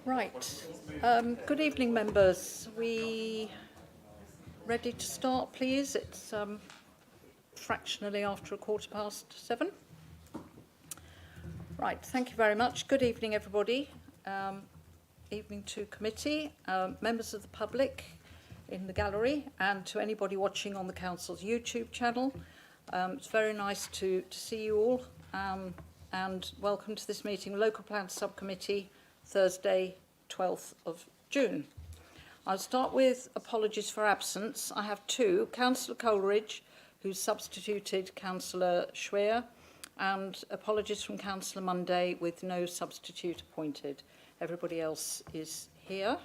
Right. Good evening, members. We ready to start, please? It's fractionally after 7:15. Right. Thank you very much. Good evening, everybody. Evening to committee, members of the public in the gallery, and to anybody watching on the council's YouTube channel. It's very nice to see you all, and welcome to this meeting, Local Plan Subcommittee, Thursday, 12th of June. I'll start with apologies for absence. I have two, Councillor Coleridge, who's substituted Councillor Schwer, and apologies from Councillor Monday with no substitute appointed. Everybody else is here.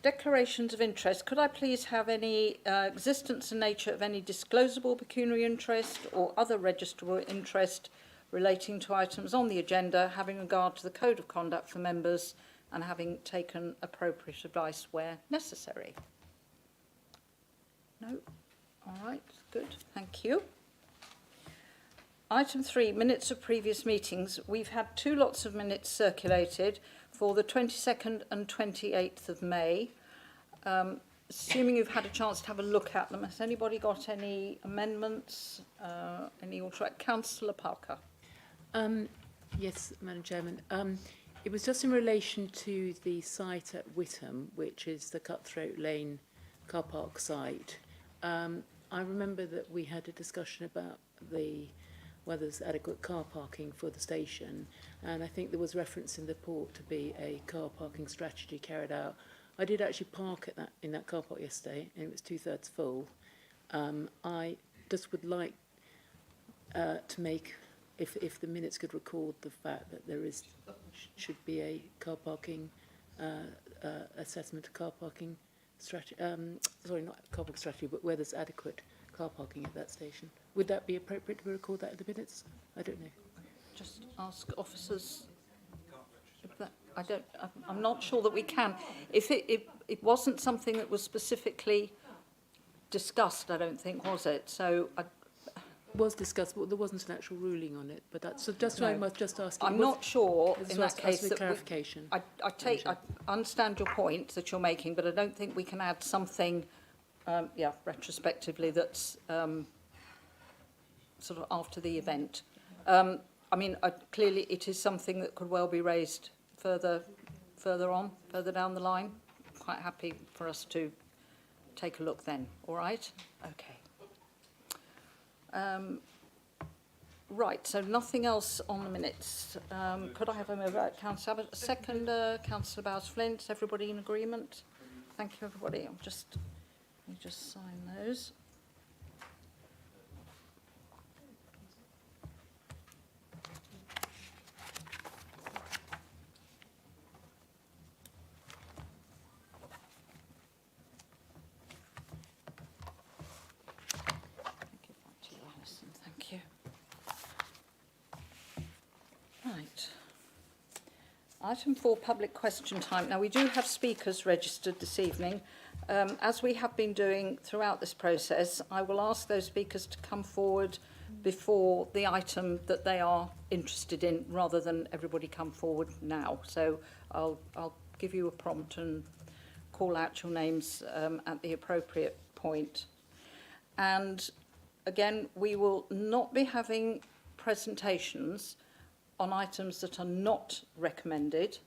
Declarations of interest. Could I please have any existence and nature of any disclosable pecuniary interest or other registrable interest relating to items on the agenda, having regard to the code of conduct for members and having taken appropriate advice where necessary? No? All right, good. Thank you. Item 3, minutes of previous meetings. We've had two lots of minutes circulated for the 22nd and 28th of May. Assuming you've had a chance to have a look at them, has anybody got any amendments, any alter? Councillor Parker. Yes, Madam Chairman. It was just in relation to the site at Witham, which is the Cutthroat Lane car park site. I remember that we had a discussion about whether there's adequate car parking for the station, and I think there was reference in the report to be a car parking strategy carried out. I did actually park in that car park yesterday, and it was 2/3 full. I just would like to make, if the minutes could record the fact that there should be a car parking assessment of car parking strategy. Sorry, not car parking strategy, but where there's adequate car parking at that station. Would that be appropriate to record that in the minutes? I don't know. Just ask officers. I'm not sure that we can. If it wasn't something that was specifically discussed, I don't think, was it? So it was discussed, but there wasn't an actual ruling on it. But that's so just why I must just ask. I'm not sure in that case that clarification. I understand your point that you're making, but I don't think we can add something, retrospectively that's sort of after the event. Clearly it is something that could well be raised further down the line. Quite happy for us to take a look then. All right? Okay. Right, so nothing else on the minutes. Could I have a move out, Councillor Abbott? Second, Councillor Bowes-Flint. Is everybody in agreement? Thank you, everybody. Let me just sign those. Item 4, public question time. Now, we do have speakers registered this evening. As we have been doing throughout this process, I will ask those speakers to come forward before the item that they are interested in, rather than everybody come forward now. So I'll give you a prompt and call out your names at the appropriate point. And again, we will not be having presentations on items that are not recommended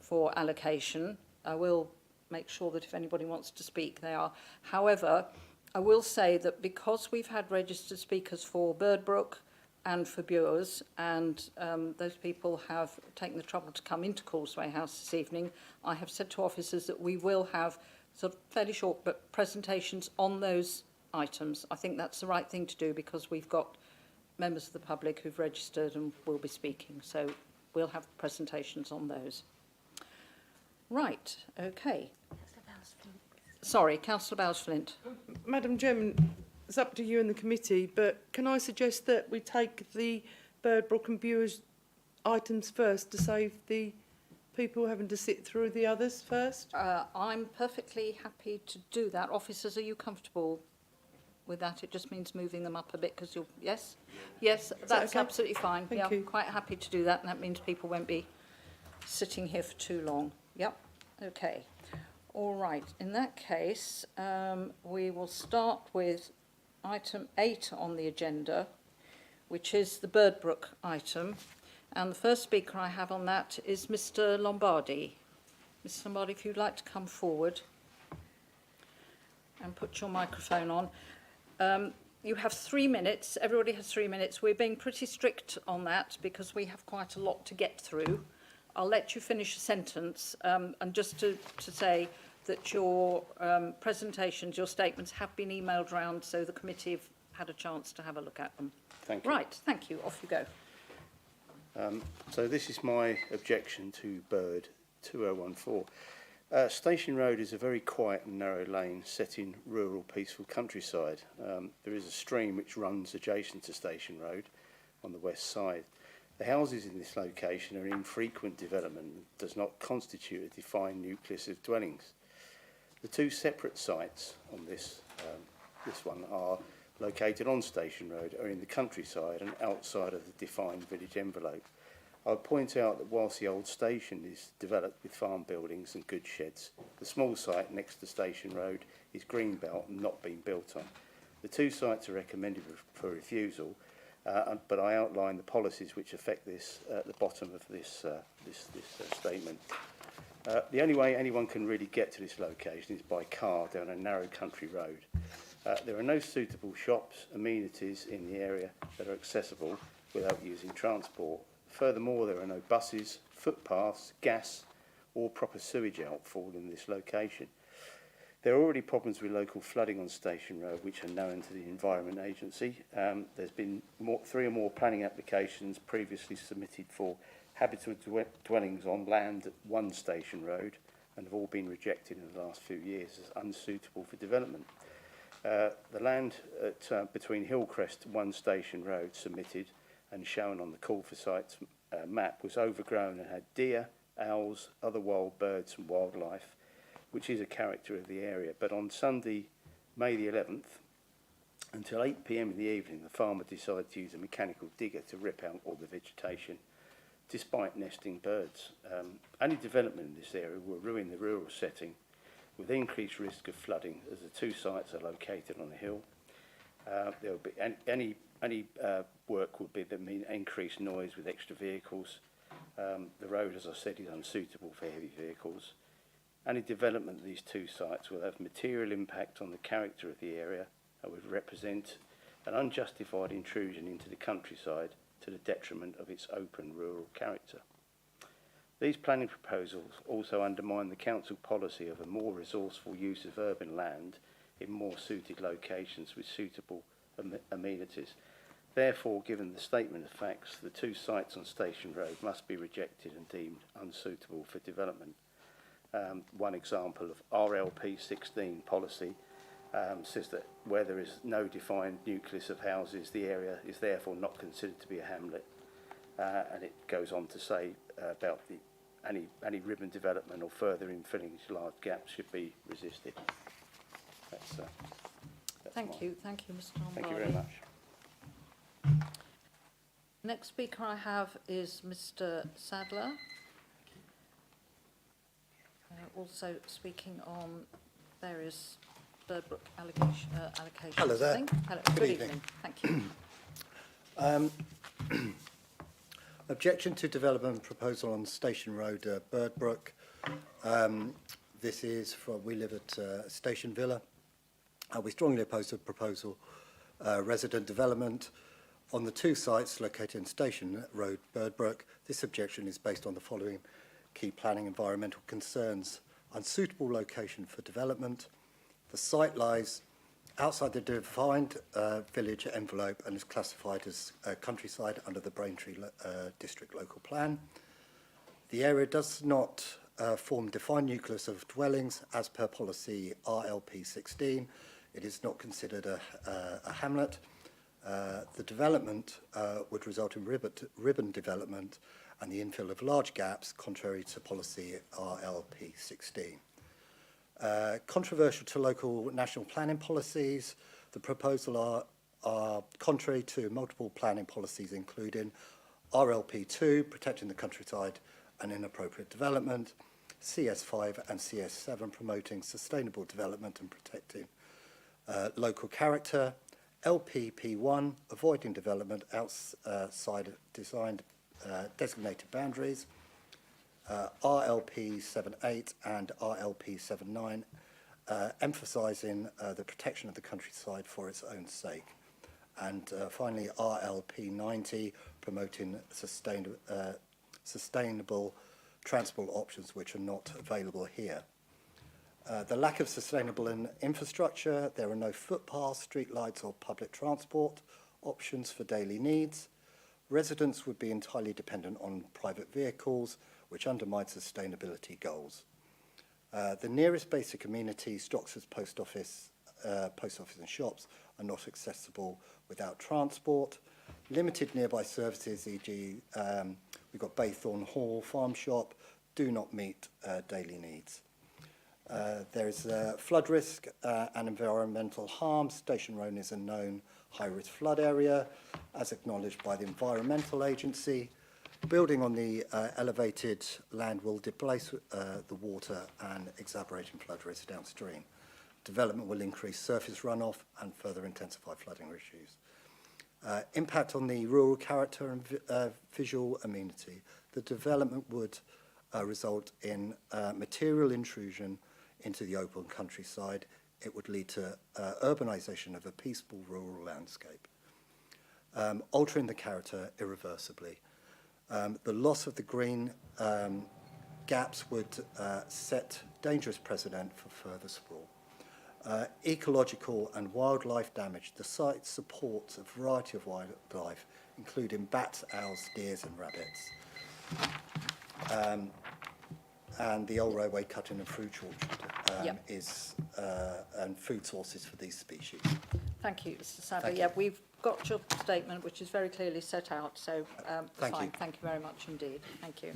for allocation. I will make sure that if anybody wants to speak, they are. However, I will say that because we've had registered speakers for Birdbrook and for Bures, and those people have taken the trouble to come into Causeway House this evening, I have said to officers that we will have sort of fairly short but presentations on those items. I think that's the right thing to do because we've got members of the public who've registered and will be speaking, so we'll have presentations on those. Right, okay. Sorry, Councillor Bowes-Flint. Madam Chairman, it's up to you and the committee, but can I suggest that we take the Birdbrook and Bures items first to save the people having to sit through the others first? I'm perfectly happy to do that. Officers, are you comfortable with that? It just means moving them up a bit because you'll... Yes? Yes, that's okay? Absolutely fine. Thank you. Quite happy to do that, and that means people won't be sitting here for too long. Yep, okay. All right, in that case, we will start with item 8 on the agenda, which is the Birdbrook item. And the first speaker I have on that is Mr. Lombardi. Mr. Lombardi, if you'd like to come forward and put your microphone on. You have 3 minutes. Everybody has 3 minutes. We're being pretty strict on that because we have quite a lot to get through. I'll let you finish a sentence, and just to say that your presentations, your statements have been emailed round, so the committee have had a chance to have a look at them. Thank you. Right, thank you. Off you go. So this is my objection to Bird 2014. Station Road is a very quiet and narrow lane set in rural, peaceful countryside. There is a stream which runs adjacent to Station Road on the west side. The houses in this location are in frequent development and does not constitute a defined nucleus of dwellings. The two separate sites on this one are located on Station Road, are in the countryside and outside of the defined village envelope. I would point out that whilst the old station is developed with farm buildings and goods sheds, the small site next to Station Road is greenbelt and not being built on. The two sites are recommended for refusal, but I outline the policies which affect this at the bottom of this statement. The only way anyone can really get to this location is by car down a narrow country road. There are no suitable shops, amenities in the area that are accessible without using transport. Furthermore, there are no buses, footpaths, gas or proper sewage outfall in this location. There are already problems with local flooding on Station Road which are known to the Environment Agency. There's been 3 or more planning applications previously submitted for habitable dwellings on land at 1 Station Road and have all been rejected in the last few years as unsuitable for development. The land between Hillcrest and 1 Station Road submitted and shown on the call for sites map was overgrown and had deer, owls, other wild birds and wildlife, which is a character of the area. But on Sunday, May the 11th, until 8 p.m. in the evening, the farmer decided to use a mechanical digger to rip out all the vegetation, despite nesting birds. Any development in this area will ruin the rural setting with increased risk of flooding as the two sites are located on a hill. There will be any work would be that mean increased noise with extra vehicles. The road, as I said, is unsuitable for heavy vehicles. Any development of these two sites will have material impact on the character of the area and would represent an unjustified intrusion into the countryside to the detriment of its open rural character. These planning proposals also undermine the council policy of a more resourceful use of urban land in more suited locations with suitable amenities. Therefore, given the statement of facts, the two sites on Station Road must be rejected and deemed unsuitable for development. One example of RLP 16 policy says that where there is no defined nucleus of houses, the area is therefore not considered to be a hamlet. And it goes on to say about any ribbon development or further infilling large gaps should be resisted. That's Thank you, Mr. Lombardi. Thank you very much. Next speaker I have is Mr. Sadler. Also speaking on various Birdbrook allocations. Hello there. I think. Hello. Good Evening. Thank you. Objection to development proposal on Station Road, Birdbrook. This is from, we live at Station Villa. We strongly oppose the proposal resident development on the two sites located in Station Road, Birdbrook. This objection is based on the following key planning environmental concerns. Unsuitable location for development. The site lies outside the defined village envelope and is classified as countryside under the Braintree District Local Plan. The area does not form defined nucleus of dwellings as per policy RLP 16. It is not considered a hamlet. The development would result in ribbon development and the infill of large gaps, contrary to policy RLP 16. Controversial to local national planning policies, the proposal are contrary to multiple planning policies, including RLP 2, protecting the countryside and inappropriate development, CS5 and CS7 promoting sustainable development and protecting local character, LPP1 avoiding development outside of designed designated boundaries, RLP78 and RLP79 emphasising the protection of the countryside for its own sake. And finally, RLP90 promoting sustainable transport options which are not available here. The lack of sustainable infrastructure, there are no footpaths, streetlights or public transport options for daily needs. Residents would be entirely dependent on private vehicles, which undermines sustainability goals. The nearest basic amenities, Stocksford's post office and shops, are not accessible without transport. Limited nearby services, e.g. we've got Baythorn Hall Farm Shop, do not meet daily needs. There is flood risk and environmental harm. Station Road is a known high-risk flood area, as acknowledged by the Environmental Agency. Building on the elevated land will displace the water and exacerbating flood risk downstream. Development will increase surface runoff and further intensify flooding issues. Impact on the rural character and visual amenity. The development would result in material intrusion into the open countryside. It would lead to urbanisation of a peaceful rural landscape, altering the character irreversibly. The loss of the green gaps would set dangerous precedent for further sprawl. Ecological and wildlife damage. The site supports a variety of wildlife, including bats, owls, deers and rabbits. And the old railway cutting and fruit orchard is and food sources for these species. Thank you, Mr. Sadler. Thank Yeah, you. we've got your statement, which is very clearly set out, so Thank fine. you. Thank you very much indeed. Thank you.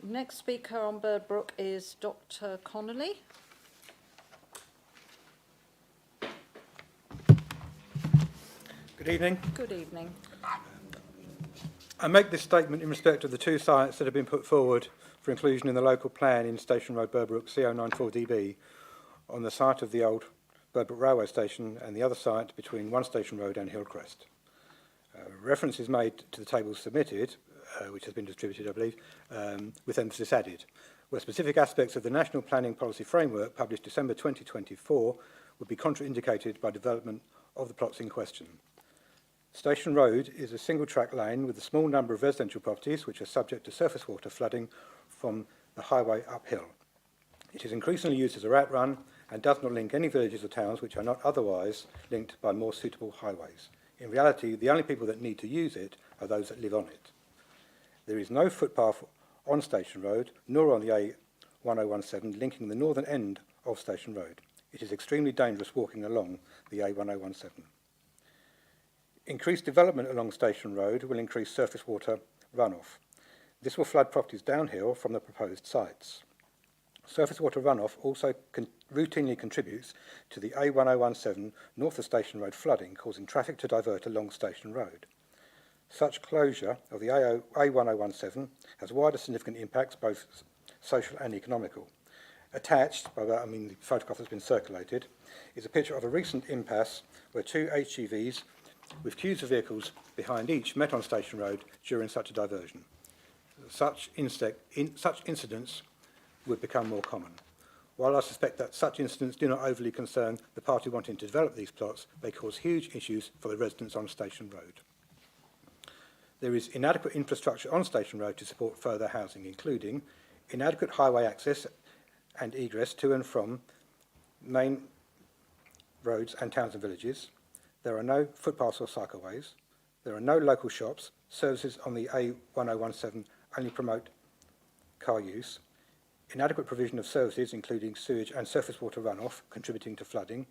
Next speaker on Birdbrook is Dr. Connolly. Good evening. Good evening. I make this statement in respect of the two sites that have been put forward for inclusion in the local plan in Station Road, Birdbrook, CO94DB, on the site of the old Birdbrook Railway Station and the other site between One Station Road and Hillcrest. Reference is made to the tables submitted, which has been distributed, I believe, with emphasis added, where specific aspects of the National Planning Policy Framework published December 2024 would be contraindicated by development of the plots in question. Station Road is a single-track lane with a small number of residential properties which are subject to surface water flooding from the highway uphill. It is increasingly used as a rat run and does not link any villages or towns which are not otherwise linked by more suitable highways. In reality, the only people that need to use it are those that live on it. There is no footpath on Station Road, nor on the A1017 linking the northern end of Station Road. It is extremely dangerous walking along the A1017. Increased development along Station Road will increase surface water runoff. This will flood properties downhill from the proposed sites. Surface water runoff also routinely contributes to the A1017 north of Station Road flooding, causing traffic to divert along Station Road. Such closure of the A1017 has wider significant impacts, both social and economical. Attached, by that I mean the photograph has been circulated, is a picture of a recent impasse where two HGVs with queues of vehicles behind each met on Station Road during such a diversion. Such incidents would become more common. While I suspect that such incidents do not overly concern the party wanting to develop these plots, they cause huge issues for the residents on Station Road. There is inadequate infrastructure on Station Road to support further housing, including inadequate highway access and egress to and from main roads and towns and villages. There are no footpaths or cycleways. There are no local shops. Services on the A1017 only promote car use. Inadequate provision of services, including sewage and surface water runoff, contributing to flooding.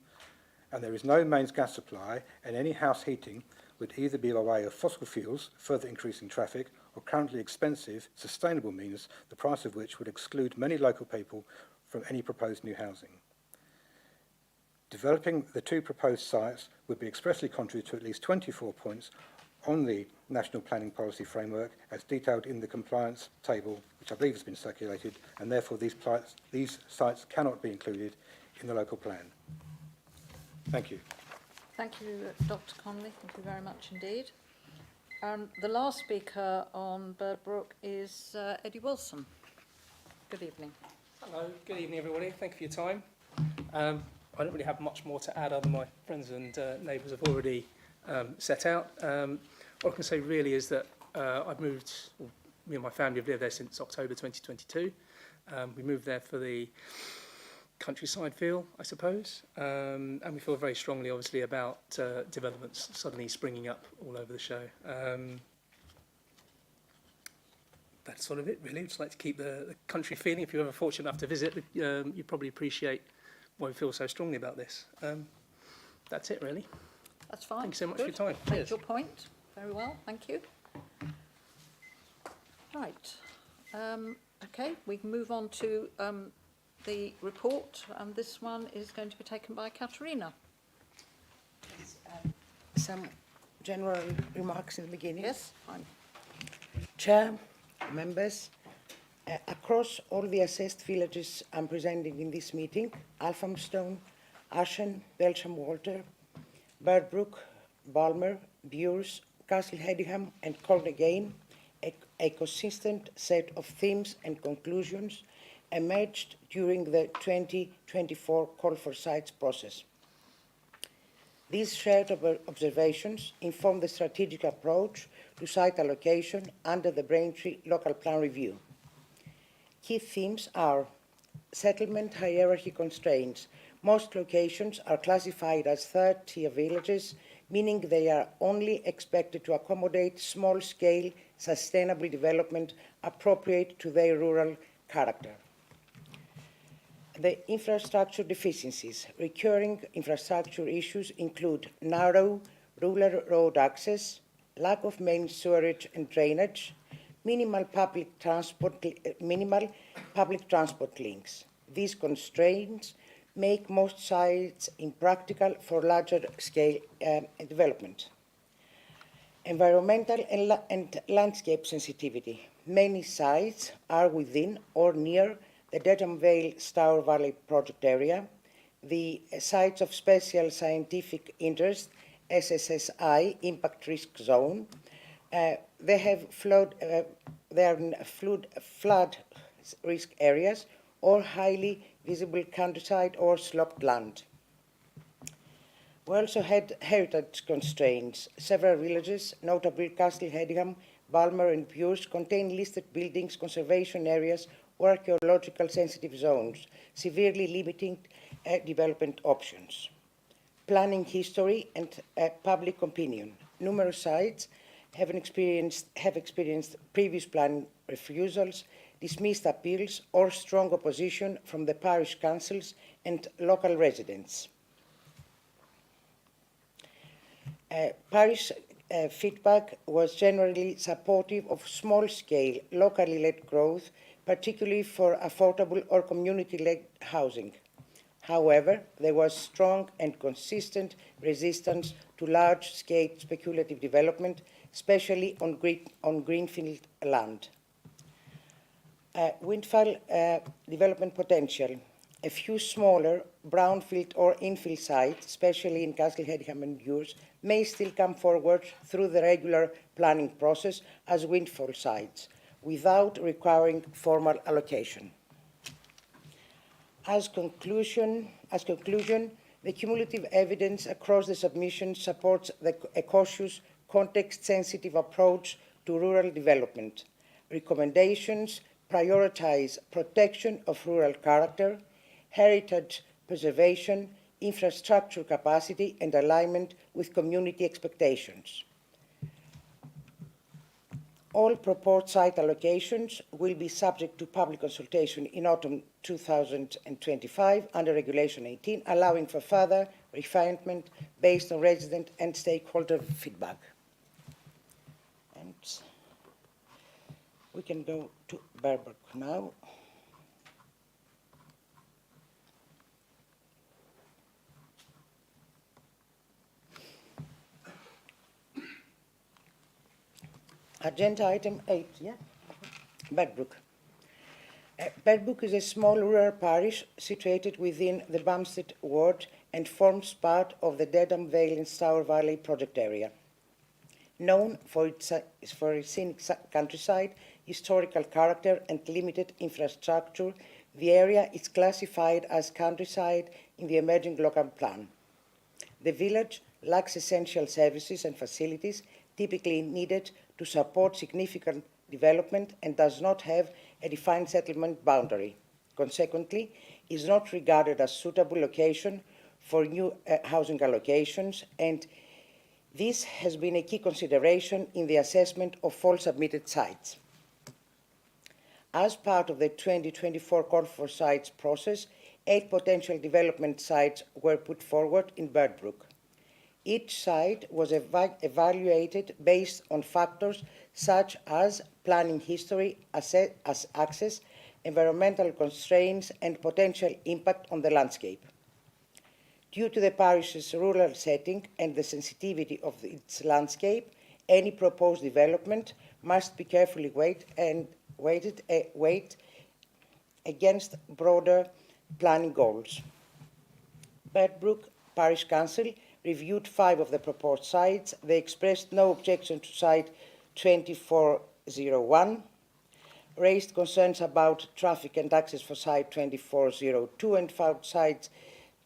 And there is no mains gas supply, and any house heating would either be by way of fossil fuels, further increasing traffic, or currently expensive, sustainable means, the price of which would exclude many local people from any proposed new housing. Developing the two proposed sites would be expressly contrary to at least 24 points on the National Planning Policy Framework as detailed in the compliance table, which I believe has been circulated, and therefore these sites cannot be included in the local plan. Thank you. Thank you, Dr. Connolly. Thank you very much indeed. The last speaker on Birdbrook is Eddie Wilson. Good evening. Hello, good evening everybody. Thank you for your time. I don't really have much more to add other than my friends and neighbours have already set out. What I can say really is that I've moved, well, me and my family have lived there since October 2022. We moved there for the countryside feel, I suppose, and we feel very strongly obviously about developments suddenly springing up all over the show. That's sort of it really. Just like to keep the country feeling. If you're ever fortunate enough to visit, you probably appreciate why we feel so strongly about this. That's it really. That's fine. Thanks so much Good. for your time. Make Cheers. your point. Very well. Thank you. Right. Okay, we can move on to the report, and this one is going to be taken by Katerina. Some general remarks in the beginning. Yes, fine. Chair, members, across all the assessed villages I'm presenting in this meeting, Alphamstone, Ashen, Belsham Walter, Birdbrook, Balmer, Bures, Castle Hedingham and Colnegane, a consistent set of themes and conclusions emerged during the 2024 Call for Sites process. These shared observations inform the strategic approach to site allocation under the Braintree Local Plan Review. Key themes are settlement hierarchy constraints. Most locations are classified as third-tier villages, meaning they are only expected to accommodate small-scale, sustainable development appropriate to their rural character. The infrastructure deficiencies. Recurring infrastructure issues include narrow rural road access, lack of main sewerage and drainage, minimal public transport links. These constraints make most sites impractical for larger scale development. Environmental and landscape sensitivity. Many sites are within or near the Dedham Vale Stour Valley project area, the sites of special scientific interest, SSSI, impact risk zone. They are in flood risk areas or highly visible countryside or sloped land. We also had heritage constraints. Several villages, notably Castle Hedingham, Balmer and Bures, contain listed buildings, conservation areas or archaeological sensitive zones, severely limiting development options. Planning history and public opinion. Numerous sites have experienced previous planning refusals, dismissed appeals, or strong opposition from the parish councils and local residents. Parish feedback was generally supportive of small-scale, locally led growth, particularly for affordable or community-led housing. However, there was strong and consistent resistance to large-scale speculative development, especially on greenfield land. Windfall development potential. A few smaller brownfield or infill sites, especially in Castle Hedingham and Bures, may still come forward through the regular planning process as windfall sites, without requiring formal allocation. As conclusion, the cumulative evidence across the submission supports a cautious, context-sensitive approach to rural development. Recommendations prioritize protection of rural character, heritage preservation, infrastructure capacity, and alignment with community expectations. All proposed site allocations will be subject to public consultation in autumn 2025 under Regulation 18, allowing for further refinement based on resident and stakeholder feedback. And we can go to Birdbrook now. Agenda item 8, yeah? Bedbrook. Bedbrook is a small rural parish situated within the Bumstead ward and forms part of the Dedham Vale and Stour Valley project area. Known for its scenic countryside, historical character and limited infrastructure, the area is classified as countryside in the emerging local plan. The village lacks essential services and facilities typically needed to support significant development and does not have a defined settlement boundary. Consequently, is not regarded as suitable location for new housing allocations, and this has been a key consideration in the assessment of all submitted sites. As part of the 2024 call for sites process, 8 potential development sites were put forward in Birdbrook. Each site was evaluated based on factors such as planning history, access, environmental constraints, and potential impact on the landscape. Due to the parish's rural setting and the sensitivity of its landscape, any proposed development must be carefully weighed against broader planning goals. Birdbrook Parish Council reviewed 5 of the proposed sites. They expressed no objection to site 2401, raised concerns about traffic and access for site 2402, and found sites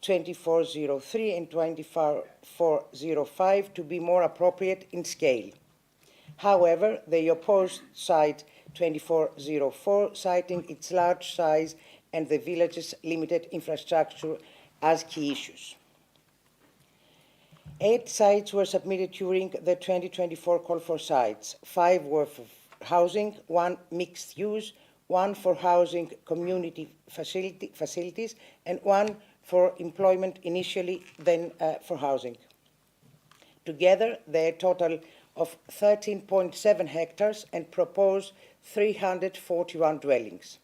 2403 and 2405 to be more appropriate in scale. However, they opposed site 2404, citing its large size and the village's limited infrastructure as key issues. 8 sites were submitted during the 2024 call for sites. 5 were for housing, 1 mixed use, 1 for housing community facilities, and 1 for employment initially, then for housing. Together, they are a total of 13.7 hectares and propose 341 dwellings.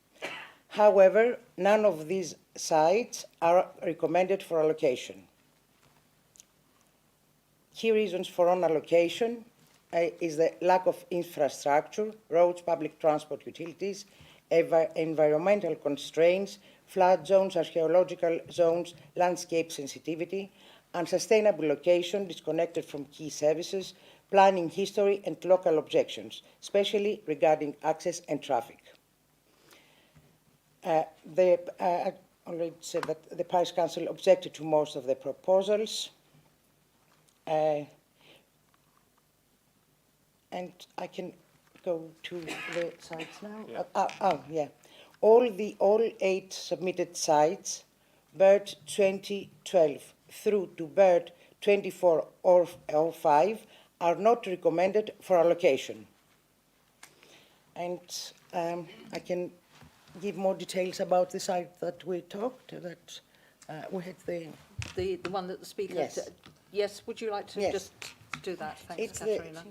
However, none of these sites are recommended for allocation. Key reasons for non-allocation is the lack of infrastructure, roads, public transport, utilities, environmental constraints, flood zones, archaeological zones, landscape sensitivity, unsustainable location disconnected from key services, planning history, and local objections, especially regarding access and traffic. I already said that the Parish Council objected to most of the proposals. And I can go to the sites now. Yeah. All 8 submitted sites, Bird 2012 through to Bird 2405, are not recommended for allocation. And I can give more details about the site that we talked, that we had The one that the speaker... Yes. Yes, would you like to Yes. just do that? Thanks, It's Katerina.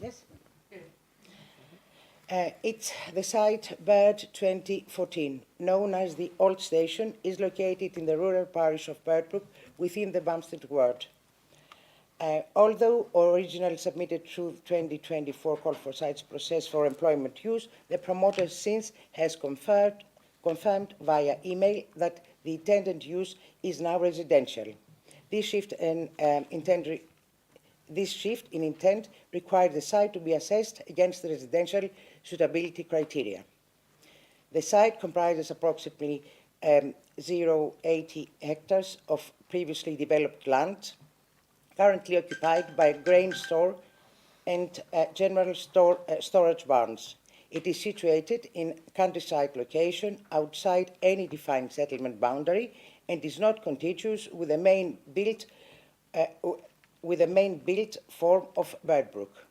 Yes? It's the site Bird 2014, known as the Old Station, is located in the rural parish of Birdbrook within the Bumstead ward. Although originally submitted through 2024 call for sites process for employment use, the promoter since has confirmed via email that the intended use is now residential. This shift in intent required the site to be assessed against the residential suitability criteria. The site comprises approximately 0.80 hectares of previously developed land, currently occupied by a grain store and general storage barns. It is situated in countryside location outside any defined settlement boundary and is not contiguous with the main built form of Birdbrook.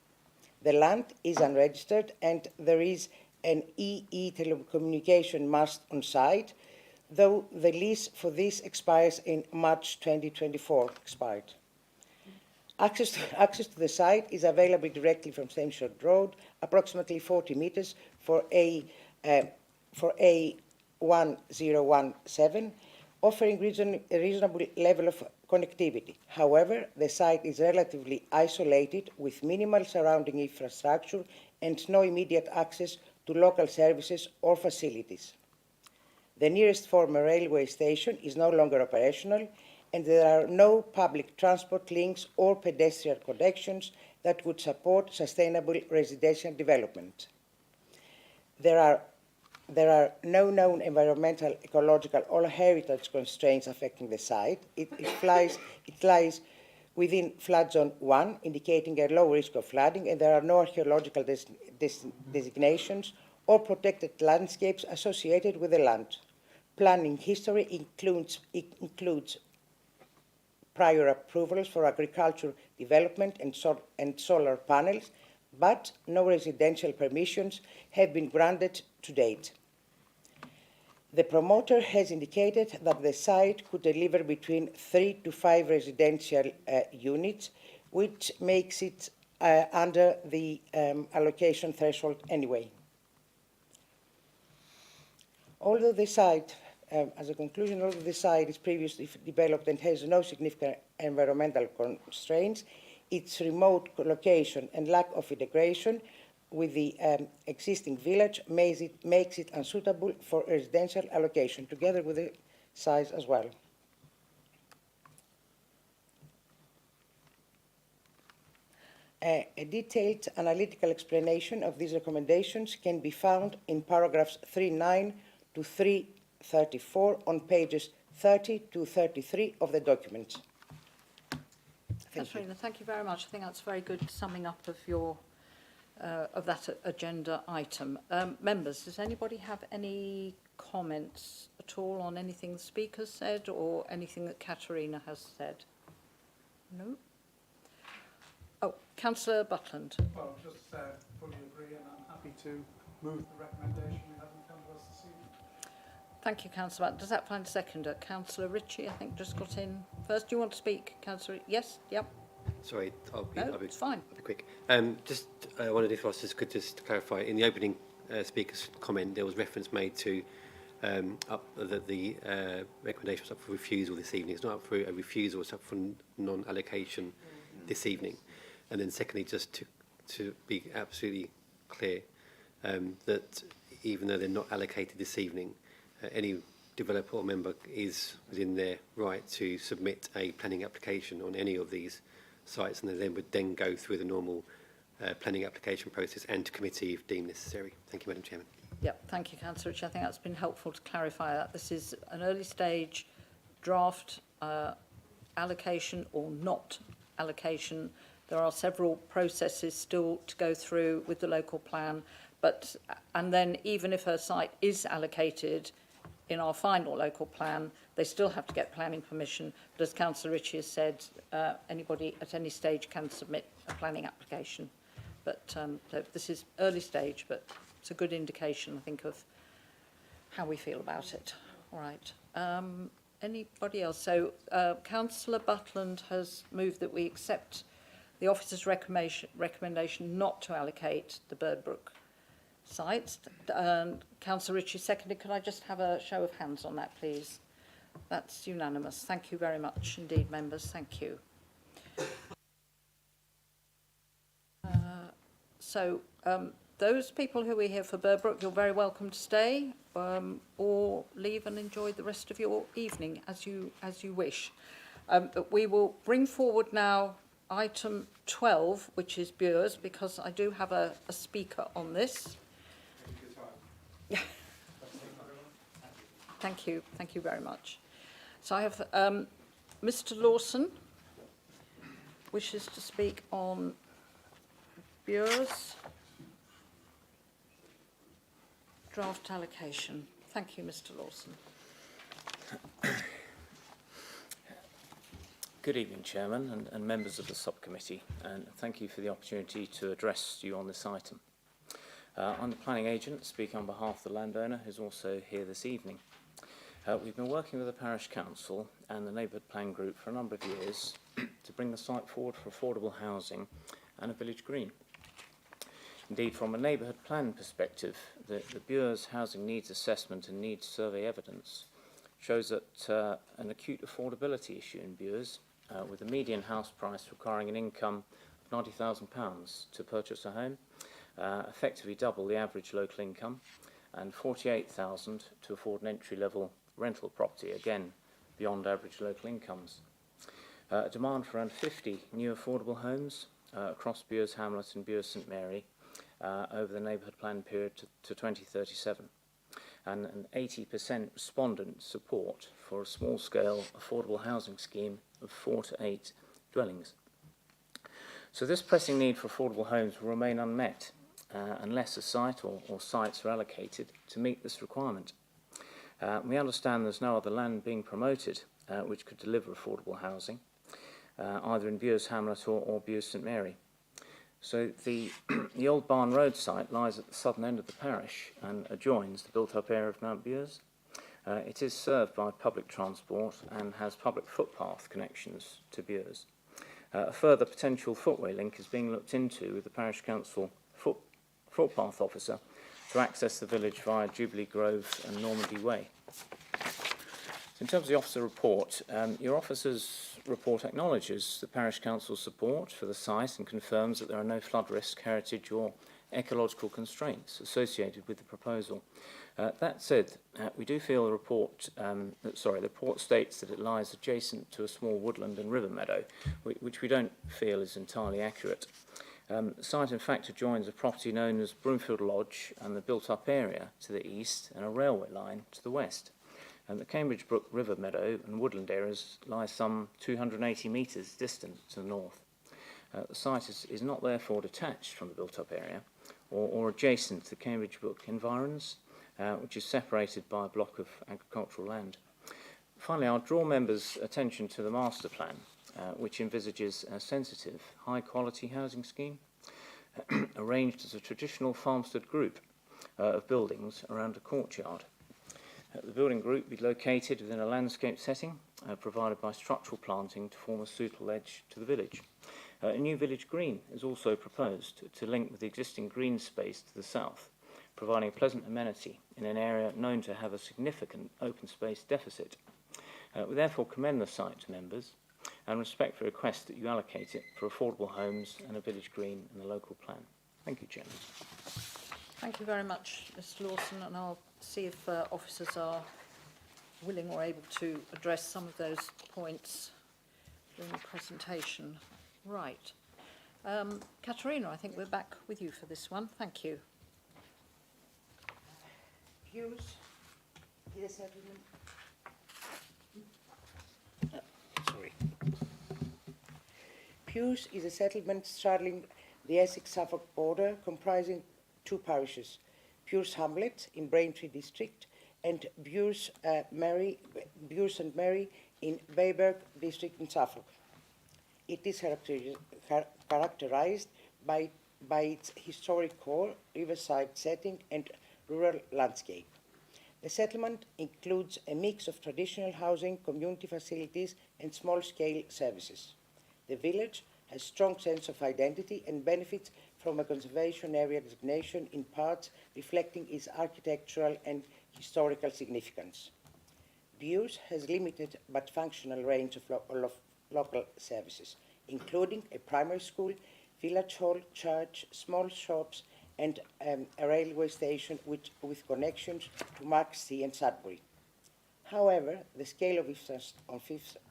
The land is unregistered and there is an EE telecommunication mast on site, though the lease for this expires in March 2024. Access to the site is available directly from Stamford Road, approximately 40 meters for A1017, offering a reasonable level of connectivity. However, the site is relatively isolated with minimal surrounding infrastructure and no immediate access to local services or facilities. The nearest former railway station is no longer operational, and there are no public transport links or pedestrian connections that would support sustainable residential development. There are no known environmental, ecological, or heritage constraints affecting the site. It lies within flood zone 1, indicating a low risk of flooding, and there are no archaeological designations or protected landscapes associated with the land. Planning history includes prior approvals for agriculture development and solar panels, but no residential permissions have been granted to date. The promoter has indicated that the site could deliver between 3 to 5 residential units, which makes it under the allocation threshold anyway. Although the site, as a conclusion, although the site is previously developed and has no significant environmental constraints, its remote location and lack of integration with the existing village makes it unsuitable for residential allocation, together with the size as well. A detailed analytical explanation of these recommendations can be found in paragraphs 3.9 to 3.34 on pages 30 to 33 of the document. Katharina, thank you very much. I think that's a very good summing up of your of that agenda item. Members, does anybody have any comments at all on anything the speaker said or anything that Katharina has said? No? Oh, Councillor Butland. Well, just fully agree, and I'm happy to move the recommendation we have in front of us this evening. Thank you, Councillor Butland. Does that find a seconder? Councillor Ritchie, I think, just got in first. Do you want to speak, Councillor? Yes? Yep. Sorry, I'll be it's fine. I'll be quick. I wondered if Ross could just clarify, in the opening speaker's comment, there was reference made to that the recommendation was up for refusal this evening. It's not up for a refusal, it's up for non-allocation this evening. And then secondly, just to be absolutely clear, that even though they're not allocated this evening, any developer or member is within their right to submit a planning application on any of these sites, and they then would then go through the normal planning application process and to committee if deemed necessary. Thank you, Madam Chairman. Yep, thank you, Councillor Ritchie. I think that's been helpful to clarify that. This is an early stage draft allocation or not allocation. There are several processes still to go through with the local plan, and then even if a site is allocated in our final local plan, they still have to get planning permission. But as Councillor Ritchie has said, anybody at any stage can submit a planning application. But so this is early stage, but it's a good indication, I think, of how we feel about it. All right. Anybody else? So Councillor Butland has moved that we accept the officer's recommendation not to allocate the Birdbrook sites. Councillor Ritchie seconded. Could I just have a show of hands on that, please? That's unanimous. Thank you very much indeed, members. Thank you. So those people who are here for Birdbrook, you're very welcome to stay or leave and enjoy the rest of your evening as you wish. But we will bring forward now item 12, which is Bures, because I do have a speaker on this. Thank you very much. So I have Mr. Lawson wishes to speak on Bures draft allocation. Thank you, Mr. Lawson. Good evening, Chairman and members of the subcommittee, and thank you for the opportunity to address you on this item. I'm the planning agent, speaking on behalf of the landowner who's also here this evening. We've been working with the parish council and the neighbourhood plan group for a number of years to bring the site forward for affordable housing and a village green. Indeed, from a neighbourhood plan perspective, the Bures housing needs assessment and needs survey evidence shows that an acute affordability issue in Bures, with a median house price requiring an income of £90,000 to purchase a home, effectively double the average local income, and £48,000 to afford an entry-level rental property, again beyond average local incomes. A demand for around 50 new affordable homes across Bures Hamlet and Bures St Mary over the neighbourhood plan period to 2037, and an 80% respondent support for a small-scale affordable housing scheme of 4 to 8 dwellings. So this pressing need for affordable homes will remain unmet unless a site or sites are allocated to meet this requirement. We understand there's no other land being promoted which could deliver affordable housing, either in Bures Hamlet or Bures St Mary. So the Old Barn Road site lies at the southern end of the parish and adjoins the built-up area of Mount Bures. It is served by public transport and has public footpath connections to Bures. A further potential footway link is being looked into with the Parish Council footpath officer to access the village via Jubilee Grove and Normandy Way. So in terms of the officer report, your officer's report acknowledges the Parish Council's support for the site and confirms that there are no flood risk, heritage or ecological constraints associated with the proposal. That said, we do feel the report, the report states that it lies adjacent to a small woodland and river meadow, which we don't feel is entirely accurate. The site in fact adjoins a property known as Broomfield Lodge and the built-up area to the east and a railway line to the west. And the Cambridge Brook River Meadow and woodland areas lie some 280 metres distant to the north. The site is not therefore detached from the built-up area or adjacent to the Cambridge Brook environs, which is separated by a block of agricultural land. Finally, I'll draw members' attention to the master plan, which envisages a sensitive, high-quality housing scheme arranged as a traditional farmstead group of buildings around a courtyard. The building group will be located within a landscape setting provided by structural planting to form a suitable edge to the village. A new village green is also proposed to link with the existing green space to the south, providing a pleasant amenity in an area known to have a significant open space deficit. We therefore commend the site to members and respectfully request that you allocate it for affordable homes and a village green in the local plan. Thank you, Chairman. Thank you very much, Mr Lawson, and I'll see if officers are willing or able to address some of those points during the presentation. Right. Katerina, I think we're back with you for this one. Thank you. Bures is a settlement. Sorry. Bures is a settlement straddling the Essex-Suffolk border, comprising two parishes, Bures Hamlet in Braintree district and Bures St Mary in Bayberg district in Suffolk. It is characterised by its historic core, riverside setting and rural landscape. The settlement includes a mix of traditional housing, community facilities and small-scale services. The village has a strong sense of identity and benefits from a conservation area designation, in parts reflecting its architectural and historical significance. Bures has limited but functional range of local services, including a primary school, village hall, church, small shops, and a railway station with connections to Marksea and Sudbury. However, the scale of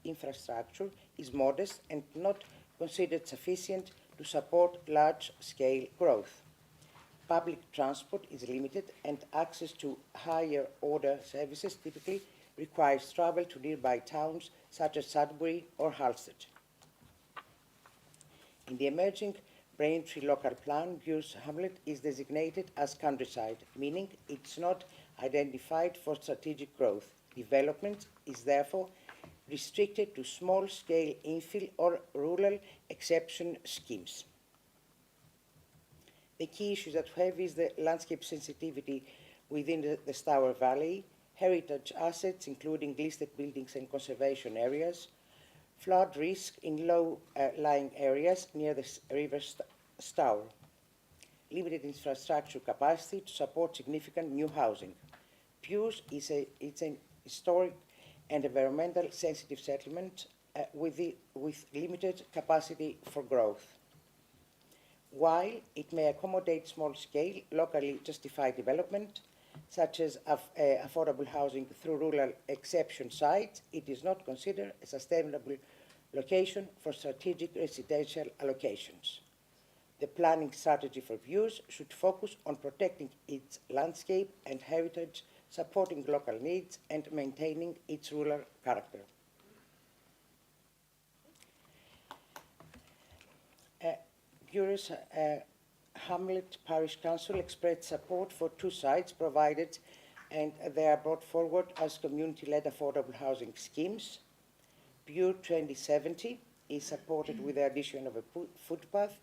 infrastructure is modest and not considered sufficient to support large-scale growth. Public transport is limited and access to higher-order services typically requires travel to nearby towns such as Sudbury or Halstead. In the emerging Braintree local plan, Bures Hamlet is designated as countryside, meaning it's not identified for strategic growth. Development is therefore restricted to small-scale infill or rural exception schemes. The key issues that we have is the landscape sensitivity within the Stour Valley, heritage assets including listed buildings and conservation areas, flood risk in low-lying areas near the River Stour, limited infrastructure capacity to support significant new housing. Bures is an and environmental sensitive settlement with limited capacity for growth. While it may accommodate small-scale, locally justified development, such as affordable housing through rural exception sites, it is not considered a sustainable location for strategic residential allocations. The planning strategy for Bures should focus on protecting its landscape and heritage, supporting local needs, and maintaining its rural character. Bures Hamlet Parish Council expressed support for two sites provided, and they are brought forward as community-led affordable housing schemes. Bure 2070 is supported with the addition of a footpath,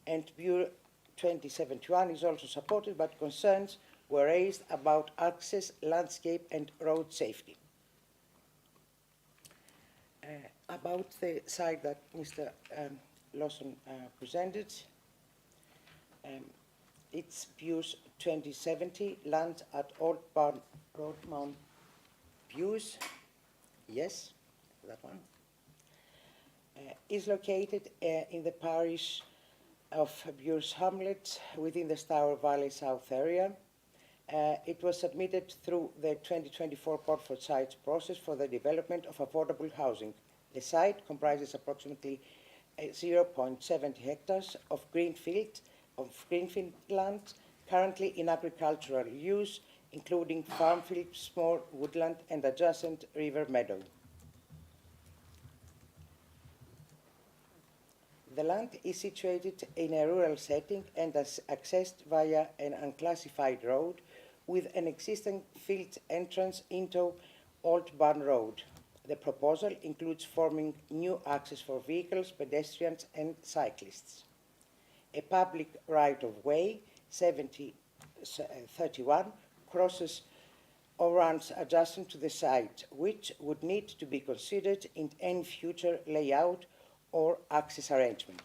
and Bure 2071 is also supported, but concerns were raised about access, landscape, and road safety. About the site that Mr. Lawson presented, it's Bures 2070, land at Old Barn Road, Mount Bures, yes, that one, is located in the parish of Bures Hamlet within the Stour Valley South area. It was submitted through the 2024 Port for Sites process for the development of affordable housing. The site comprises approximately 0.70 hectares of greenfield land currently in agricultural use, including farm fields, small woodland, and adjacent river meadow. The land is situated in a rural setting and is accessed via an unclassified road with an existing field entrance into Old Barn Road. The proposal includes forming new access for vehicles, pedestrians, and cyclists. A public right-of-way, 7031, crosses or runs adjacent to the site, which would need to be considered in any future layout or access arrangement.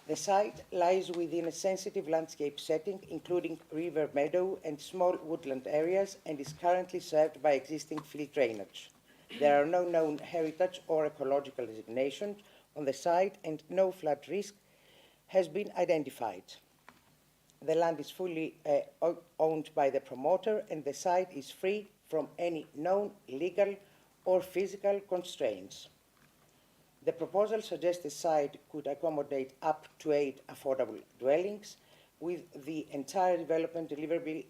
The site lies within a sensitive landscape setting, including river meadow and small woodland areas, and is currently served by existing field drainage. There are no known heritage or ecological designations on the site, and no flood risk has been identified. The land is fully owned by the promoter, and the site is free from any known legal or physical constraints. The proposal suggests the site could accommodate up to 8 affordable dwellings, with the entire development deliverable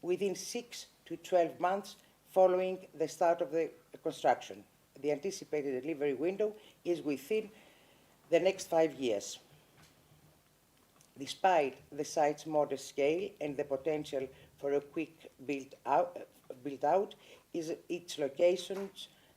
within 6 to 12 months following the start of the construction. The anticipated delivery window is within the next 5 years. Despite the site's modest scale and the potential for a quick build-out, its location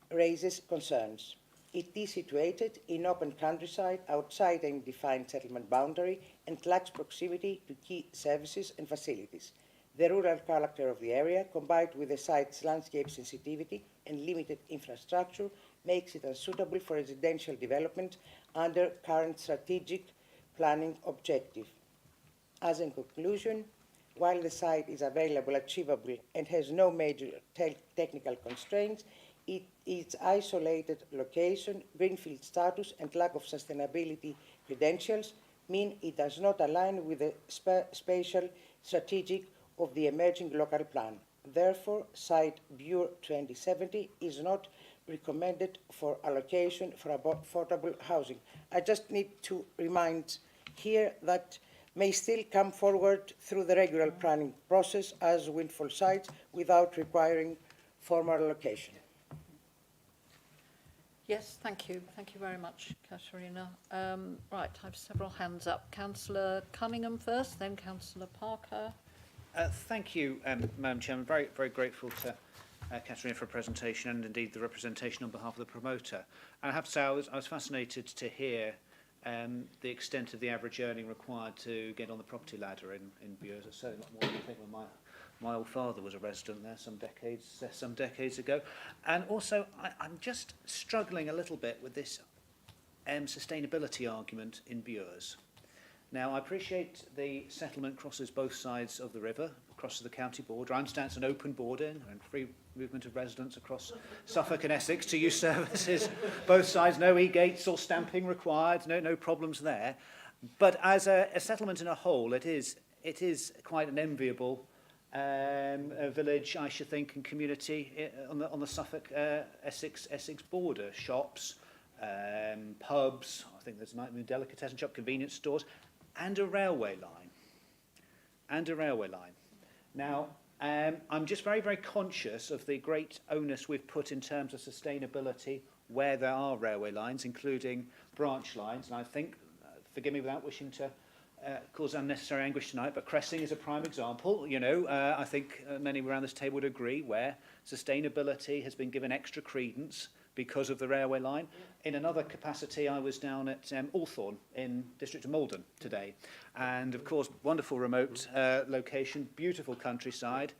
raises concerns. It is situated in open countryside outside any defined settlement boundary and lacks proximity to key services and facilities. The rural character of the area, combined with the site's landscape sensitivity and limited infrastructure, makes it unsuitable for residential development under current strategic planning objective. As in conclusion, while the site is available, achievable, and has no major technical constraints, its isolated location, greenfield status, and lack of sustainability credentials mean it does not align with the spatial strategic of the emerging local plan. Therefore, site Bure 2070 is not recommended for allocation for affordable housing. I just need to remind here that may still come forward through the regular planning process as windfall sites without requiring formal allocation. Yes, thank you. Thank you very much, Katerina. Right, I have several hands up. Councillor Cunningham first, then Councillor Parker. Thank you, Madam Chairman. Very, very grateful to Katerina for a presentation and indeed the representation on behalf of the promoter. And I have to say I was fascinated to hear the extent of the average earning required to get on the property ladder in Bures. It's certainly not more than I think when my old father was a resident there some decades ago. And also, I'm just struggling a little bit with this sustainability argument in Bures. Now, I appreciate the settlement crosses both sides of the river, crosses the county border. I understand it's an open border and free movement of residents across Suffolk and Essex to use services. Both sides, no e-gates or stamping required, no problems there. But as a settlement in a whole, it is quite an enviable a village, I should think, and community on the Suffolk Essex border. Shops, pubs, I think there's a delicatessen shop, convenience stores, and a railway line. Now, I'm just very, very conscious of the great onus we've put in terms of sustainability where there are railway lines, including branch lines. And I think, forgive me without wishing to cause unnecessary anguish tonight, but Cressing is a prime example. You know, I think many around this table would agree where sustainability has been given extra credence because of the railway line. In another capacity, I was down at Althorn in District of Malden today. And of course, wonderful remote location, beautiful countryside,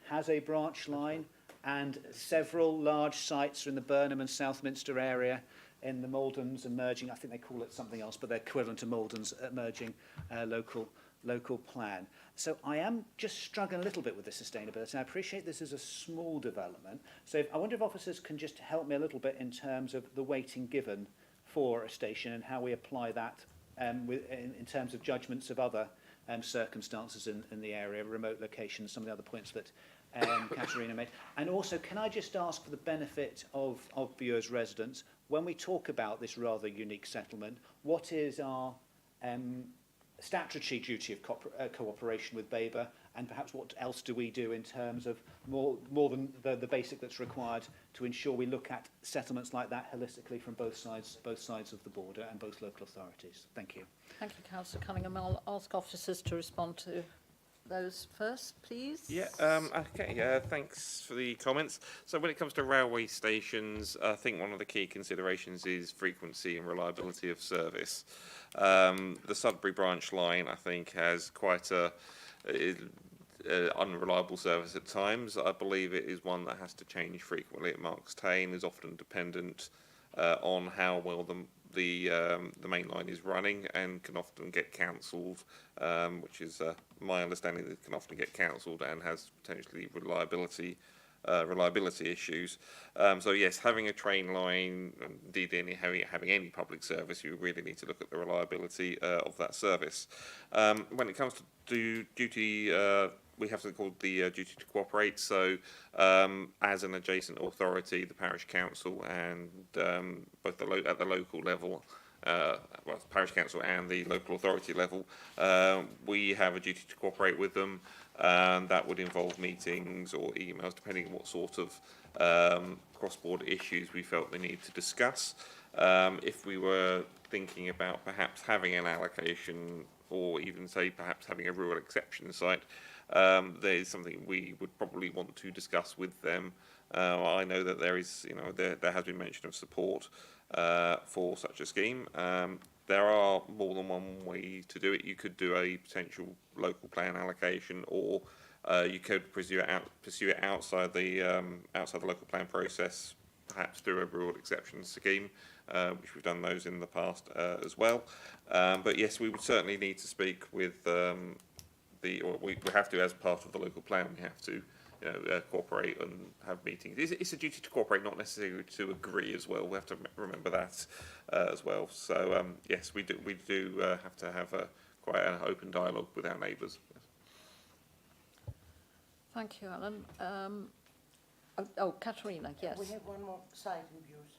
has a branch line, and several large sites are in the Burnham and Southminster area in the Malden's emerging, I think they call it something else, but they're equivalent to Malden's emerging local plan. So I am just struggling a little bit with the sustainability. I appreciate this is a small development. So I wonder if officers can just help me a little bit in terms of the weighting given for a station and how we apply that in terms of judgments of other circumstances in the area, remote locations, some of the other points that Katerina made. And also, can I just ask for the benefit of viewers, residents, when we talk about this rather unique settlement, what is our statutory duty of cooperation with BABA, and perhaps what else do we do in terms of more than the basic that's required to ensure we look at settlements like that holistically from both sides of the border and both local authorities? Thank you. Thank you, Councillor Cunningham. I'll ask officers to respond to those first, please. Yeah, okay, thanks for the comments. So when it comes to railway stations, I think one of the key considerations is frequency and reliability of service. The Sudbury branch line, I think, has quite a unreliable service at times. I believe it is one that has to change frequently at Marks Tane, is often dependent on how well the main line is running, and can often get cancelled, which is my understanding that it can often get cancelled and has potentially reliability issues. So yes, having a train line, indeed having any public service, you really need to look at the reliability of that service. When it comes to duty, we have something called the duty to cooperate. So as an adjacent authority, the parish council and both at the local level, well, parish council and the local authority level, we have a duty to cooperate with them. That would involve meetings or emails, depending on what sort of cross-border issues we felt the need to discuss. If we were thinking about perhaps having an allocation, or even say perhaps having a rural exception site, there is something we would probably want to discuss with them. I know that there is, there has been mention of support for such a scheme. There are more than one way to do it. You could do a potential local plan allocation, or you could pursue it outside the local plan process, perhaps through a rural exception scheme, which we've done those in the past as well. But yes, we would certainly need to speak with we have to, as part of the local plan, we have to cooperate and have meetings. It's a duty to cooperate, not necessarily to agree as well. We have to remember that as well. So yes, we do have to have quite an open dialogue with our neighbours. Thank you, Alan. Katerina, yes. We have one more site reviews.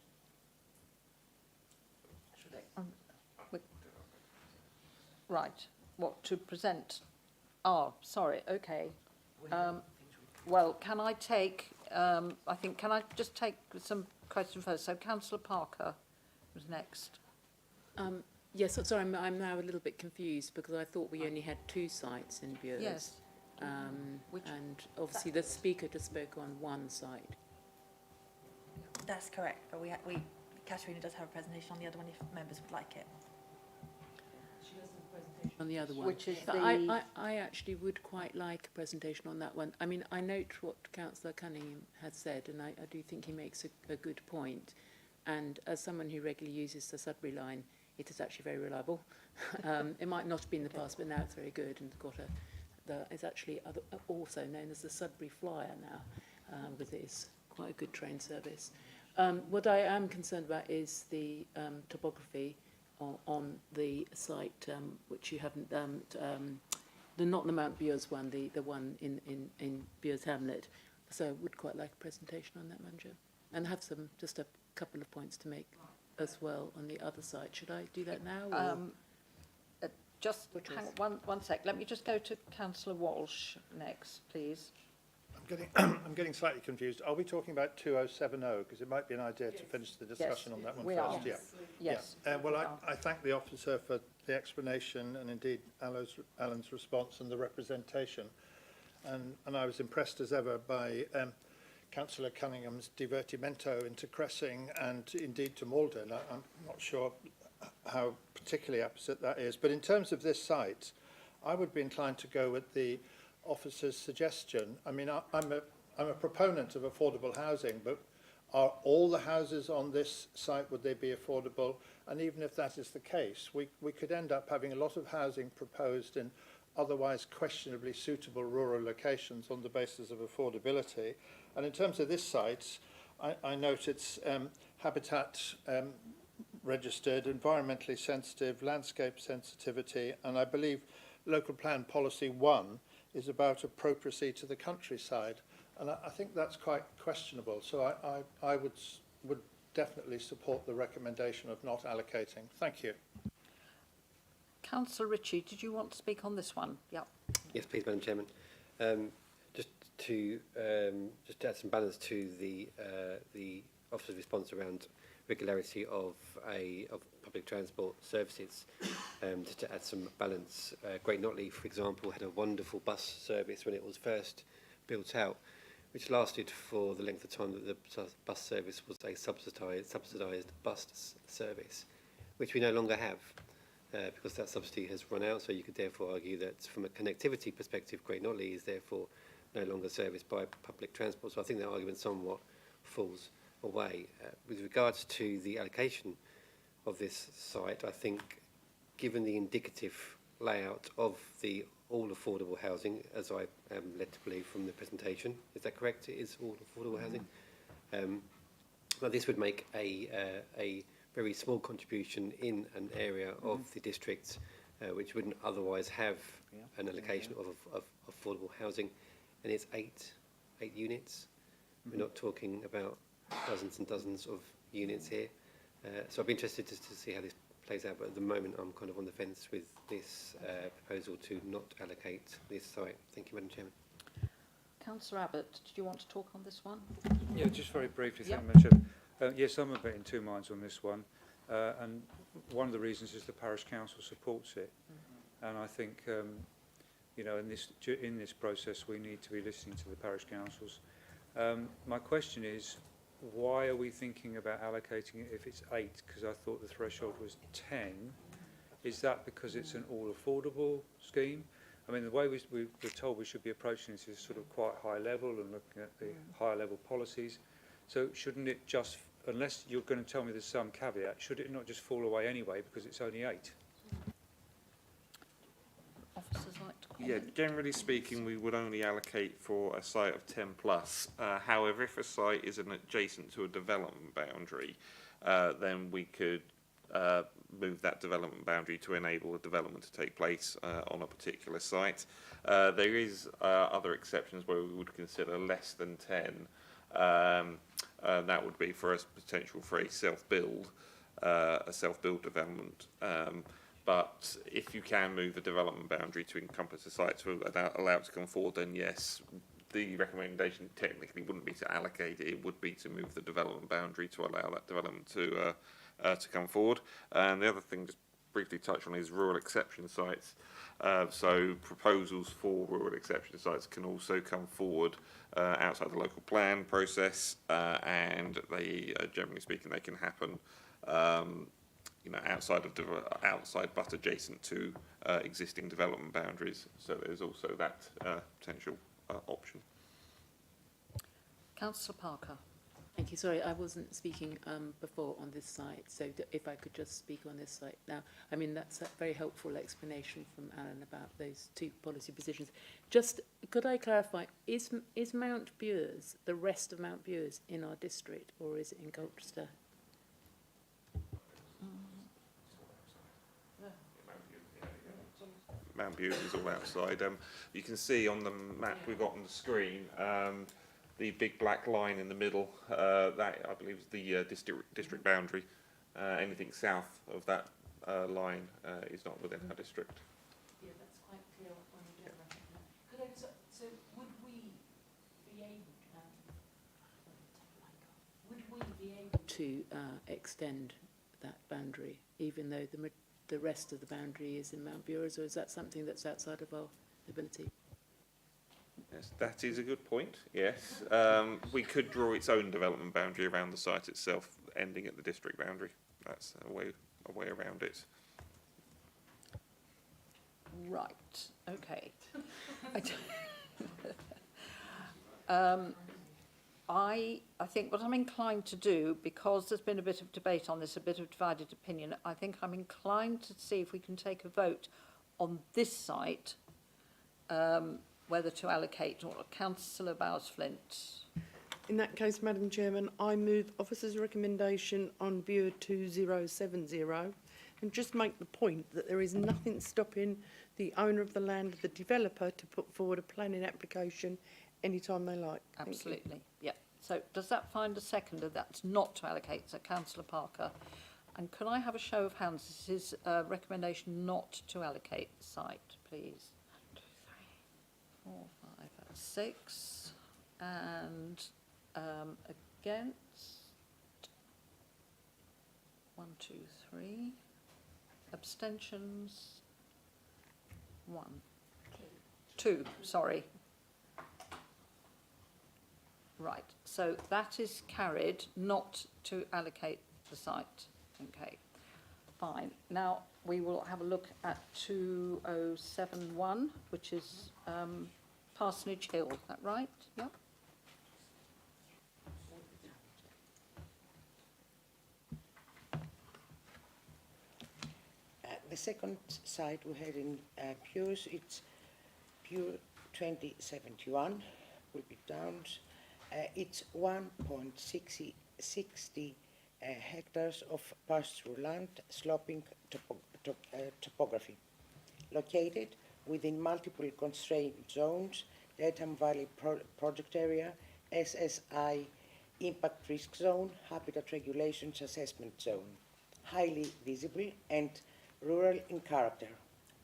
Right. What to present? Oh, sorry. Okay. Well, can I take? Can I just take some questions first? So, Councillor Parker was next. Yes, sorry, I'm now a little bit confused because I thought we only had 2 sites in Bures. Yes. And obviously the speaker just spoke on one site. That's correct, but Katerina does have a presentation on the other one if members would like it. She does have a presentation on the other one. Which is but the... I actually would quite like a presentation on that one. I mean, I note what Councillor Cunningham has said, and I do think he makes a good point. And as someone who regularly uses the Sudbury line, it is actually very reliable. It might not have been in the past, but now it's very good and got it's actually also known as the Sudbury Flyer now, with its quite a good train service. What I am concerned about is the topography on the site, which you haven't, not the Mount Bures one, the one in Bures Hamlet. So I would quite like a presentation on that, Madam Chair, and have just a couple of points to make as well on the other side. Should I do that now? Or? Just hang on one sec. Let me just go to Councillor Walsh next, please. I'm getting slightly confused. Are we talking about 2070? Because it might be an idea to finish the discussion on that one we first. are. Yes. Well, I thank the officer for the explanation and indeed Alan's response and the representation. And I was impressed as ever by Councillor Cunningham's divertimento into Cressing and indeed to Malden. I'm not sure how particularly opposite that is. But in terms of this site, I would be inclined to go with the officer's suggestion. I mean, I'm a proponent of affordable housing, but are all the houses on this site, would they be affordable? And even if that is the case, we could end up having a lot of housing proposed in otherwise questionably suitable rural locations on the basis of affordability. And in terms of this site, I note it's habitat registered, environmentally sensitive, landscape sensitivity, and I believe local plan policy 1 is about appropriacy to the countryside, and I think that's quite questionable. So I would definitely support the recommendation of not allocating. Thank you. Councillor Ritchie, did you want to speak on this one? Yeah. Yes, please, Madam Chairman. Just to add some balance to the officer's response around regularity of public transport services, just to add some balance. Great Notley, for example, had a wonderful bus service when it was first built out, which lasted for the length of time that the bus service was a subsidised bus service, which we no longer have. Because that subsidy has run out, so you could therefore argue that from a connectivity perspective, Great Notley is therefore no longer serviced by public transport. So I think that argument somewhat falls away. With regards to the allocation of this site, I think given the indicative layout of the all affordable housing, as I am led to believe from the presentation, is that correct? It is all affordable housing. Well, this would make a very small contribution in an area of the district which wouldn't otherwise have an allocation of affordable housing, and it's eight units. We're not talking about dozens and dozens of units here. So I'd be interested to see how this plays out, but at the moment I'm kind of on the fence with this proposal to not allocate this site. Thank you, Madam Chairman. Councillor Abbott, did you want to talk on this one? Yeah, just very briefly, Yep. thank you, Madam Chairman. Yes, I'm a bit in two minds on this one, and one of the reasons is the parish council supports it, and I think you know, in this process we need to be listening to the parish councils. My question is, why are we thinking about allocating it if it's 8? Because I thought the threshold was 10. Is that because it's an all affordable scheme? I mean, the way we're told we should be approaching this is sort of quite high level and looking at the higher level policies. So shouldn't it just, unless you're going to tell me there's some caveat, should it not just fall away anyway because it's only 8? Officers like to comment? Yeah, generally speaking, we would only allocate for a site of 10 plus. However, if a site is adjacent to a development boundary, then we could move that development boundary to enable a development to take place on a particular site. There is other exceptions where we would consider less than 10. That would be for a potential for a self-build development. But if you can move a development boundary to encompass a site to allow it to come forward, then yes, the recommendation technically wouldn't be to allocate it, it would be to move the development boundary to allow that development to come forward. And the other thing, just briefly touch on, is rural exception sites. So proposals for rural exception sites can also come forward outside the local plan process, and they, generally speaking, they can happen you know, outside but adjacent to existing development boundaries. So there's also that potential option. Councillor Parker. Thank you. Sorry, I wasn't speaking before on this site, so if I could just speak on this site now. I mean, that's a very helpful explanation from Alan about those two policy positions. Just, could I clarify, is Mount Bures, the rest of Mount Bures, in our district, or is it in Colchester? Mount Bures is all outside. You can see on the map we've got on the screen the big black line in the middle. That, I believe, is the district boundary. Anything south of that line is not within our district. Yeah, that's quite clear on the geographic map. Could I, so would we be able to extend that boundary, even though the rest of the boundary is in Mount Bures, or is that something that's outside of our ability? Yes, that is a good point, yes. We could draw its own development boundary around the site itself, ending at the district boundary. That's a way around it. Right, okay. I think what I'm inclined to do, because there's been a bit of debate on this, a bit of divided opinion, I think I'm inclined to see if we can take a vote on this site, whether to allocate, or Councillor Bowes-Flint. In that case, Madam Chairman, I move officer's recommendation on Bure 2070 and just make the point that there is nothing stopping the owner of the land, the developer, to put forward a planning application anytime they like. Thank you. Absolutely, yeah. So does that find a seconder? That's not to allocate, so Councillor Parker. And can I have a show of hands? This is a recommendation not to allocate the site, please. 1, 2, 3, 4, 5, 6. And against? 1, 2, 3. Abstentions? 1. 2, sorry. Right, so that is carried not to allocate the site. Okay, fine. Now we will have a look at 2071, which is Parsonage Hill. Is that right? Yep. The second site we had in Bures, it's Bure 2071, will be Downs. It's 1.60 hectares of pastoral land, sloping topography, located within multiple constraint zones, Dedham Valley Project Area, SSI Impact Risk Zone, Habitat Regulations Assessment Zone, highly visible and rural in character,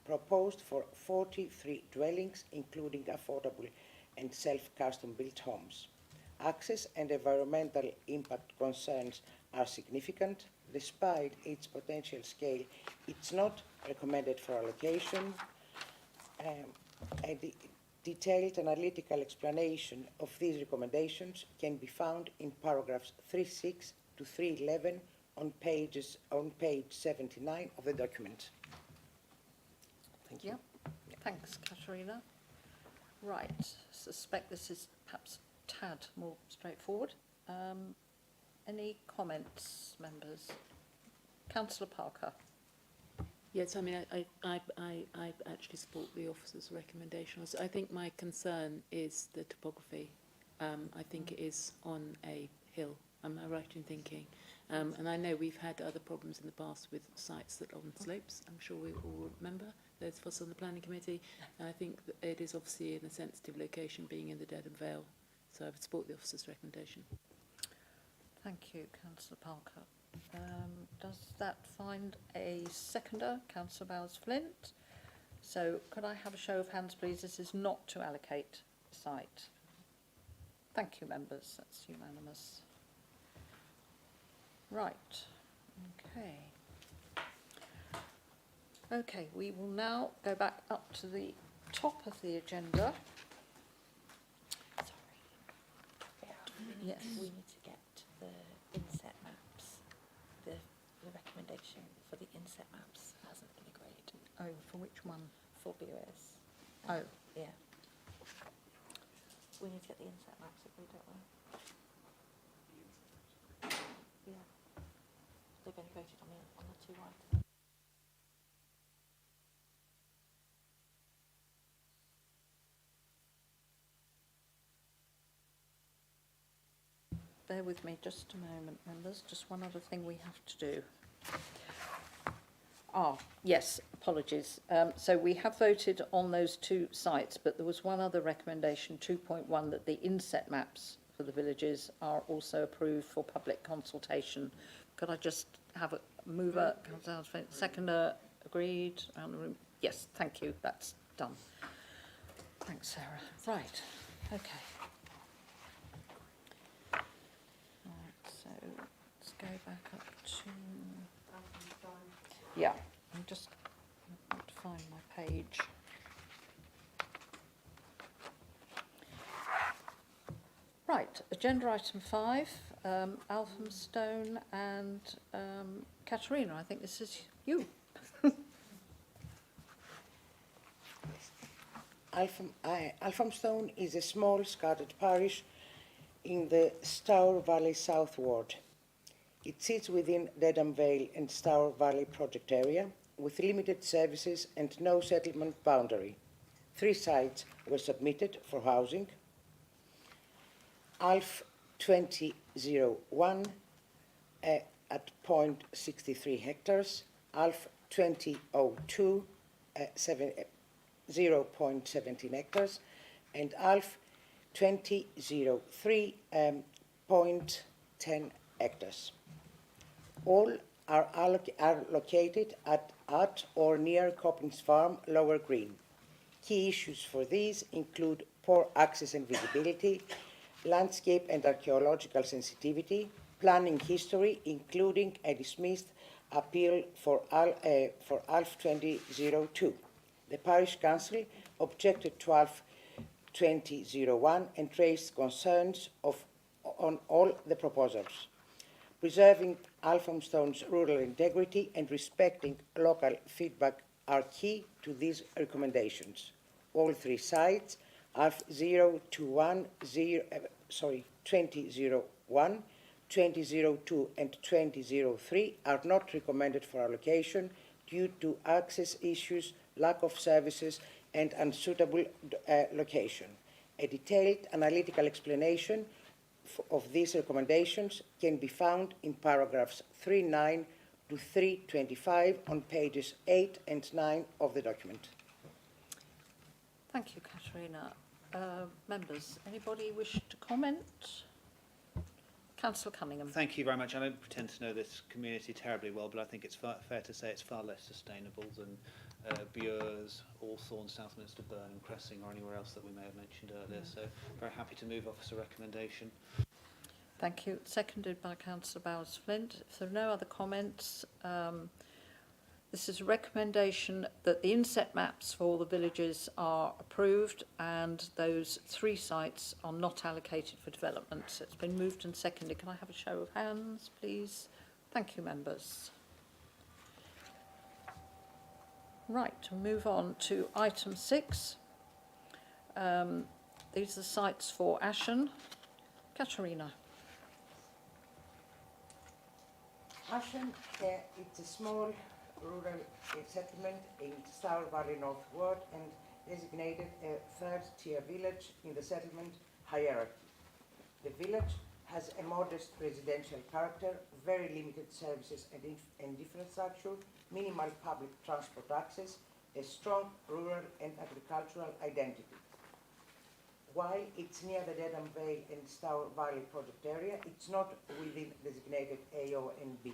proposed for 43 dwellings, including affordable and self-custom-built homes. Access and environmental impact concerns are significant. Despite its potential scale, it's not recommended for allocation. A detailed analytical explanation of these recommendations can be found in paragraphs 3.6 to 3.11 on page 79 of the document. Thank you. Yep. Thanks, Katerina. Right, suspect this is perhaps a tad more straightforward. Any comments, members? Councillor Parker. Yes, I mean, I actually support the officer's recommendations. I think my concern is the topography. I think it is on a hill. Am I right in thinking? And I know we've had other problems in the past with sites that are on slopes. I'm sure we all remember those of us on the planning committee. And I think that it is obviously in a sensitive location, being in the Dedham Vale. So I would support the officer's recommendation. Thank you, Councillor Parker. Does that find a seconder? Councillor Bowes-Flint. So could I have a show of hands, please? This is not to allocate the site. Thank you, members. That's unanimous. Right. Okay. Okay, we will now go back up to the top of the agenda. Yes. We need to get the inset maps. The recommendation for the inset maps hasn't been agreed. Oh, for which one? For BOS. Oh. Yeah. We need to get the inset maps agreed, don't we? Yeah. They've only voted on the two items. Bear with me just a moment, members. Just one other thing we have to do. Yes, apologies. So we have voted on those two sites, but there was one other recommendation, 2.1, that the inset maps for the villages are also approved for public consultation. Could I just have a mover, seconder, agreed, around the room? Yes, thank you, that's done. Thanks, Sarah. Right, okay. Right, so let's go back up to... Yeah, I'm just want to find my page. Right, agenda item 5, Alphamstone and Katerina, I think this is you. Alphamstone is a small scattered parish in the Stour Valley South Ward. It sits within Dedham Vale and Stour Valley project area with limited services and no settlement boundary. 3 sites were submitted for housing. ALF 2001 at 0.63 hectares, ALF 2002 0.17 hectares, and ALF 2003 0.10 hectares. All are located at or near Coppins Farm, Lower Green. Key issues for these include poor access and visibility, landscape and archaeological sensitivity, planning history, including a dismissed appeal for ALF 2002. The Parish Council objected to ALF 2001 and raised concerns on all the proposals. Preserving Alphamstone's rural integrity and respecting local feedback are key to these recommendations. All 3 sites, ALF 2001, 2002 and 2003 are not recommended for allocation due to access issues, lack of services and unsuitable location. A detailed analytical explanation of these recommendations can be found in paragraphs 3.9 to 3.25 on pages 8 and 9 of the document. Thank you, Katerina. Members, anybody wish to comment? Councillor Cunningham. Thank you very much. I don't pretend to know this community terribly well, but I think it's fair to say it's far less sustainable than Bures, Hawthorne, Southminster, Burnham, Cressing or anywhere else that we may have mentioned earlier. So very happy to move officer recommendation. Thank you. Seconded by Councillor Bowers-Flint. If there are no other comments, this is a recommendation that the inset maps for all the villages are approved and those 3 sites are not allocated for development. So it's been moved and seconded. Can I have a show of hands, please? Thank you, members. Right, we'll move on to item 6. These are the sites for Ashen. Katerina. Ashen, it's a small rural settlement in Stour Valley North Ward and designated a 3rd-tier village in the settlement hierarchy. The village has a modest residential character, very limited services and infrastructure, minimal public transport access, a strong rural and agricultural identity. While it's near the Dedham Vale and Stour Valley project area, it's not within designated AO and B.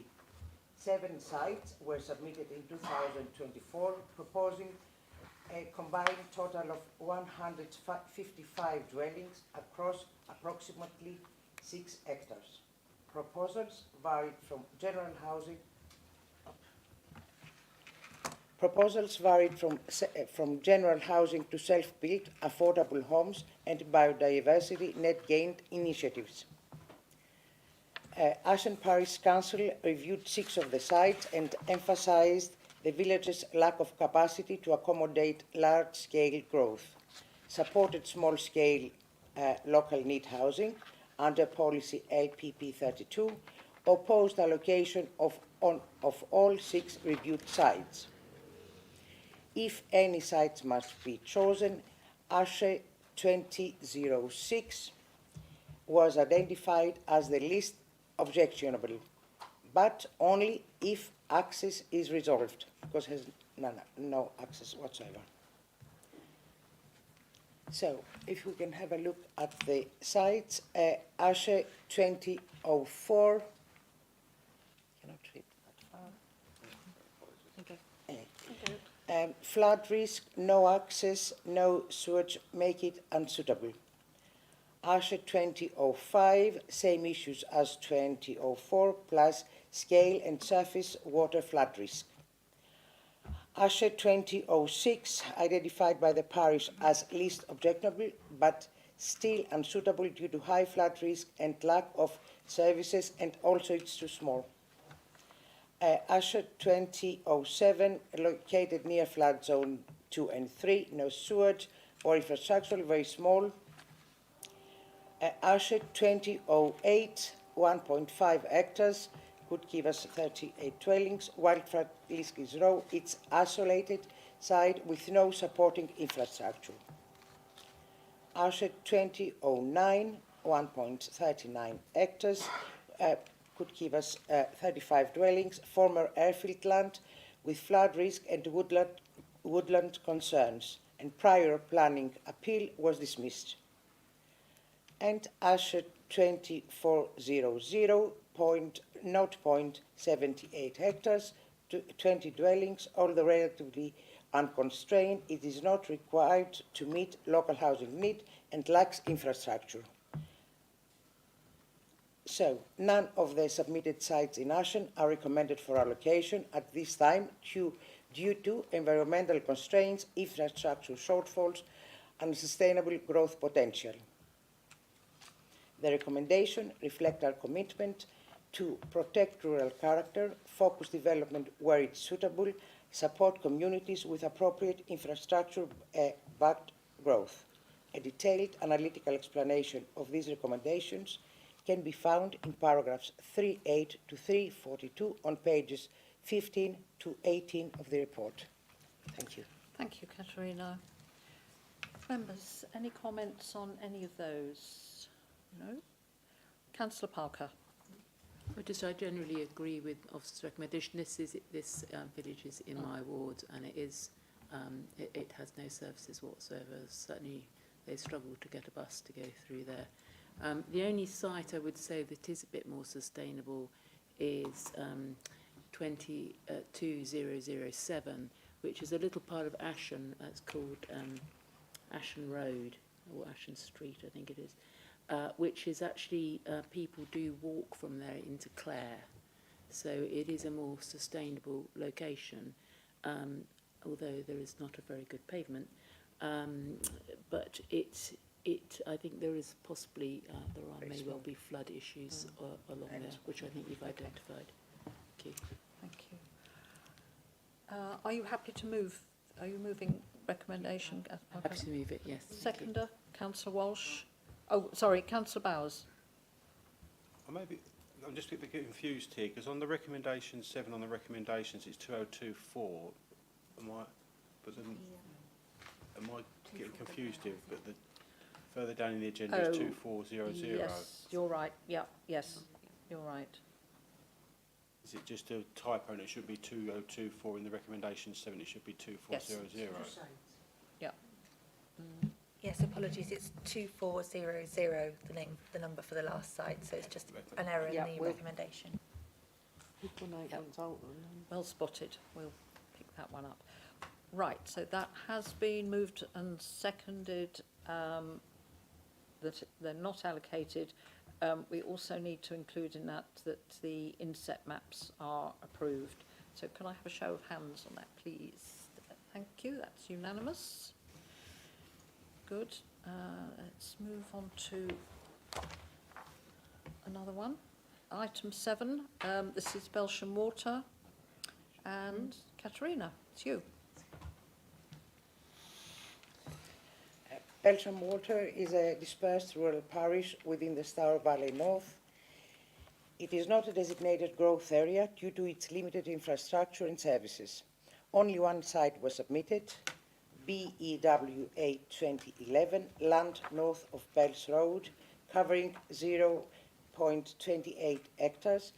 7 sites were submitted in 2024, proposing a combined total of 155 dwellings across approximately 6 hectares. Proposals varied from general housing to self-built, affordable homes and biodiversity net gained initiatives. Ashen Parish Council reviewed 6 of the sites and emphasised the village's lack of capacity to accommodate large-scale growth, supported small-scale local need housing under policy LPP 32, opposed allocation of all 6 reviewed sites. If any sites must be chosen, ASHE 2006 was identified as the least objectionable, but only if access is resolved, because it has no access whatsoever. So, if we can have a look at the sites, ASHE 2004, cannot read that far. Flood risk, no access, no sewage, make it unsuitable. ASHE 2005, same issues as 2004, plus scale and surface water flood risk. ASHE 2006, identified by the parish as least objectionable, but still unsuitable due to high flood risk and lack of services, and also it's too small. ASHE 2007, located near flood zone 2 and 3, no sewage or infrastructure, very small. ASHE 2008, 1.5 hectares, could give us 38 dwellings, while flood risk is low. It's isolated site with no supporting infrastructure. ASHE 2009, 1.39 hectares, could give us 35 dwellings, former airfield land with flood risk and woodland concerns, and prior planning appeal was dismissed. And ASHE 2400, 0.78 hectares, 20 dwellings, although relatively unconstrained, it is not required to meet local housing need and lacks infrastructure. So, none of the submitted sites in Ashen are recommended for allocation at this time due to environmental constraints, infrastructure shortfalls, and sustainable growth potential. The recommendation reflects our commitment to protect rural character, focus development where it's suitable, support communities with appropriate infrastructure-backed growth. A detailed analytical explanation of these recommendations can be found in paragraphs 38 to 342 on pages 15 to 18 of the report. Thank you. Thank you, Katerina. Members, any comments on any of those? No? Councillor Parker. I generally agree with Officer's recommendation. This village is in my ward, and it is it has no services whatsoever. Certainly, they struggle to get a bus to go through there. The only site I would say that is a bit more sustainable is 22007, which is a little part of Ashen. It's called Ashen Road or Ashen Street, I think it is. Which is actually, people do walk from there into Clare. So it is a more sustainable location, although there is not a very good pavement. But I think there is possibly, may well be flood issues along there, which I think you've identified. Thank you. Thank you. Are you happy to move? Are you moving recommendation? Happy to move it, yes. Seconder, Councillor Walsh. Oh, sorry, Councillor Bowers. I'm just a bit confused here, because on the recommendation 7 on the recommendations, it's 2024. Am I getting confused here? But further down in the agenda is 2400. Yes, you're right. Yeah, yes, you're right. Is it just a typo and it should be 2024 in the recommendation 7? It should be 2400. Yes. Yeah. Yes, apologies. It's 2400, the number for the last site, so it's just an error in the recommendation. Well spotted. We'll pick that one up. Right, so that has been moved and seconded, that they're not allocated. We also need to include in that the inset maps are approved. So can I have a show of hands on that, please? Thank you. That's unanimous. Good. Let's move on to another one. Item 7. This is Belsham Water. And Katerina, it's you. Belsham Water is a dispersed rural parish within the Stour Valley North. It is not a designated growth area due to its limited infrastructure and services. Only one site was submitted, BEW 8-2011, land north of Bells Road, covering 0.28 hectares,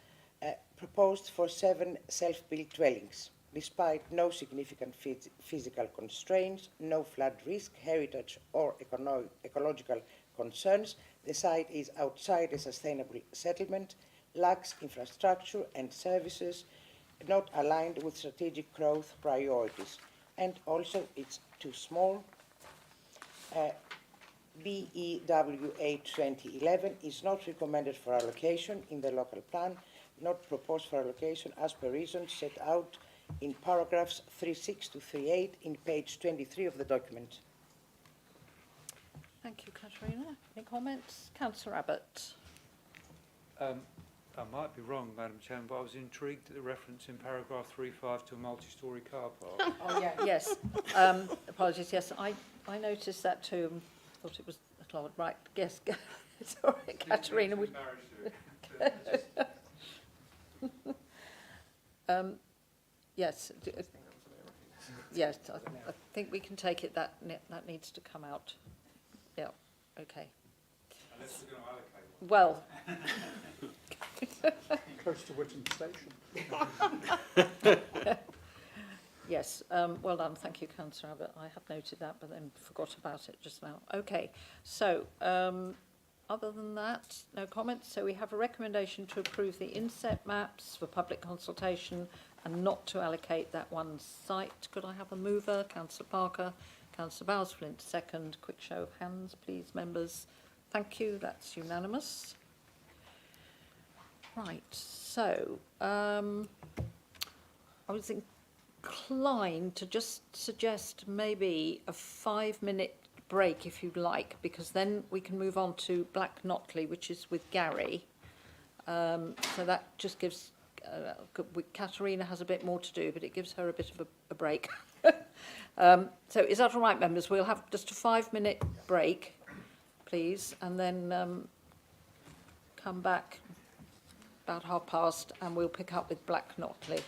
proposed for 7 self-built dwellings. Despite no significant physical constraints, no flood risk, heritage or ecological concerns, the site is outside a sustainable settlement, lacks infrastructure and services, not aligned with strategic growth priorities, and also it's too small. BEW 8-2011 is not recommended for allocation in the local plan, not proposed for allocation as per reasons set out in paragraphs 3.6 to 3.8 in page 23 of the document. Thank you, Katerina. Any comments? Councillor Abbott. I might be wrong, Madam Chairman, but I was intrigued at the reference in paragraph 3.5 to a multi-storey car park. Oh, yeah. Yes. Apologies. Yes, I noticed that too and thought it was a cloud. Right. Yes. Sorry, Katerina. Yes. Yes, I think we can take it that needs to come out. Yeah. Okay. Unless we're going to allocate one. Well. Close to Whittam Station. Yes, well done. Thank you, Councillor Abbott. I had noted that, but then forgot about it just now. Okay, so other than that, no comments. So we have a recommendation to approve the inset maps for public consultation and not to allocate that one site. Could I have a mover? Councillor Parker, Councillor Bowles-Flint, second. Quick show of hands, please, members. Thank you. That's unanimous. Right, so I was inclined to just suggest maybe a 5-minute break if you'd like, because then we can move on to Black Notley, which is with Gary. So that just gives, Katerina has a bit more to do, but it gives her a bit of a break. So is that all right, members? We'll have just a 5-minute break, please, and then come back about past, and we'll pick up with Black Notley.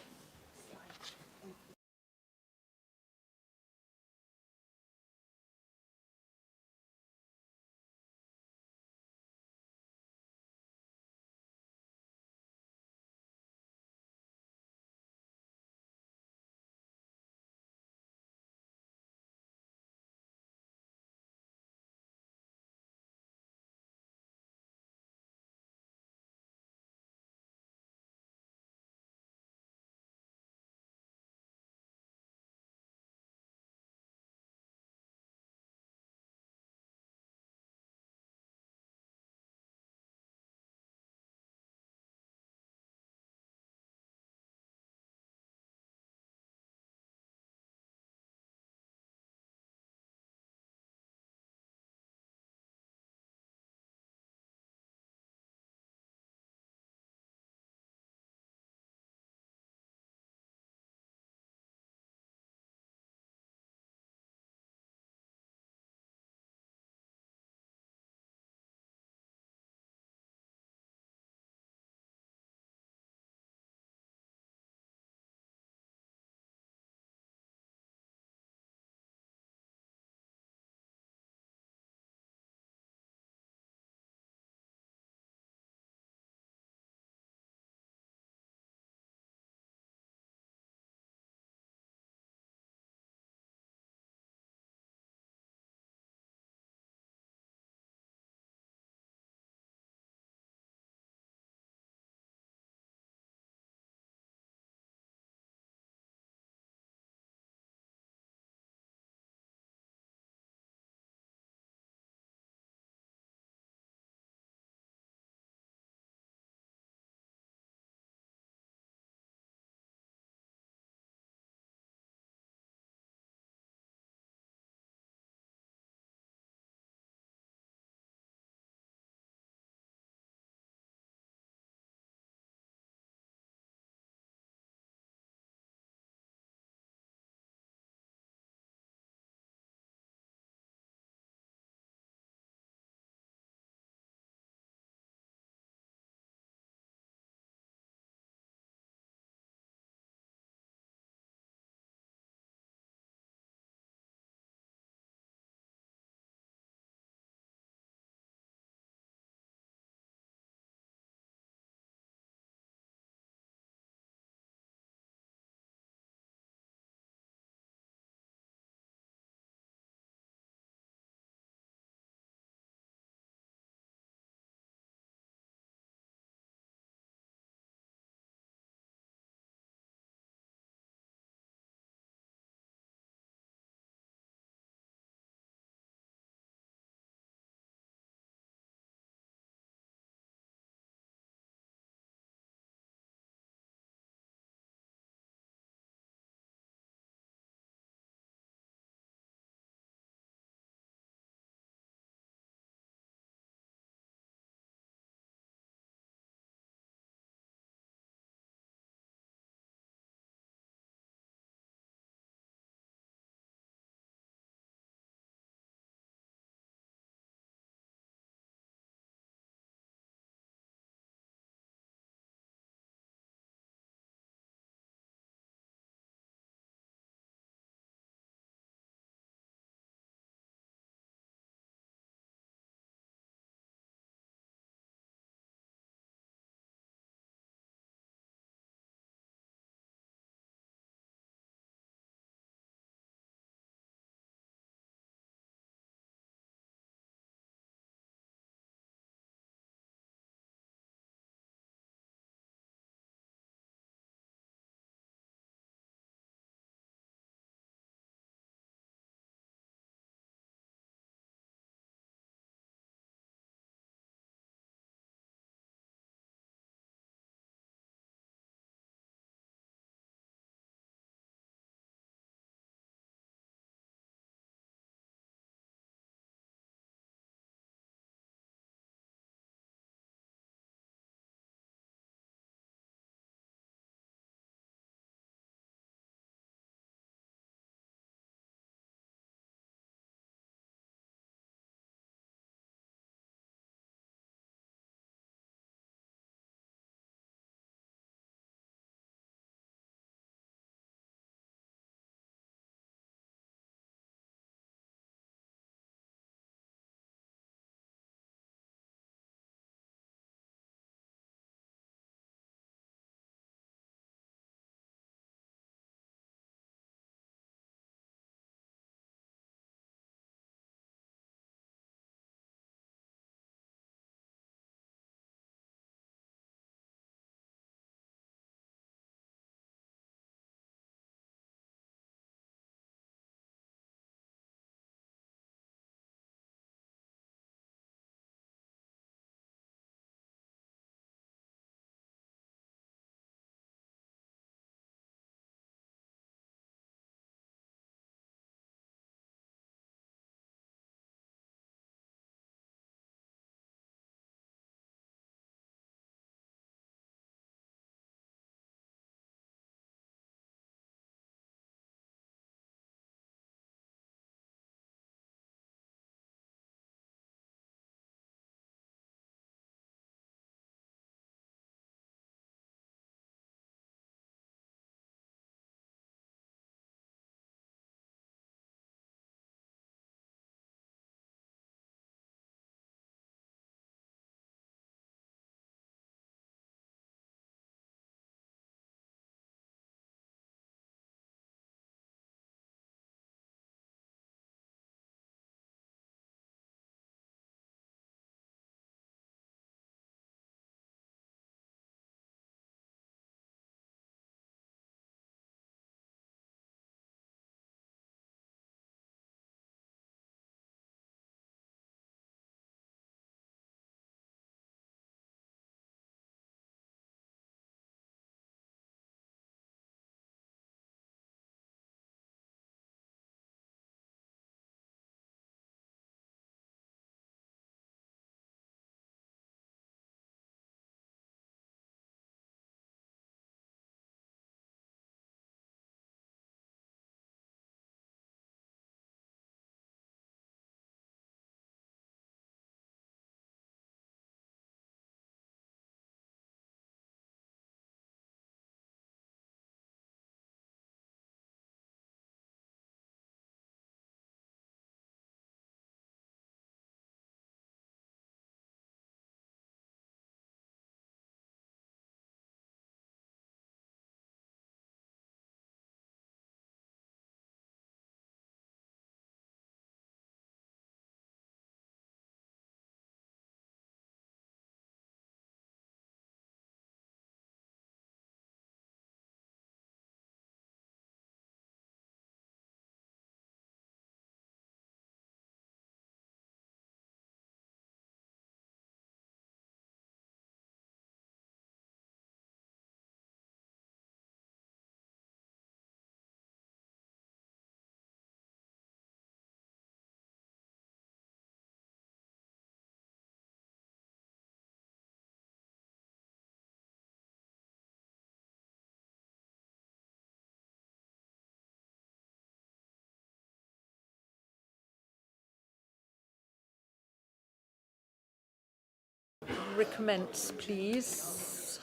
recommence, please?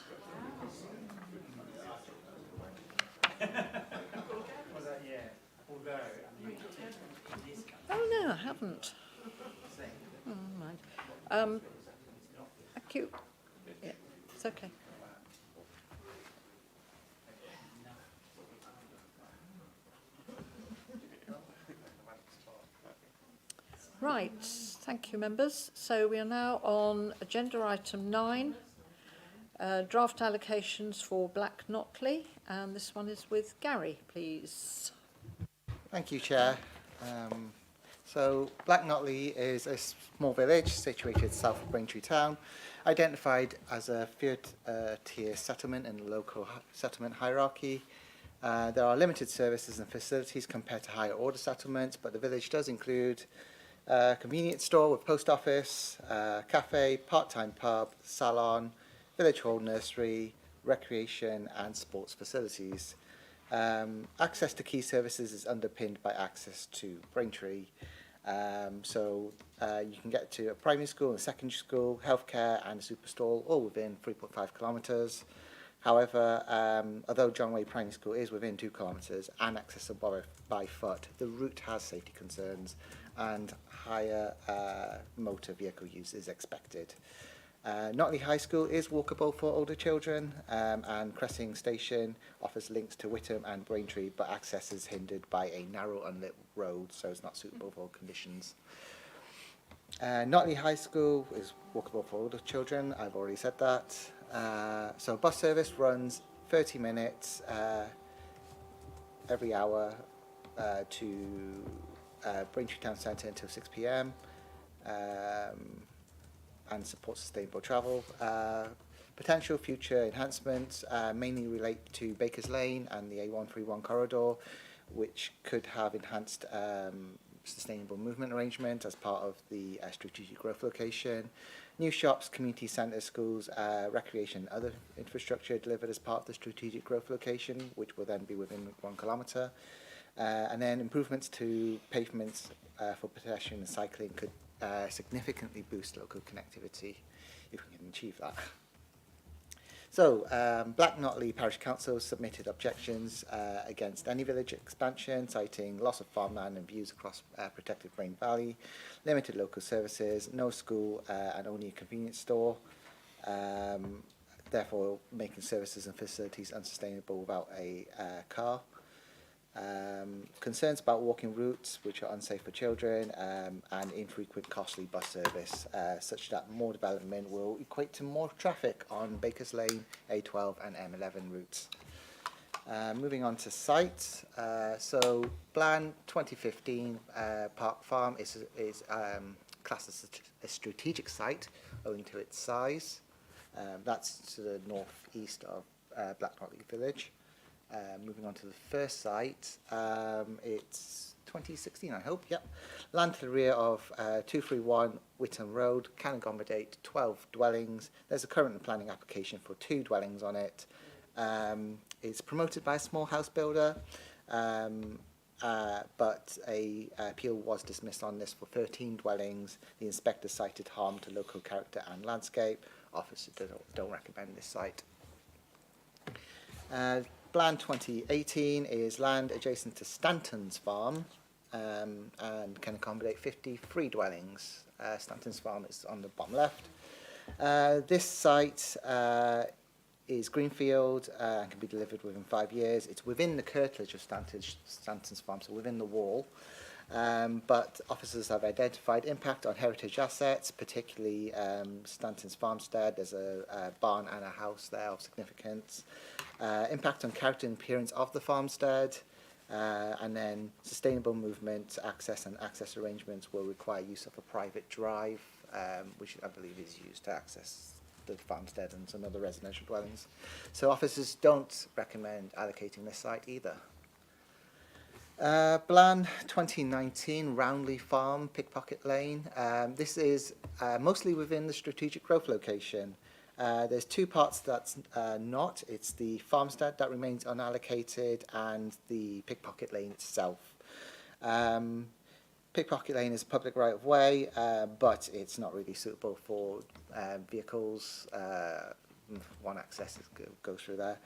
Oh, no, I haven't. Oh, mind. Thank you. Yeah, it's okay. Right, thank you, members. So we are now on agenda item 9, draft allocations for Black Notley, and this one is with Gary, please. Thank you, Chair. So Black Notley is a small village situated south of Braintree town, identified as a third-tier settlement in the local settlement hierarchy. There are limited services and facilities compared to higher order settlements, but the village does include a convenience store with post office, cafe, part-time pub, salon, village hall nursery, recreation and sports facilities. Access to key services is underpinned by access to Braintree. So you can get to a primary school and a secondary school, healthcare and a superstore, all within 3.5 kilometres. However, although John Way Primary School is within 2 kilometres and accessible by foot, the route has safety concerns and higher motor vehicle use is expected. Notley High School is walkable for older children, and Cressing Station offers links to Whittam and Braintree, but access is hindered by a narrow unlit road, so it's not suitable for all conditions. Notley High School is walkable for older children, I've already said that. So bus service runs 30 minutes every hour to Braintree Town Centre until 6 p.m. And support sustainable travel. Potential future enhancements mainly relate to Bakers Lane and the A131 corridor, which could have enhanced sustainable movement arrangement as part of the strategic growth location. New shops, community centres, schools, recreation and other infrastructure delivered as part of the strategic growth location, which will then be within 1 kilometre. And then improvements to pavements for pedestrian and cycling could significantly boost local connectivity if we can achieve that. So, Black Notley Parish Council submitted objections against any village expansion, citing loss of farmland and views across protected Brain Valley, limited local services, no school and only a convenience store, therefore making services and facilities unsustainable without a car. Concerns about walking routes which are unsafe for children, and infrequent costly bus service, such that more development will equate to more traffic on Bakers Lane, A12 and M11 routes. Moving on to sites, so Blan 2015 Park Farm is classed as a strategic site owing to its size. That's to the northeast of Black Notley Village. Moving on to the first site, it's 2016, I hope, yep. Land to the rear of 231 Whittam Road, can accommodate 12 dwellings. There's a current planning application for 2 dwellings on it. It's promoted by a small house builder, but a appeal was dismissed on this for 13 dwellings. The inspector cited harm to local character and landscape. Officers don't recommend this site. Blan 2018 is land adjacent to Stanton's Farm and can accommodate 53 dwellings. Stanton's Farm is on the bottom left. This site is greenfield and can be delivered within 5 years. It's within the curtilage of Stanton's Farm, so within the wall. But officers have identified impact on heritage assets, particularly Stanton's Farmstead. There's a barn and a house there of significance. Impact on character and appearance of the farmstead, and then sustainable movement, access and access arrangements will require use of a private drive, which I believe is used to access the farmstead and some other residential dwellings. So officers don't recommend allocating this site either. Blan 2019 Roundley Farm, Pickpocket Lane. This is mostly within the strategic growth location. There's 2 parts that's not. It's the farmstead that remains unallocated and the Pickpocket Lane itself. Pickpocket Lane is a public right-of-way, but it's not really suitable for vehicles. One access goes through there.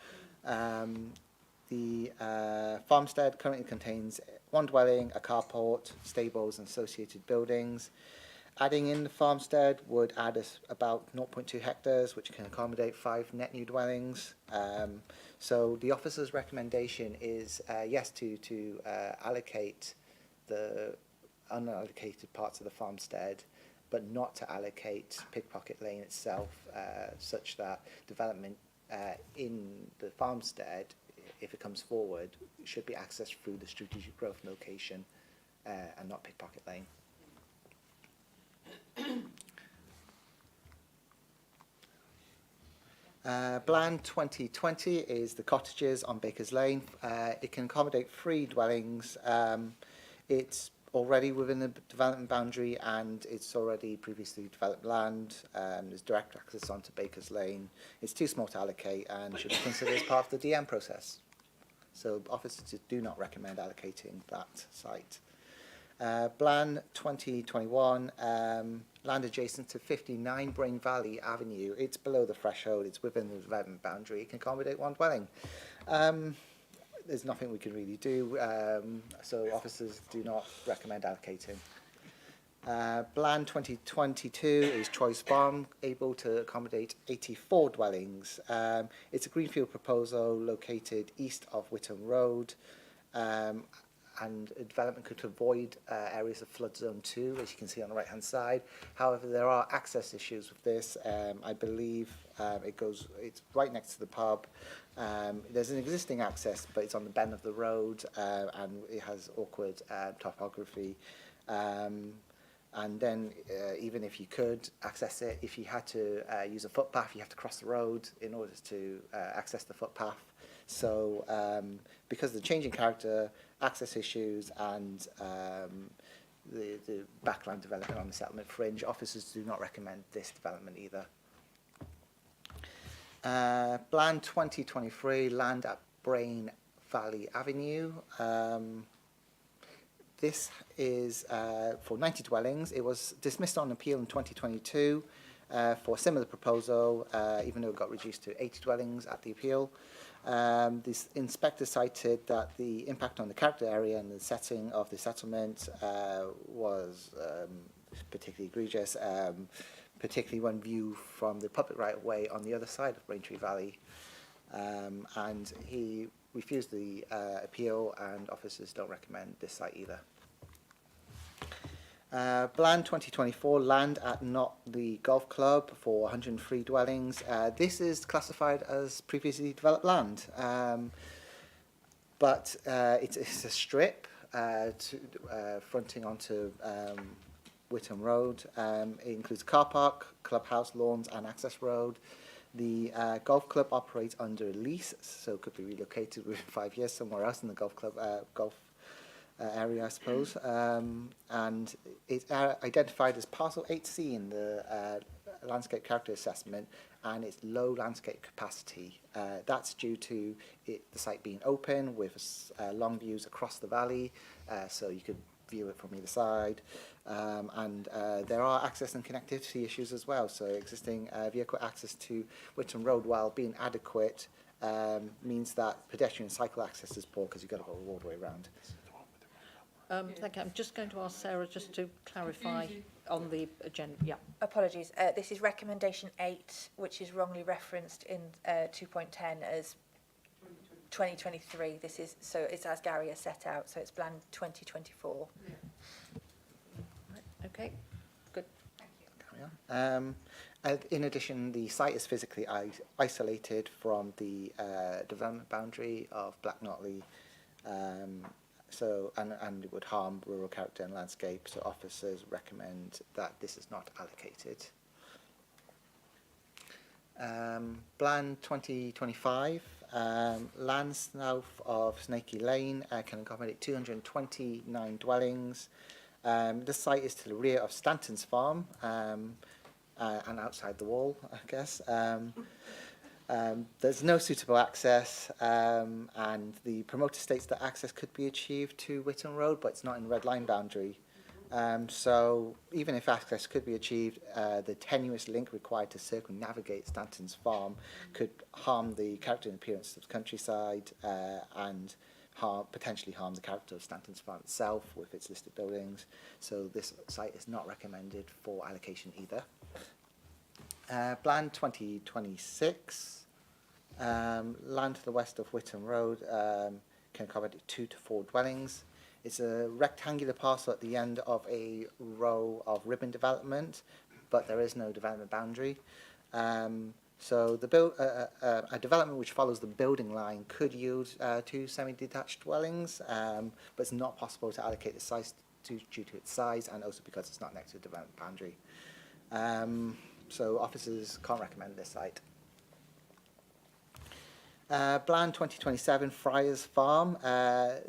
The farmstead currently contains one dwelling, a carport, stables and associated buildings. Adding in the farmstead would add us about 0.2 hectares, which can accommodate 5 net new dwellings. So the officer's recommendation is yes to allocate the unallocated parts of the farmstead, but not to allocate Pickpocket Lane itself, such that development in the farmstead, if it comes forward, should be accessed through the strategic growth location and not Pickpocket Lane. Bland 2020 is the cottages on Baker's Lane. It can accommodate 3 dwellings. It's already within the development boundary and it's already previously developed land. There's direct access onto Baker's Lane. It's too small to allocate and should be considered as part of the DM process. So officers do not recommend allocating that site. Bland 2021, land adjacent to 59 Brain Valley Avenue. It's below the threshold, it's within the development boundary, it can accommodate 1 dwelling. There's nothing we can really do, so officers do not recommend allocating. Bland 2022 is Choice Farm, able to accommodate 84 dwellings. It's a greenfield proposal located east of Whittam Road. And development could avoid areas of flood zone 2, as you can see on the right hand side. However, there are access issues with this. I believe it's right next to the pub. There's an existing access, but it's on the bend of the road and it has awkward topography. And then even if you could access it, if you had to use a footpath, you have to cross the road in order to access the footpath. So because of the changing character, access issues and the backland development on the settlement fringe, officers do not recommend this development either. Bland 2023, land at Brain Valley Avenue. This is for 90 dwellings. It was dismissed on appeal in 2022 for a similar proposal, even though it got reduced to 80 dwellings at the appeal. The inspector cited that the impact on the character area and the setting of the settlement was particularly egregious, particularly when viewed from the public right-of-way on the other side of Braintree Valley. And he refused the appeal, and officers don't recommend this site either. Bland 2024, land at Notley Golf Club for 103 dwellings. This is classified as previously developed land, but it's a strip fronting onto Whittam Road. It includes car park, clubhouse, lawns and access road. The golf club operates under a lease, so it could be relocated within 5 years somewhere else in the golf club area, I suppose. And it's identified as parcel 8C in the landscape character assessment, and it's low landscape capacity. That's due to the site being open with long views across the valley, so you could view it from either side. And there are access and connectivity issues as well. So existing vehicle access to Whittam Road, while being adequate, means that pedestrian and cycle access is poor because you've got to go all the way around. Thank you. I'm just going to ask Sarah just to clarify on the agenda. Yeah. Apologies. This is recommendation 8, which is wrongly referenced in 2.10 as 2023. This is, so it's as Gary has set out, so it's Bland 2024. Yeah. Right. Okay, good. Thank you. Carry on. In addition, the site is physically isolated from the development boundary of Black Notley, and it would harm rural character and landscape, so officers recommend that this is not allocated. Bland 2025, land south of Snakey Lane can accommodate 229 dwellings. This site is to the rear of Stanton's farm and outside the wall, I guess. There's no suitable access, and the promoter states that access could be achieved to Whittam Road, but it's not in the red line boundary. So even if access could be achieved, the tenuous link required to circumnavigate Stanton's farm could harm the character and appearance of the countryside and potentially harm the character of Stanton's farm itself with its listed buildings. So this site is not recommended for allocation either. Bland 2026, land to the west of Whittam Road can accommodate 2 to 4 dwellings. It's a rectangular parcel at the end of a row of ribbon development, but there is no development boundary. So a development which follows the building line could yield 2 semi-detached dwellings, but it's not possible to allocate the size due to its size and also because it's not next to a development boundary. So officers can't recommend this site. Bland 2027 Friars Farm.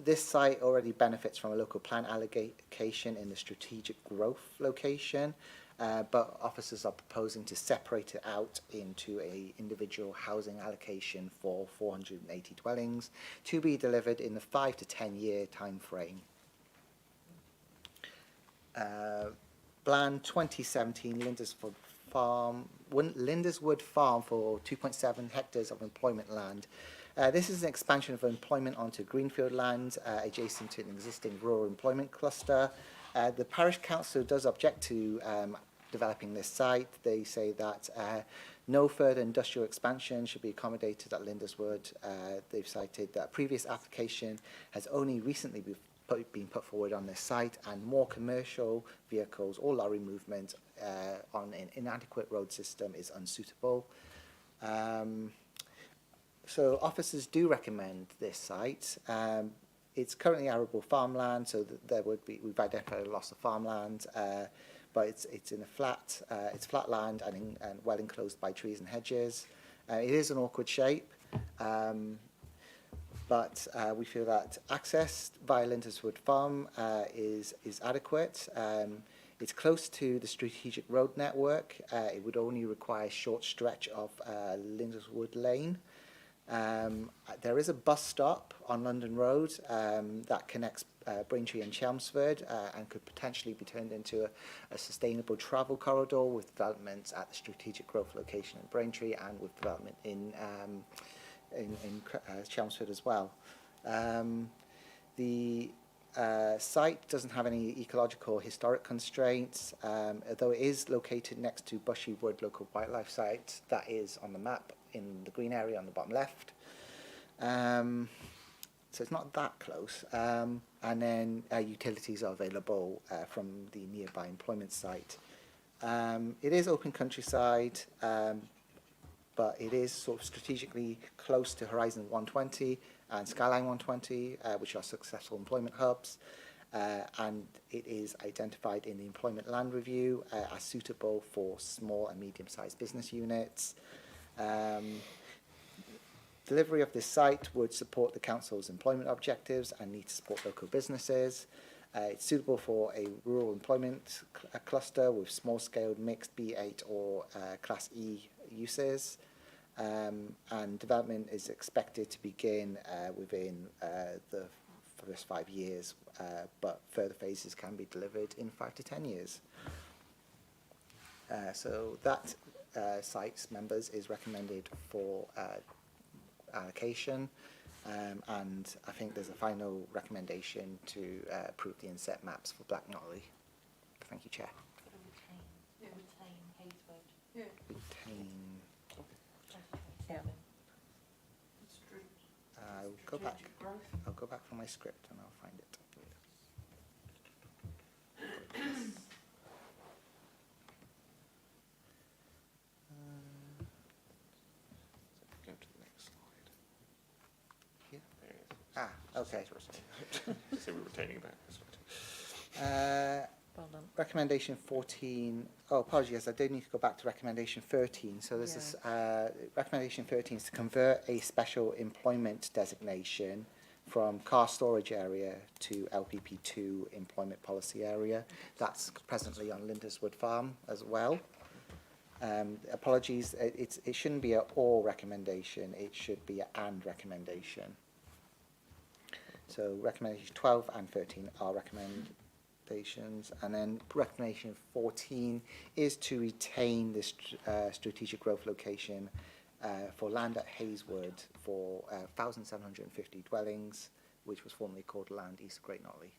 This site already benefits from a local plan allocation in the strategic growth location, but officers are proposing to separate it out into a individual housing allocation for 480 dwellings to be delivered in the 5 to 10 year time frame. Bland 2017 Linderswood Farm for 2.7 hectares of employment land. This is an expansion of employment onto greenfield land adjacent to an existing rural employment cluster. The parish council does object to developing this site. They say that no further industrial expansion should be accommodated at Linderswood. They've cited that a previous application has only recently been put forward on this site, and more commercial vehicles or lorry movement on an inadequate road system is unsuitable. So officers do recommend this site. It's currently arable farmland, so that we've identified a loss of farmland, but it's in a flat land and well enclosed by trees and hedges. It is an awkward shape. But we feel that access via Linderswood Farm is adequate. It's close to the strategic road network. It would only require a short stretch of Linderswood Lane. There is a bus stop on London Road that connects Braintree and Chelmsford and could potentially be turned into a sustainable travel corridor with developments at the strategic growth location in Braintree and with development in Chelmsford as well. The site doesn't have any ecological or historic constraints, although it is located next to Bushy Wood Local Wildlife Site that is on the map in the green area on the bottom left. So it's not that close. And then utilities are available from the nearby employment site. It is open countryside, but it is sort of strategically close to Horizon 120 and Skyline 120, which are successful employment hubs, and it is identified in the Employment Land Review as suitable for small and medium-sized business units. Delivery of this site would support the council's employment objectives and need to support local businesses. It's suitable for a rural employment cluster with small-scale mixed B8 or Class E uses. And development is expected to begin within the first 5 years, but further phases can be delivered in 5 to 10 years. So that site's members is recommended for allocation, and I think there's a final recommendation to approve the inset maps for Black Notley. Thank you, Chair. Retain. I'll go back from my script and I'll find it. Go to the next slide. Here? There it is. Ah, okay. So we're retaining that. That's right. Recommendation 14. Oh, apologies. I do need to go back to recommendation 13. So this is recommendation 13 is to convert a special employment designation from car storage area to LPP2 employment policy area. That's presently on Linderswood Farm as well. Apologies. It shouldn't be an or recommendation. It should be an and recommendation. So recommendation 12 and 13 are recommended recommendations. And then recommendation 14 is to retain this strategic growth location for land at Hayswood for 1,750 dwellings, which was formerly called Land East of Great Notley.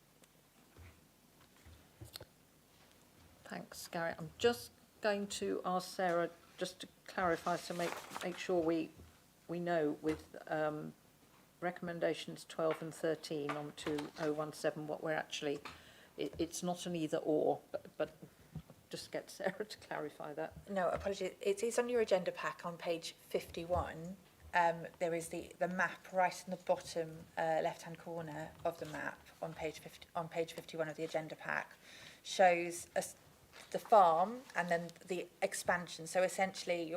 Thanks, Gary. I'm just going to ask Sarah just to clarify, so make sure we know with recommendations 12 and 13 on 2017 what we're actually, it's not an either or, but just get Sarah to clarify that. No, apologies. It is on your agenda pack on page 51. There is the map right in the bottom left-hand corner of the map on page 51 of the agenda pack, shows the farm and then the expansion. So essentially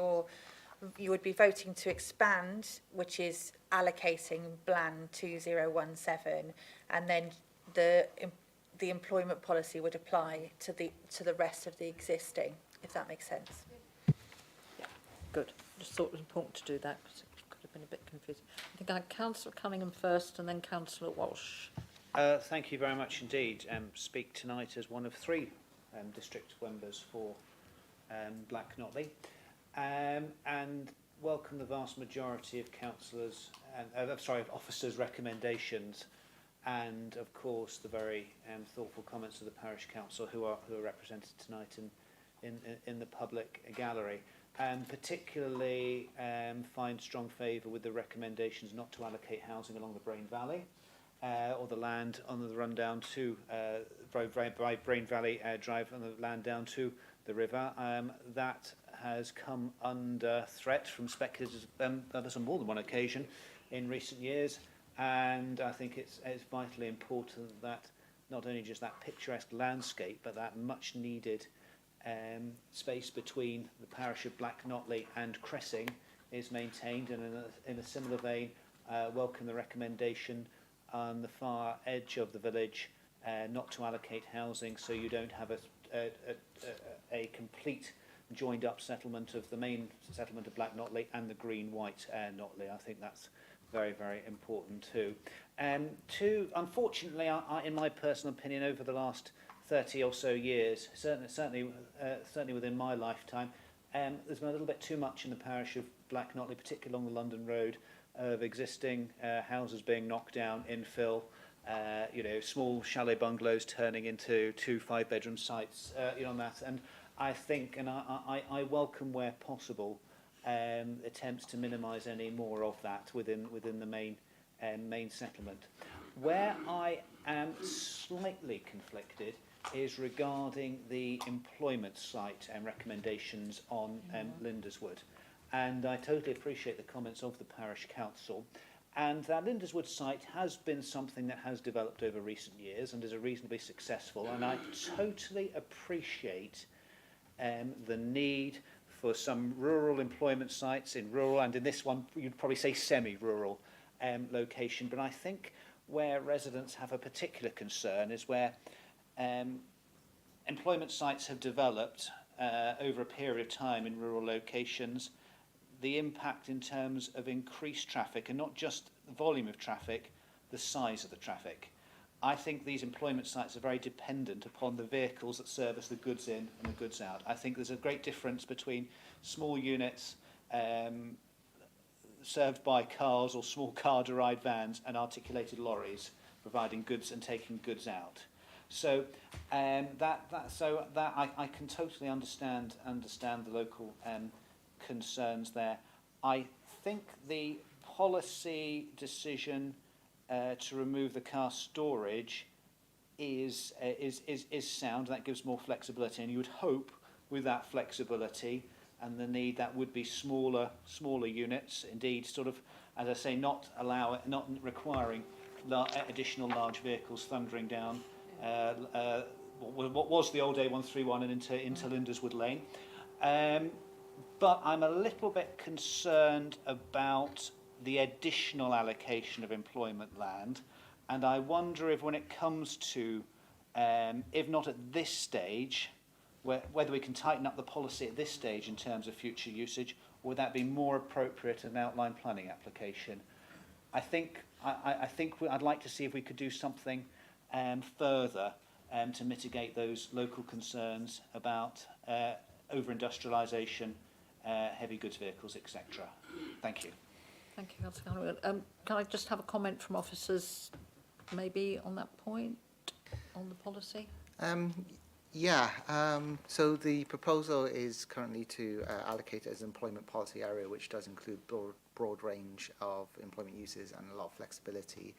you would be voting to expand, which is allocating Blan 2017, and then the employment policy would apply to the rest of the existing, if that makes sense. Yeah, good. Just thought it was important to do that because it could have been a bit confusing. I think I had Councillor Cunningham first and then Councillor Walsh. Thank you very much indeed. Speak tonight as one of 3 district members for Black Notley, and welcome the vast majority of councillors and of officers' recommendations, and of course the very thoughtful comments of the parish council who are represented tonight in the public gallery. Particularly find strong favour with the recommendations not to allocate housing along the Brain Valley or the land on the run down to by Brain Valley Drive on the land down to the river. That has come under threat from speculators on more than one occasion in recent years, and I think it's vitally important that not only just that picturesque landscape, but that much needed space between the parish of Black Notley and Cressing is maintained. And in a similar vein, welcome the recommendation on the far edge of the village not to allocate housing, so you don't have a complete joined up settlement of the main settlement of Black Notley and the green-white Notley. I think that's very, very important too. Unfortunately, in my personal opinion, over the last 30 or so years, certainly within my lifetime, there's been a little bit too much in the parish of Black Notley, particularly along the London Road, of existing houses being knocked down, infill, small chalet bungalows turning into 2 5-bedroom sites, on that. And I think, and I welcome where possible, attempts to minimise any more of that within the main settlement. Where I am slightly conflicted is regarding the employment site and recommendations on Linderswood. And I totally appreciate the comments of the parish council. And that Linderswood site has been something that has developed over recent years and is reasonably successful. And I totally appreciate the need for some rural employment sites in rural, and in this one you'd probably say semi-rural location. But I think where residents have a particular concern is where employment sites have developed over a period of time in rural locations, the impact in terms of increased traffic, and not just the volume of traffic, the size of the traffic. I think these employment sites are very dependent upon the vehicles that service the goods in and the goods out. I think there's a great difference between small units served by cars or small car-derived vans and articulated lorries providing goods and taking goods out. So I can totally understand the local concerns there. I think the policy decision to remove the car storage is sound. That gives more flexibility, and you would hope with that flexibility and the need that would be smaller units. Indeed, sort of, as I say, not requiring additional large vehicles thundering down what was the old A131 and into Linderswood Lane. But I'm a little bit concerned about the additional allocation of employment land, and I wonder if when it comes to, if not at this stage, whether we can tighten up the policy at this stage in terms of future usage, or would that be more appropriate in an outline planning application? I'd like to see if we could do something further to mitigate those local concerns about over-industrialisation, heavy goods vehicles, etc. Thank you. Thank you, Councillor Cunningham. Can I just have a comment from officers, maybe on that point, on the policy? So the proposal is currently to allocate it as an employment policy area, which does include broad range of employment uses and a lot of flexibility.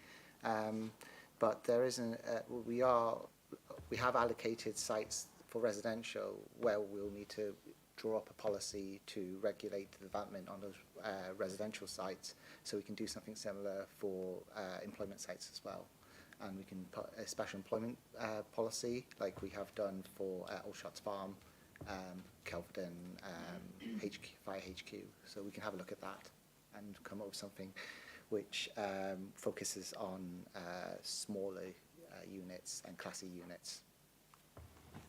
But there isn't. We have allocated sites for residential where we'll need to draw up a policy to regulate the development on those residential sites. So we can do something similar for employment sites as well. And we can put a special employment policy like we have done for Allshots Farm, Kelvedon, Fire HQ. So we can have a look at that and come up with something which focuses on smaller units and classy units.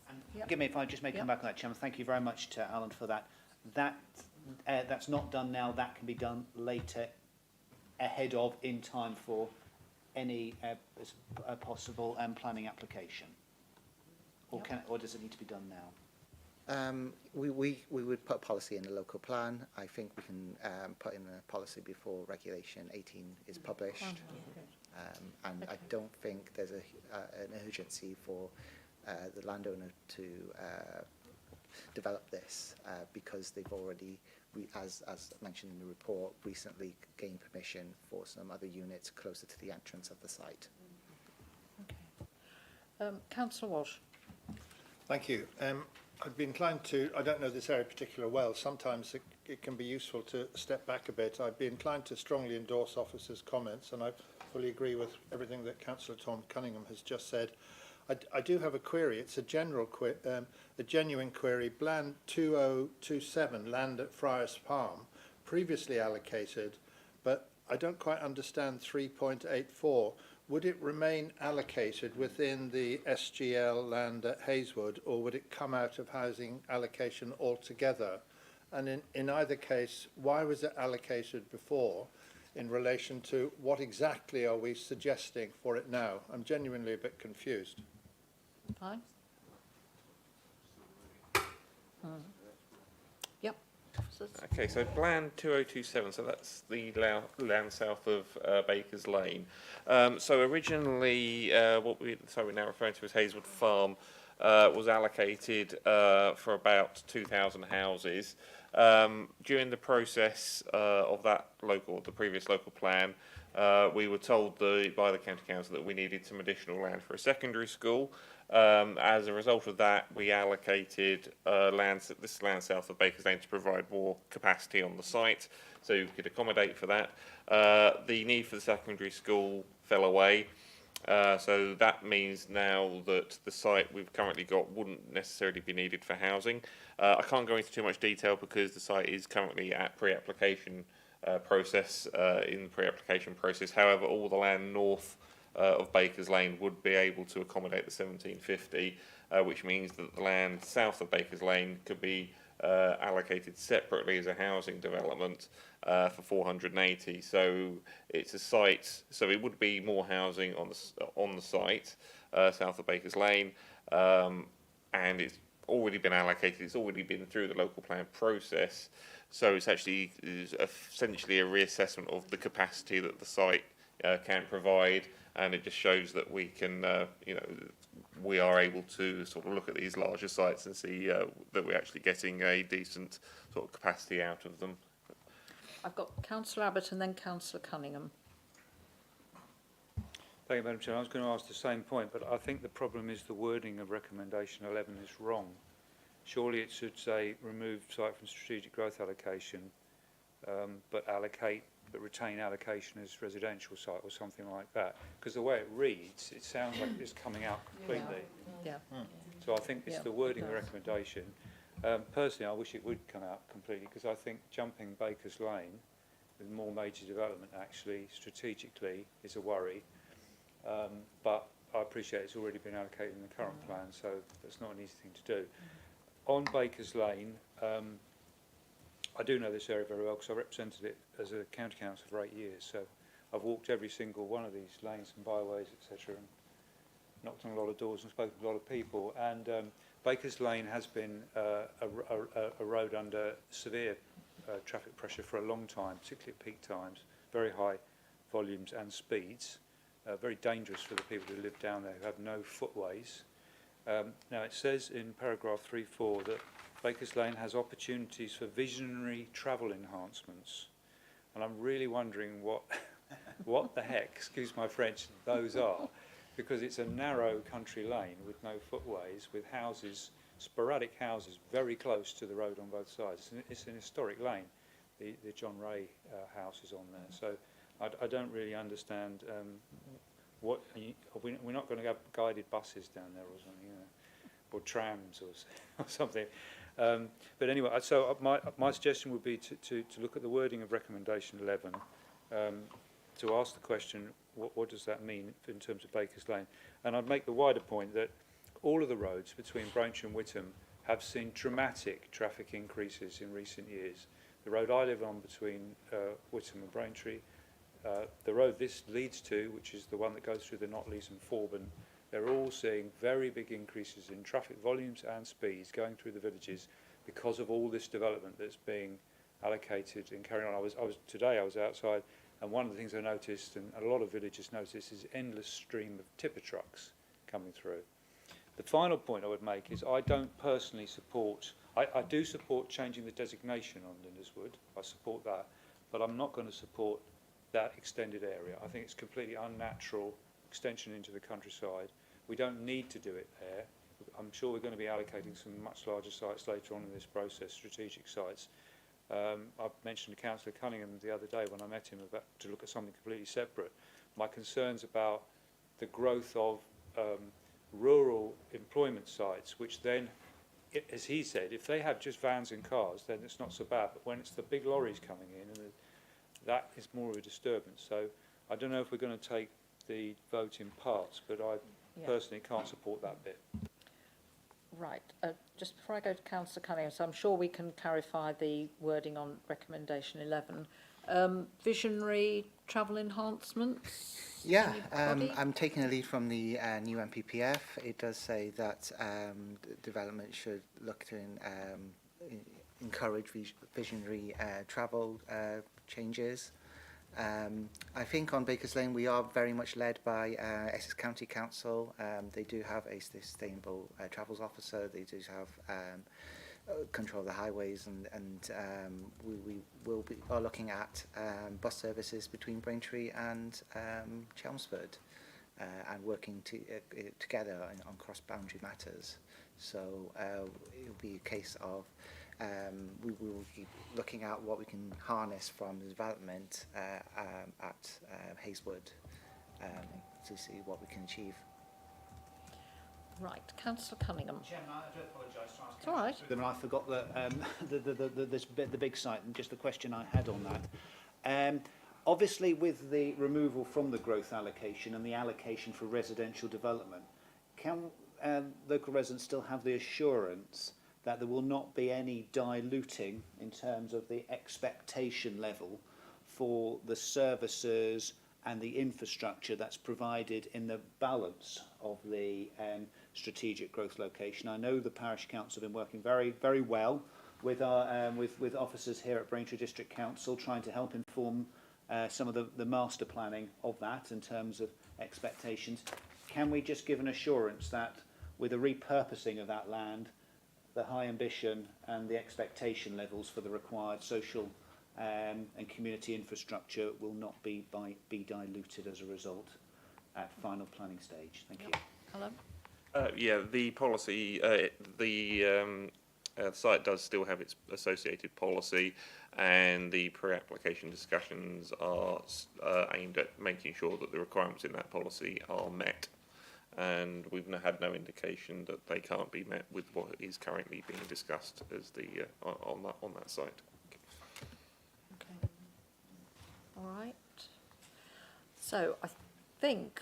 And forgive me if I just may come back on that, Chairman. Thank you very much to Alan for that. That's not done now. That can be done later, ahead of, in time for any possible planning application, or does it need to be done now? We would put a policy in the local plan. I think we can put in a policy before Regulation 18 is published. And I don't think there's an urgency for the landowner to develop this because they've already, as mentioned in the report, recently gained permission for some other units closer to the entrance of the site. Okay. Councillor Walsh. Thank you. I'd be inclined to, I don't know this area particularly well, sometimes it can be useful to step back a bit. I'd be inclined to strongly endorse officers' comments, and I fully agree with everything that Councillor Tom Cunningham has just said. I do have a query. It's a genuine query. Bland 2027, land at Friars Palm, previously allocated, but I don't quite understand 3.84. Would it remain allocated within the SGL land at Hazelwood, or would it come out of housing allocation altogether? And in either case, why was it allocated before in relation to what exactly are we suggesting for it now? I'm genuinely a bit confused. Fine. Yep. Officers. Okay, so Bland 2027, so that's the land south of Baker's Lane. So originally, we're now referring to as Hazelwood Farm, was allocated for about 2,000 houses. During the process of the previous local plan, we were told by the County Council that we needed some additional land for a secondary school. As a result of that, we allocated this land south of Baker's Lane to provide more capacity on the site, so we could accommodate for that. The need for the secondary school fell away, so that means now that the site we've currently got wouldn't necessarily be needed for housing. I can't go into too much detail because the site is currently at pre-application process. In the pre-application process, however, all the land north of Baker's Lane would be able to accommodate the 1750, which means that the land south of Baker's Lane could be allocated separately as a housing development for 480. So it's a site. So it would be more housing on the site south of Baker's Lane, and it's already been allocated. It's already been through the local plan process. So it's actually essentially a reassessment of the capacity that the site can provide, and it just shows that we can, we are able to sort of look at these larger sites and see that we're actually getting a decent sort of capacity out of them. I've got Councillor Abbott and then Councillor Cunningham. Thank you, Madam Chair. I was going to ask the same point, but I think the problem is the wording of recommendation 11 is wrong. Surely it should say remove site from strategic growth allocation, but retain allocation as residential site or something like that. Because the way it reads, it sounds like it's coming out completely. Yeah. So I think it's the wording of the recommendation. Personally, I wish it would come out completely, because I think jumping Baker's Lane with more major development actually strategically is a worry. But I appreciate it's already been allocated in the current plan, so that's not an easy thing to do. On Baker's Lane, I do know this area very well because I represented it as a county council for 8 years. So I've walked every single one of these lanes and byways, etc. And knocked on a lot of doors and spoken to a lot of people, and Bakers Lane has been a road under severe traffic pressure for a long time, particularly at peak times, very high volumes and speeds, very dangerous for the people who live down there who have no footways. Now it says in paragraph 3.4 that Bakers Lane has opportunities for visionary travel enhancements, and I'm really wondering what the heck, excuse my French, those are, because it's a narrow country lane with no footways, with houses, sporadic houses, very close to the road on both sides. It's an historic lane. The John Ray house is on there, so I don't really understand we're not going to have guided buses down there or something, you know, or trams or something. But anyway, so my suggestion would be to look at the wording of recommendation 11, to ask the question, what does that mean in terms of Bakers Lane? And I'd make the wider point that all of the roads between Braintree and Witham have seen dramatic traffic increases in recent years. The road I live on between Witham and Braintree, the road this leads to, which is the one that goes through the Knotleys and Forburn, they're all seeing very big increases in traffic volumes and speeds going through the villages because of all this development that's being allocated and carried on. Today I was outside, and one of the things I noticed, and a lot of villagers noticed, is endless stream of tipper trucks coming through. The final point I would make is I don't personally support, I do support changing the designation on Lindiswood, I support that, but I'm not going to support that extended area. I think it's completely unnatural extension into the countryside. We don't need to do it there. I'm sure we're going to be allocating some much larger sites later on in this process, strategic sites. I mentioned to Councillor Cunningham the other day when I met him to look at something completely separate. My concerns about the growth of rural employment sites, which then, as he said, if they have just vans and cars, then it's not so bad. But when it's the big lorries coming in, and that is more of a disturbance. So I don't know if we're going to take the vote in parts, but I personally can't support that bit. Right. Just before I go to Councillor Cunningham, so I'm sure we can clarify the wording on recommendation 11. Visionary travel enhancements? Yeah, I'm taking a lead from the new MPPF. It does say that development should look to encourage visionary travel changes. I think on Bakers Lane we are very much led by Essex County Council. They do have a sustainable travels officer. They do have control of the highways, and we are looking at bus services between Braintree and Chelmsford, and working together on cross-boundary matters. So it will be a case of we will be looking at what we can harness from the development at Hayswood to see what we can achieve. Right, Councillor Cunningham. Chairman, I do apologise to ask. It's all right. Them, I forgot the big site and just the question I had on that. Obviously, with the removal from the growth allocation and the allocation for residential development, can local residents still have the assurance that there will not be any diluting in terms of the expectation level for the services and the infrastructure that's provided in the balance of the strategic growth location? I know the Parish Council have been working very, very well with our with officers here at Braintree District Council, trying to help inform some of the master planning of that in terms of expectations. Can we just give an assurance that with a repurposing of that land, the high ambition and the expectation levels for the required social and community infrastructure will not be diluted as a result at final planning stage? Thank you. Hello. Yeah, the policy, the site does still have its associated policy, and the pre-application discussions are aimed at making sure that the requirements in that policy are met. And we've had no indication that they can't be met with what is currently being discussed as the on that site. Okay. All right. So I think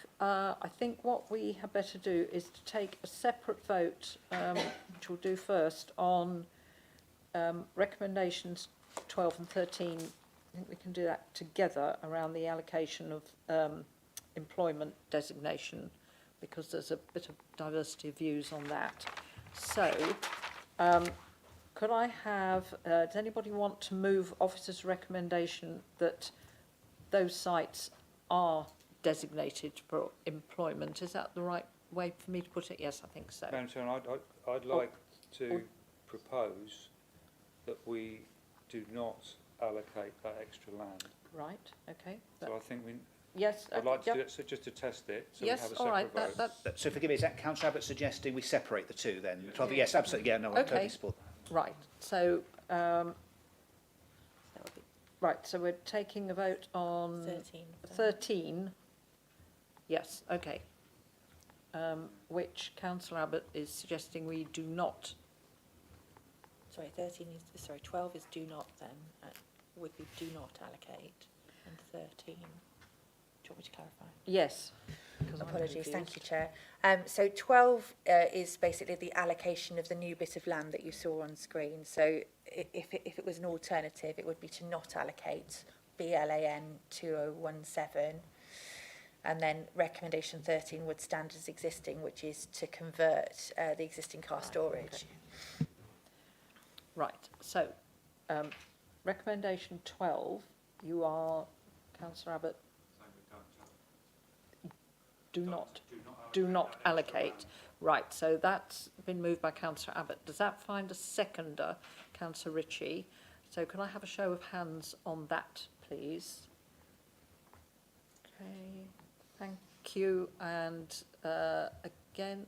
what we had better do is to take a separate vote, which we'll do first, on recommendations 12 and 13. I think we can do that together around the allocation of employment designation because there's a bit of diversity of views on that. So, could I have, does anybody want to move officer's recommendation that those sites are designated for employment? Is that the right way for me to put it? Yes, I think so. Madam Chairman, I'd like to propose that we do not allocate that extra land. Right, okay. So I think we... Yes. I'd like to yep. do it, so just to test it, so Yes, we have a all separate right, vote. So forgive me, is that Councillor Abbott suggesting we separate the two then? Yes, absolutely, yeah, no, I totally support that. Right, so, right, so we're taking a vote on 13. Yes, okay. Which Councillor Abbott is suggesting we do not. Sorry, 13 is, sorry, 12 is do not then, would be do not allocate, and 13, do you want me to clarify? Yes. because I'm Apologies, thank you, confused. Chair. So 12 is basically the allocation of the new bit of land that you saw on screen. So if it was an alternative, it would be to not allocate BLAN 2017. And then recommendation 13 would stand as existing, which is to convert the existing car storage. Okay. Right, so recommendation 12, you are, Councillor Abbott, do not allocate. Right, so that's been moved by Councillor Abbott. Does that find a seconder, Councillor Ritchie? So can I have a show of hands on that, please? Okay, thank you. And again,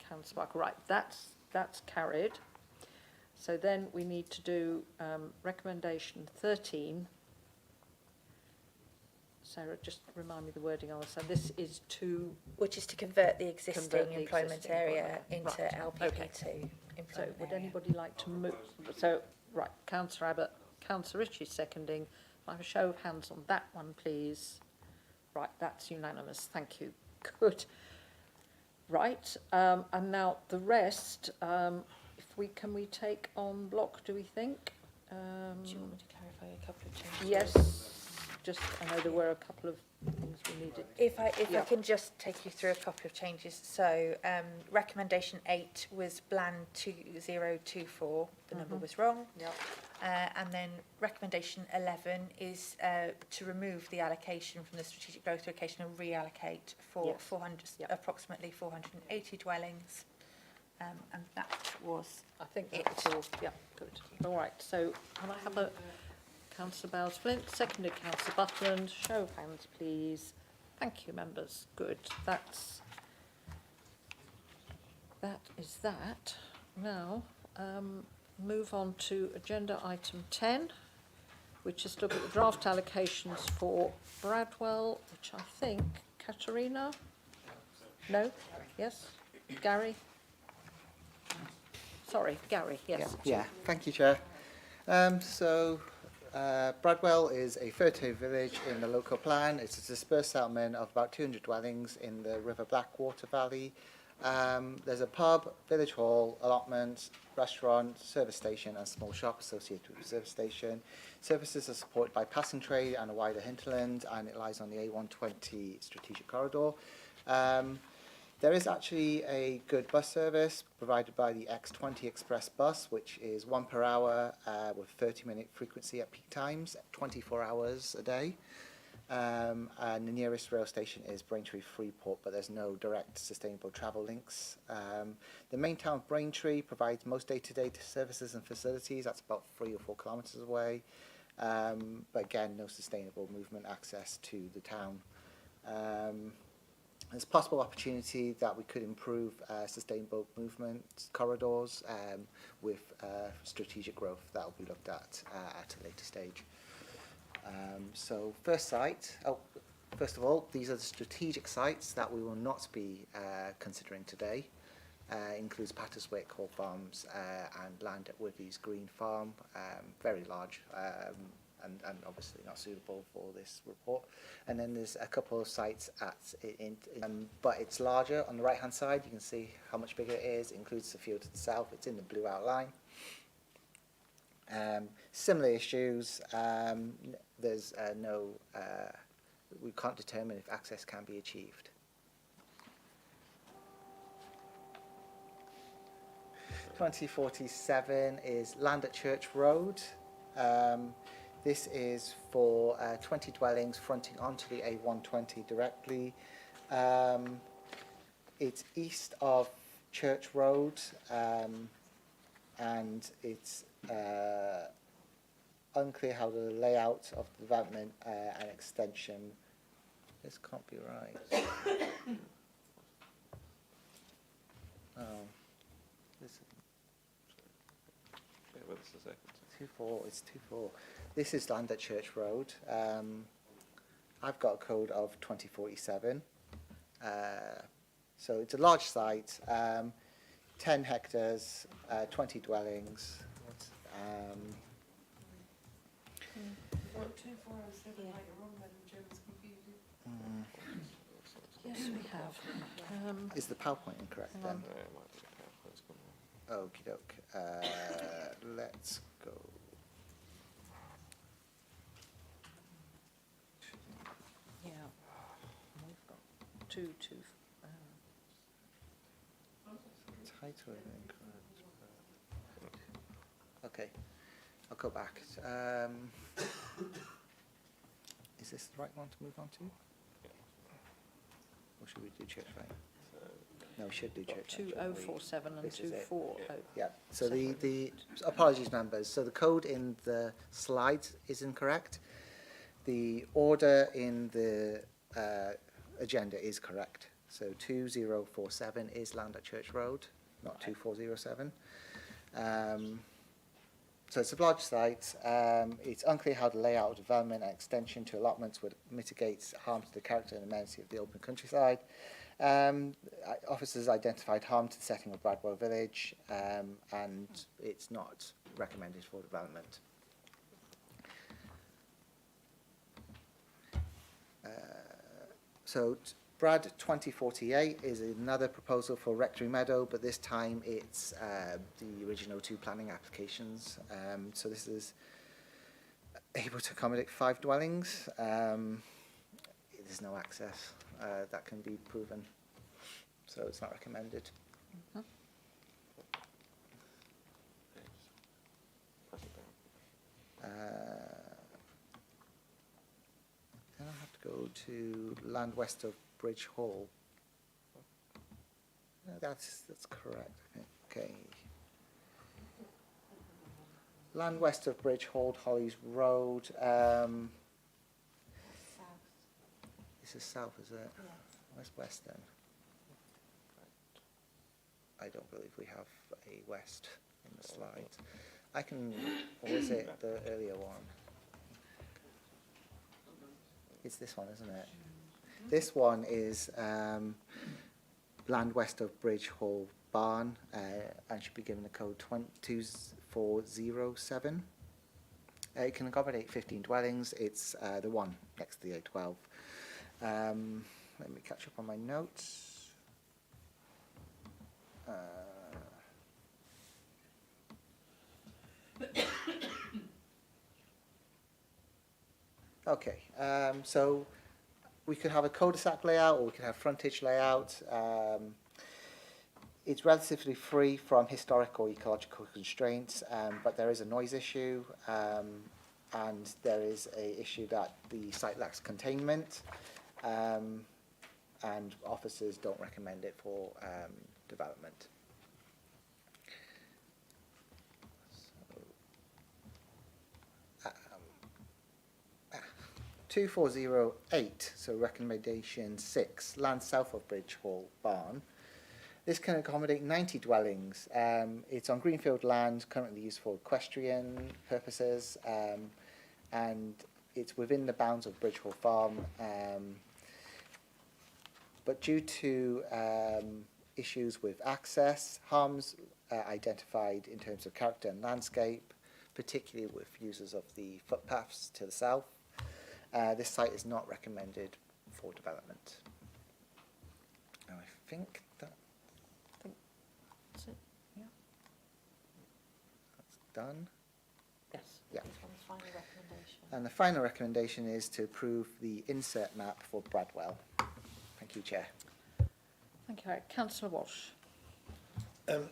Councillor Barker. Right, that's carried. So then we need to do recommendation 13. Sarah, just remind me the wording on this. So this is to... Which is to convert the existing Convert the employment existing area employment. into Right, okay. LPP2 employment So would area. anybody like to move? So, right, Councillor Abbott, Councillor Ritchie seconding. Can I have a show of hands on that one, please? Right, that's unanimous. Thank you. Good. Right, and now the rest, can we take on block, do we think? Do you want me to clarify a couple of changes? Yes. Just, I know there were a couple of things we needed. If I can just take you through a couple of changes. So recommendation 8 was BLAN 2024. The number was wrong. Yep. And then recommendation 11 is to remove the allocation from the strategic growth location and reallocate for Yes. approximately 480 dwellings. And that was I think that's all. Yeah, good. All right, so can I have a... Councillor Bowles-Flint, seconded Councillor Butland. Show of hands, please. Thank you, members. Good. That is that. Now, move on to agenda item 10, which is to look at the draft allocations for Bradwell, which I think, Katerina? No? Yes? Gary? Sorry, Gary, yes. Yeah, thank you, Chair. Bradwell is a fertile village in the local plan. It's a dispersed settlement of about 200 dwellings in the River Blackwater Valley. There's a pub, village hall, allotment, restaurant, service station and small shop associated with the service station. Services are supported by passing trade and a wider hinterland, and it lies on the A120 strategic corridor. There is actually a good bus service provided by the X20 Express bus, which is 1 per hour with 30-minute frequency at peak times, 24 hours a day. And the nearest rail station is Braintree Freeport, but there's no direct sustainable travel links. The main town of Braintree provides most day-to-day services and facilities. That's about 3 or 4 kilometres away. But again, no sustainable movement access to the town. There's possible opportunity that we could improve sustainable movement corridors with strategic growth that will be looked at a later stage. So first of all, these are the strategic sites that we will not be considering today. Includes Patterswick, Hall Farms and land at Withy's Green Farm, very large. And obviously not suitable for this report. And then there's a couple of sites but it's larger. On the right hand side you can see how much bigger it is. It includes the field itself. It's in the blue outline. Similar issues. There's we can't determine if access can be achieved. 2047 is Land at Church Road. This is for 20 dwellings fronting onto the A120 directly. It's east of Church Road, and it's unclear how the layout of the development and extension. This can't be right. Oh, this is Yeah, what's the second? 24. It's 24. This is Land at Church Road. I've got a code of 2047. So it's a large site, 10 hectares, 20 dwellings. Yes, we have. Is the PowerPoint incorrect hang then? on. Yeah, it might be the PowerPoint's gone wrong. Okie doke. Let's go. Yeah. We've got two. Title is incorrect. Okay, I'll go back. Is this the right one to move on to? Or should we do Church Lane? No, we should do Church Lane. 2047 and This is it. 240. Yeah, so the apologies members, so the code in the slides is incorrect. The order in the agenda is correct. So 2047 is Land at Church Road, not 2407. So it's a large site. It's unclear how the layout, development and extension to allotments would mitigate harm to the character and amenity of the open countryside. Officers identified harm to the setting of Bradwell Village, and it's not recommended for development. Brad 2048 is another proposal for Rectory Meadow, but this time it's the original two planning applications. So this is able to accommodate 5 dwellings. There's no access that can be proven, so it's not recommended. Then I have to go to land west of Bridge Hall. No, that's correct. Okay. Land west of Bridge Hall, Hollies Road. This is south, is it? Yeah. Where's west then? I don't believe we have a west in the slides. I can, or is it the earlier one? It's this one, isn't it? This one is land west of Bridge Hall Barn, and should be given the code 2407. It can accommodate 15 dwellings. It's the one next to the A12. Let me catch up on my notes. Okay, so we could have a cul-de-sac layout, or we could have frontage layout. It's relatively free from historic or ecological constraints, but there is a noise issue, and there is a issue that the site lacks containment, and officers don't recommend it for development. 2408, so recommendation 6, land south of Bridge Hall Barn. This can accommodate 90 dwellings. It's on greenfield land, currently used for equestrian purposes, and it's within the bounds of Bridge Hall Farm. But due to issues with access, harms identified in terms of character and landscape, particularly with users of the footpaths to the south, this site is not recommended for development. And I think That's it. Yeah. that's done. Yes. Yeah. And the final recommendation. And the final recommendation is to approve the insert map for Bradwell. Thank you, Chair. Thank you, Eric. Councillor Walsh.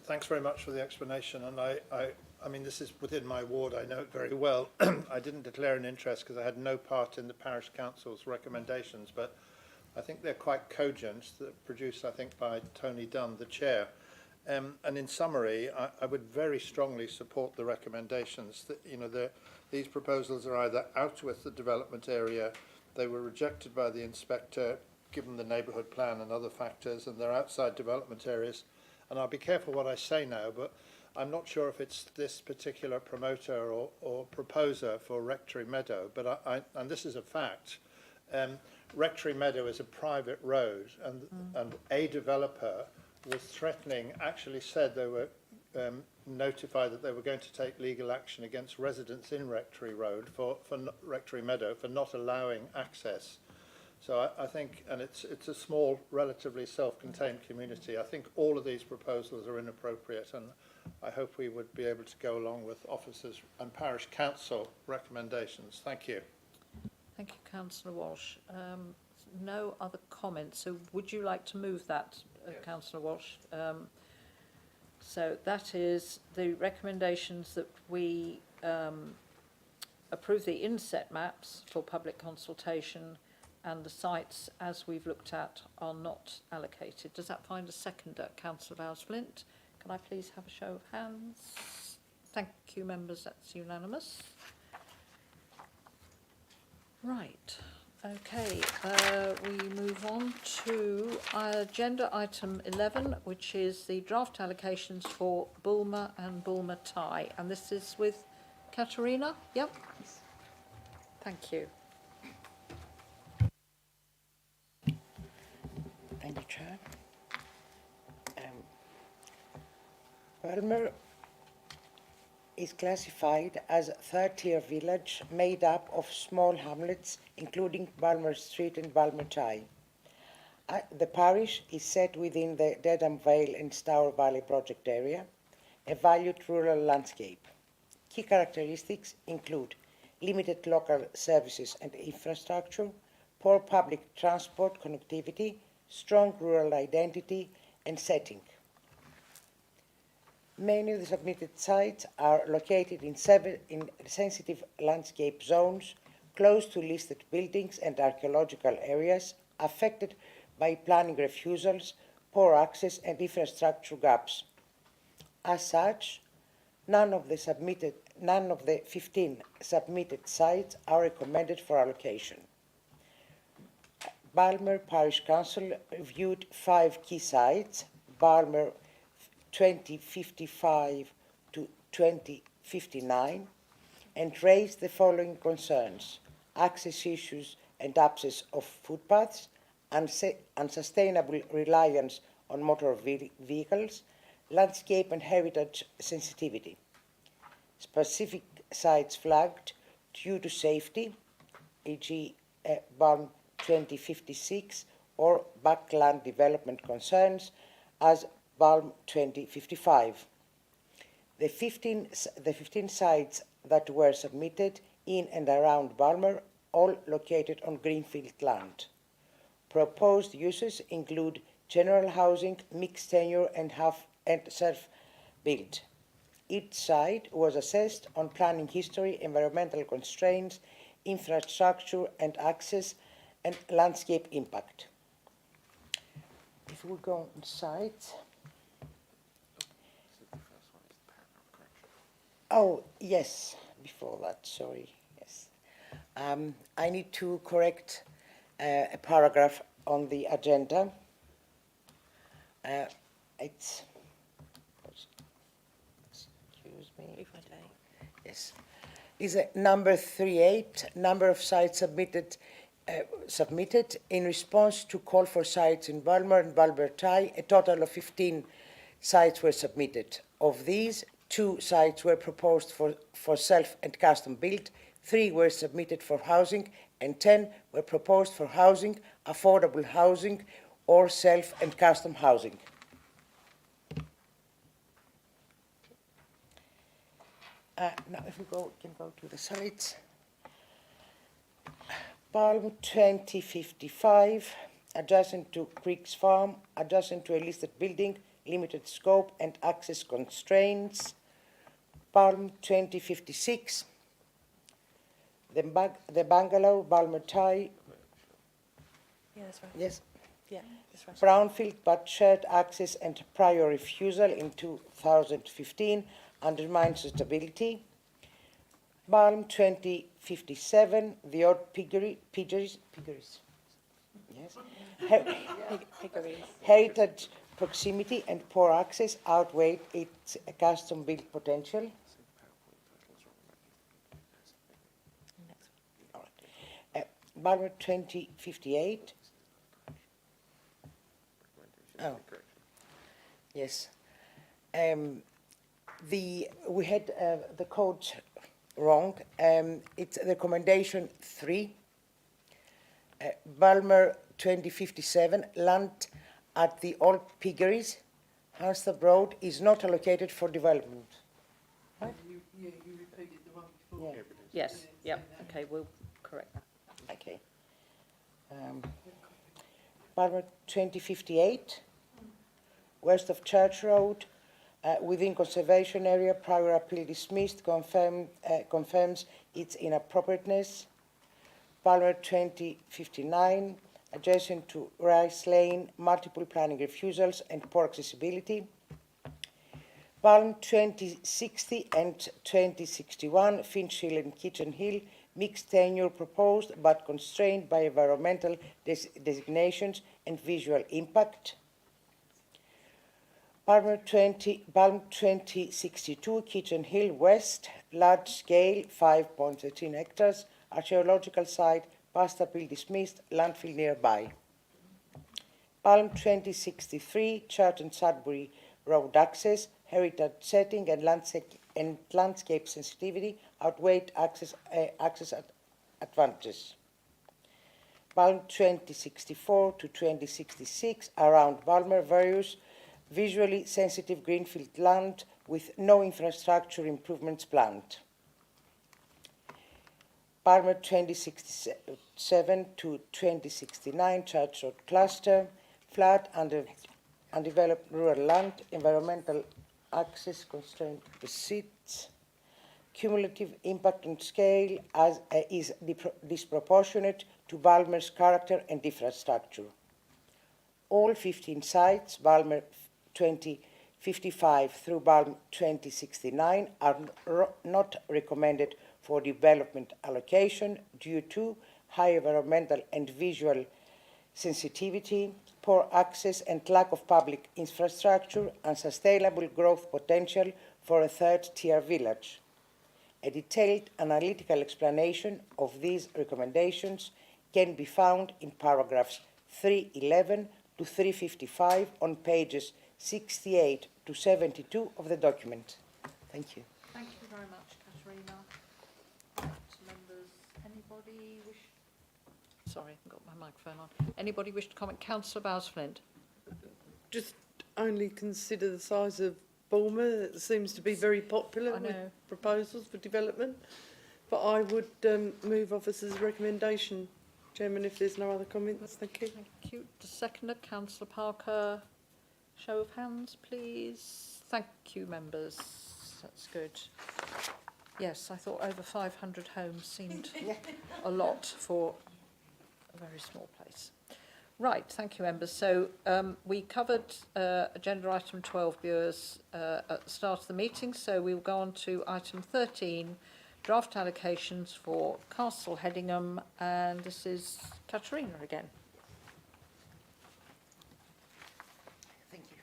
Thanks very much for the explanation. And I mean, this is within my ward. I know it very well. I didn't declare an interest because I had no part in the parish council's recommendations, but I think they're quite cogent, produced, I think, by Tony Dunn, the chair. And in summary, I would very strongly support the recommendations. That, you know, these proposals are either out with the development area, they were rejected by the inspector, given the neighbourhood plan and other factors, and they're outside development areas. And I'll be careful what I say now, but I'm not sure if it's this particular promoter or proposer for Rectory Meadow, but and this is a fact. Rectory Meadow is a private road, and a developer was threatening, actually said they were notified that they were going to take legal action against residents in Rectory Road for Rectory Meadow for not allowing access. So I think, and it's a small, relatively self-contained community. I think all of these proposals are inappropriate, and I hope we would be able to go along with officers and parish council recommendations. Thank you. Thank you, Councillor Walsh. No other comments. So would you like to move that, Councillor Walsh? So that is the recommendations that we approve the inset maps for public consultation, and the sites, as we've looked at, are not allocated. Does that find a seconder? Councillor Bowes-Flint. Can I please have a show of hands? Thank you, members. That's unanimous. Right. Okay. We move on to agenda item 11, which is the draft allocations for Bulmer and Bulmer Tie. And this is with Katerina. Yep. Thank you. Thank you, Chair. Bulmer is classified as a third-tier village made up of small hamlets, including Bulmer Street and Bulmer Tie. The parish is set within the Dedham Vale and Stour Valley project area, a valued rural landscape. Key characteristics include limited local services and infrastructure, poor public transport connectivity, strong rural identity and setting. Many of the submitted sites are located in sensitive landscape zones, close to listed buildings and archaeological areas, affected by planning refusals, poor access and infrastructure gaps. As such, none of the 15 submitted sites are recommended for allocation. Bulmer Parish Council reviewed 5 key sites, Bulmer 2055 to 2059, and raised the following concerns: access issues and absence of footpaths, unsustainable reliance on motor vehicles, landscape and heritage sensitivity. Specific sites flagged due to safety, e.g. Bulm 2056, or backland development concerns as Bulm 2055. The 15 sites that were submitted in and around Bulmer, all located on greenfield land. Proposed uses include general housing, mixed tenure and self-built. Each site was assessed on planning history, environmental constraints, infrastructure and access, and landscape impact. If we go on sites. Oh, yes, before that, sorry, yes. I need to correct a paragraph on the agenda. It's, excuse me. Yes. Is number 38, number of sites submitted in response to call for sites in Bulmer and Bulmer Tie. A total of 15 sites were submitted. Of these, 2 sites were proposed for self and custom built, 3 were submitted for housing, and 10 were proposed for housing, affordable housing, or self and custom housing. Now, if we can go to the sites. Bulm 2055, adjacent to Creeks Farm, adjacent to a listed building, limited scope and access constraints. Balm 2056. The bungalow, Balmer Thai. Yeah, that's right. Yes. Yeah, that's right. Brownfield but shared access and prior refusal in 2015 undermines suitability. Balm 2057, the odd piggeries. Yes. Piggeries. Heritage proximity and poor access outweigh its custom-built potential. Balmer 2058. Oh, yes. We had the codes wrong. It's recommendation 3. Balmer 2057, land at the old piggeries, Hansthorpe Road, is not allocated for development. Yeah, you repeated the one before. Yeah. Yes, yep, okay, we'll correct that. Okay. Balmer 2058, west of Church Road, within conservation area, prior appeal dismissed, confirms its inappropriateness. Balmer 2059, adjacent to Rice Lane, multiple planning refusals and poor accessibility. Balm 2060 and 2061, Finch Hill and Kitchen Hill, mixed tenure proposed but constrained by environmental designations and visual impact. Balm 2062, Kitchen Hill West, large scale, 5.13 hectares, archaeological site, past appeal dismissed, landfill nearby. Balm 2063, Churton Sudbury Road access, heritage setting and landscape sensitivity outweighed access advantages. Balm 2064 to 2066, around Balmer, various visually sensitive greenfield land with no infrastructure improvements planned. Balmer 2067 to 2069, Church Road cluster, flat undeveloped rural land, environmental access constraint receipts, cumulative impact on scale is disproportionate to Balmer's character and infrastructure. All 15 sites, Balmer 2055 through Balm 2069, are not recommended for development allocation due to high environmental and visual sensitivity, poor access and lack of public infrastructure, and sustainable growth potential for a third-tier village. A detailed analytical explanation of these recommendations can be found in paragraphs 311 to 355 on pages 68 to 72 of the document. Thank you. Thank you very much, Katerina. Right, members, anybody wish... Sorry, I haven't got my microphone on. Anybody wish to comment? Councillor Bowes-Flint. Just only consider the size of Bulmer. It seems to be very popular with proposals for development. But I would move officers' recommendation, Chairman, if there's no other comments. Thank you. Thank you. The seconder, Councillor Parker. Show of hands, please. Thank you, members. That's good. Yes, I thought over 500 homes seemed a lot for a very small place. Right, thank you, members. So we covered agenda item 12, viewers, at the start of the meeting, so we'll go on to item 13, draft allocations for Castle Hedingham, and this is Katerina again. Thank you.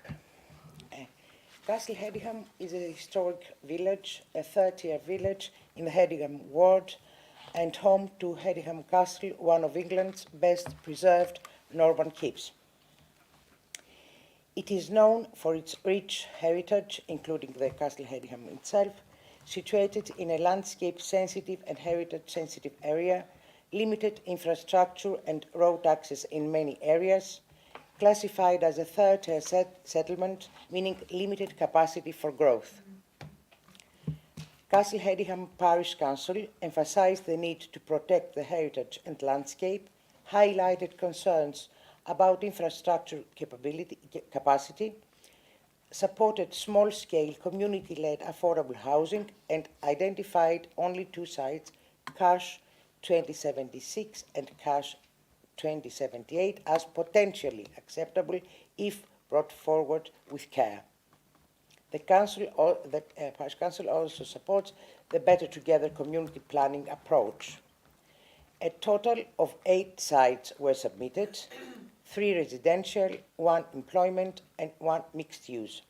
Castle Hedingham is a historic village, a 30-year village in the Hedingham ward, and home to Hedingham Castle, one of England's best preserved Norman keeps. It is known for its rich heritage, including the Castle Hedingham itself, situated in a landscape-sensitive and heritage-sensitive area, limited infrastructure and road access in many areas, classified as a third-tier settlement, meaning limited capacity for growth. Castle Hedingham Parish Council emphasised the need to protect the heritage and landscape, highlighted concerns about infrastructure capacity, supported small-scale community-led affordable housing and identified only 2 sites, Cash 2076 and Cash 2078, as potentially acceptable if brought forward with care. The Parish Council also supports the Better Together community planning approach. A total of 8 sites were submitted, 3 residential, 1 employment, and 1 mixed use.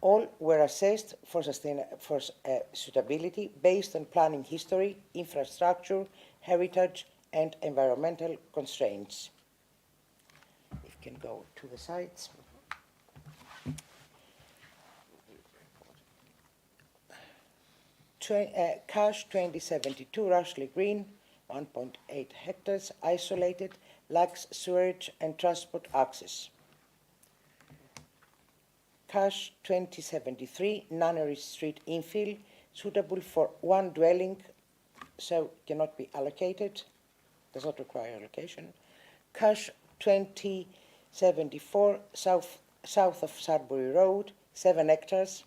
All were assessed for suitability based on planning history, infrastructure, heritage, and environmental constraints. If you can go to the sites. Cash 2072 Rushley Green, 1.8 hectares, isolated, lacks sewerage and transport access. Cash 2073 Nunnery Street infill, suitable for 1 dwelling, so cannot be allocated, does not require allocation. Cash 2074 south of Sudbury Road, 7 hectares,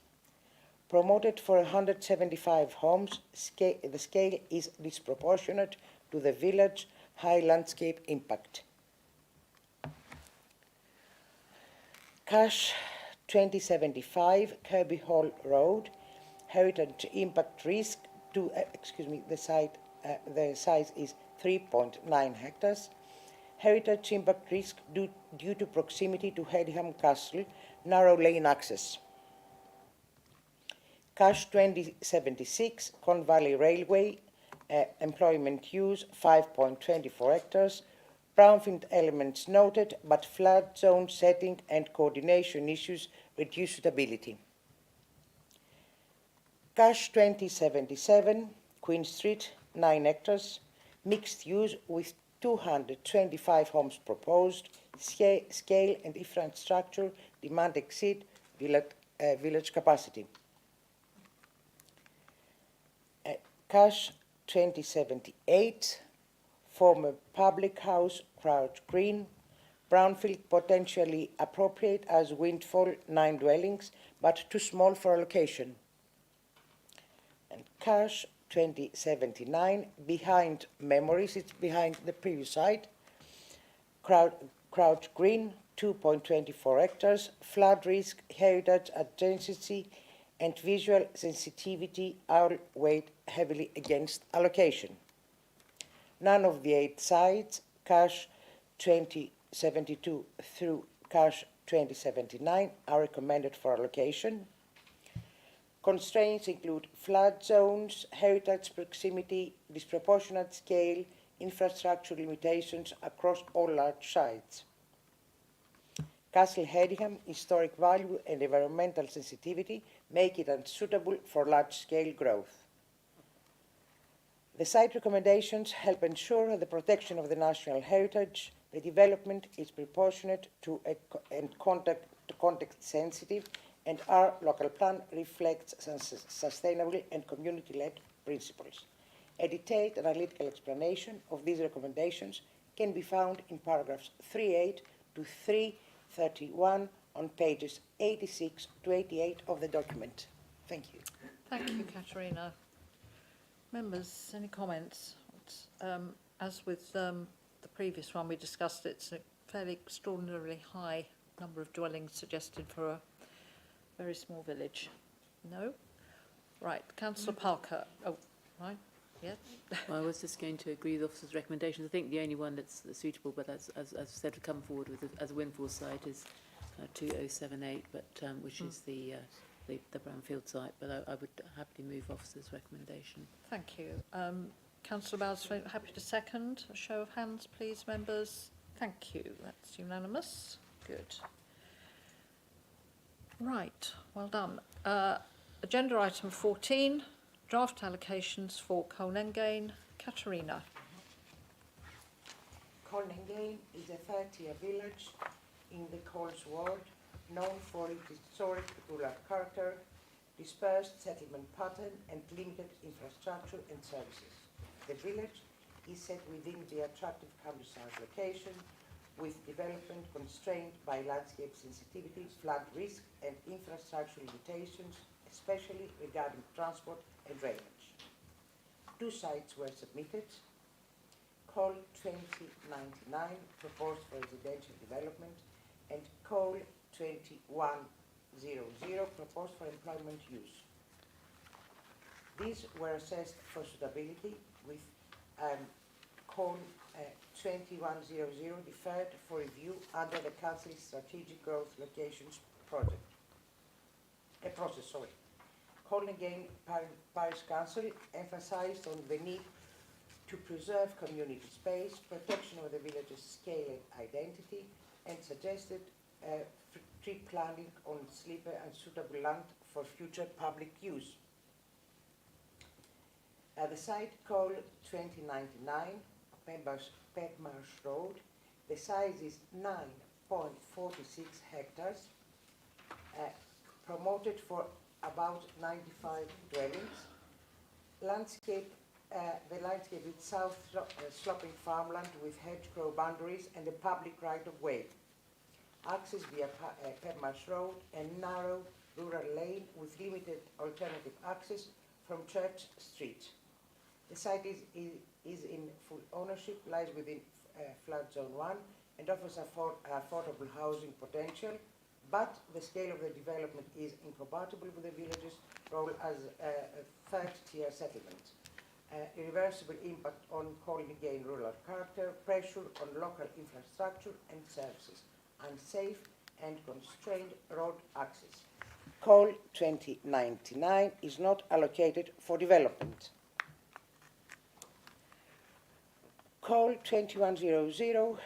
promoted for 175 homes. The scale is disproportionate to the village high landscape impact. Cash 2075 Kirby Hall Road, heritage impact risk to, the size is 3.9 hectares. Heritage impact risk due to proximity to Hedingham Castle, narrow lane access. Cash 2076 Corn Valley Railway, employment use 5.24 hectares, brownfield elements noted, but flood zone setting and coordination issues reduce suitability. Cash 2077 Queen Street, 9 hectares, mixed use with 225 homes proposed, scale and infrastructure demand exceed village capacity. Cash 2078 former public house, Crouch Green, brownfield potentially appropriate as windfall, 9 dwellings, but too small for allocation. And Cash 2079, behind Memories, it's behind the previous site, Crouch Green, 2.24 hectares, flood risk, heritage adjacency, and visual sensitivity all weighed heavily against allocation. None of the 8 sites, Cash 2072 through Cash 2079, are recommended for allocation. Constraints include flood zones, heritage proximity, disproportionate scale, infrastructure limitations across all large sites. Castle Hedingham, historic value and environmental sensitivity make it unsuitable for large-scale growth. The site recommendations help ensure the protection of the national heritage. The development is proportionate to and context sensitive, and our local plan reflects sustainable and community-led principles. A detailed analytical explanation of these recommendations can be found in paragraphs 38 to 331 on pages 86 to 88 of the document. Thank you. Thank you, Katerina. Members, any comments? As with the previous one we discussed, it's a fairly extraordinarily high number of dwellings suggested for a very small village. No? Right, Councillor Parker. Oh, right, yeah. Well, I was just going to agree with the officer's recommendations. I think the only one that's suitable, but as said, to come forward with as a windfall site is 2078, but which is the brownfield site. But I would happily move officer's recommendation. Thank you. Councillor Bowles, happy to second. A show of hands, please, members. Thank you. That's unanimous. Good. Right, well done. Agenda item 14, draft allocations for Colnengain. Katerina. Colnengain is a 30-year village in the Coles ward, known for its historic rural character, dispersed settlement pattern, and limited infrastructure and services. The village is set within the attractive countryside location, with development constrained by landscape sensitivity, flood risk and infrastructure limitations, especially regarding transport and drainage. 2 sites were submitted. Call 2099, proposed for residential development, and Call 2100, proposed for employment use. These were assessed for suitability with Call 2100 deferred for review under the Council's Strategic Growth Locations process. Call again, Parish Council emphasised on the need to preserve community space, protection of the village's scale and identity, and suggested tree planting on sleeper and suitable land for future public use. The site Call 2099, Pedmarsh Road, the size is 9.46 hectares, promoted for about 95 dwellings. The landscape is south sloping farmland with hedgerow boundaries and a public right-of-way. Access via Pedmarsh Road and narrow rural lane with limited alternative access from Church Street. The site is in full ownership, lies within flood zone 1 and offers affordable housing potential, but the scale of the development is incompatible with the village's role as a third-tier settlement. Irreversible impact on Colney rural character, pressure on local infrastructure and services, unsafe and constrained road access. Call 2099 is not allocated for development. Call 2100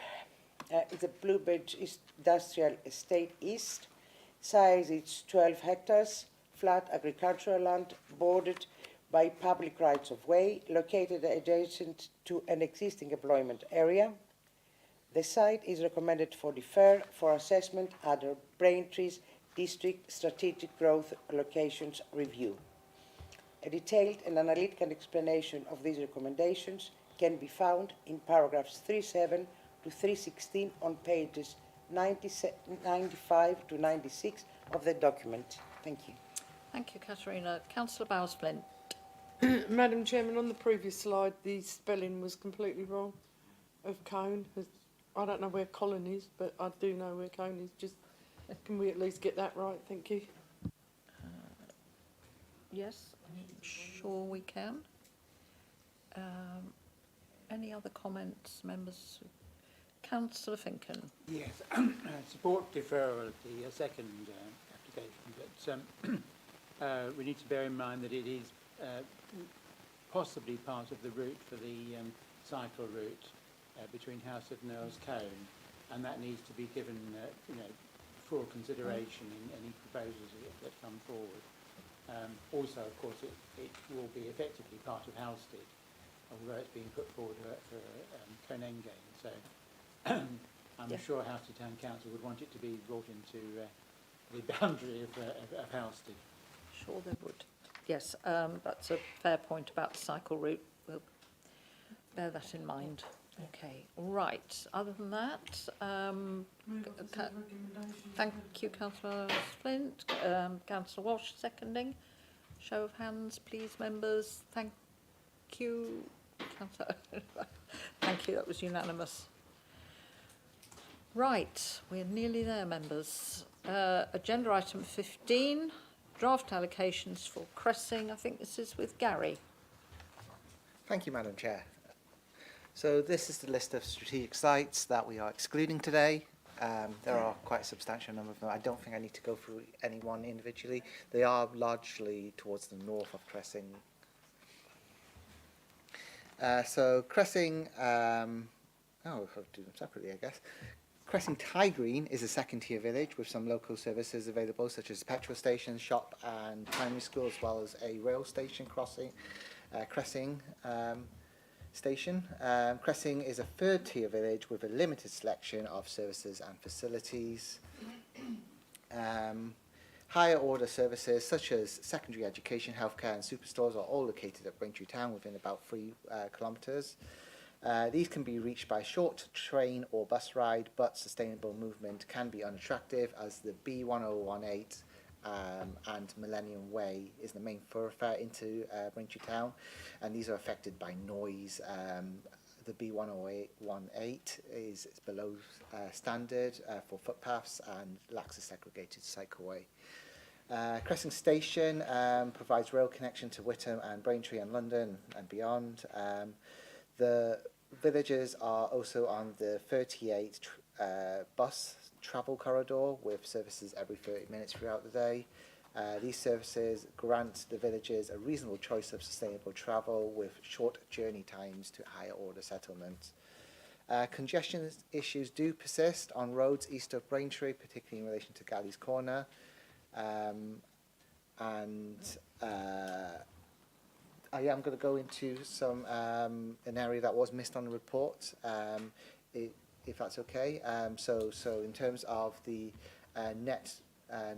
is a Bluebridge Industrial Estate East. Size is 12 hectares, flat agricultural land bordered by public rights of way, located adjacent to an existing employment area. The site is recommended for defer for assessment under Braintree's District Strategic Growth Locations Review. A detailed and analytical explanation of these recommendations can be found in paragraphs 37 to 316 on pages 95 to 96 of the document. Thank you. Thank you, Katerina. Councillor Bowes-Flint. Madam Chairman, on the previous slide, the spelling was completely wrong of Cone. I don't know where Colin is, but I do know where Cone is. Just, can we at least get that right? Thank you. Yes, I'm sure we can. Any other comments, members? Councillor Finken. Yes, support deferral of the second application, but we need to bear in mind that it is possibly part of the route for the cycle route between House of Knowles Cone, and that needs to be given full consideration in any proposals that come forward. Also, of course, it will be effectively part of Halstead, although it's being put forward for Conengane. So I'm sure Halstead Town Council would want it to be brought into the boundary of Halstead. Sure they would. Yes, that's a fair point about the cycle route. We'll bear that in mind. Okay, right. Other than that, thank you, Councillor Flint. Councillor Walsh seconding. Show of hands, please, members. Thank you, Councillor. Thank you. That was unanimous. Right, we're nearly there, members. Agenda item 15. Draft allocations for Cressing. I think this is with Gary. Thank you, Madam Chair. So this is the list of strategic sites that we are excluding today. There are quite a substantial number of them. I don't think I need to go through any one individually. They are largely towards the north of Cressing. So Cressing, I'll do them separately, I guess. Cressing Tie Green is a second-tier village with some local services available, such as a petrol station, shop and primary school, as well as a rail station crossing. Cressing station. Cressing is a third-tier village with a limited selection of services and facilities. Higher order services such as secondary education, healthcare and superstores are all located at Braintree Town within about 3 kilometres. These can be reached by short train or bus ride, but sustainable movement can be unattractive as the B1018 and Millennium Way is the main thoroughfare into Braintree Town, and these are affected by noise. The B1018 is below standard for footpaths and lacks a segregated cycleway. Cressing Station provides rail connection to Whittam and Braintree and London and beyond. The villages are also on the 38 bus travel corridor with services every 30 minutes throughout the day. These services grant the villages a reasonable choice of sustainable travel with short journey times to higher order settlements. Congestion issues do persist on roads east of Braintree, particularly in relation to Galleys Corner. I am going to go into an area that was missed on the report, if that's okay. So in terms of the net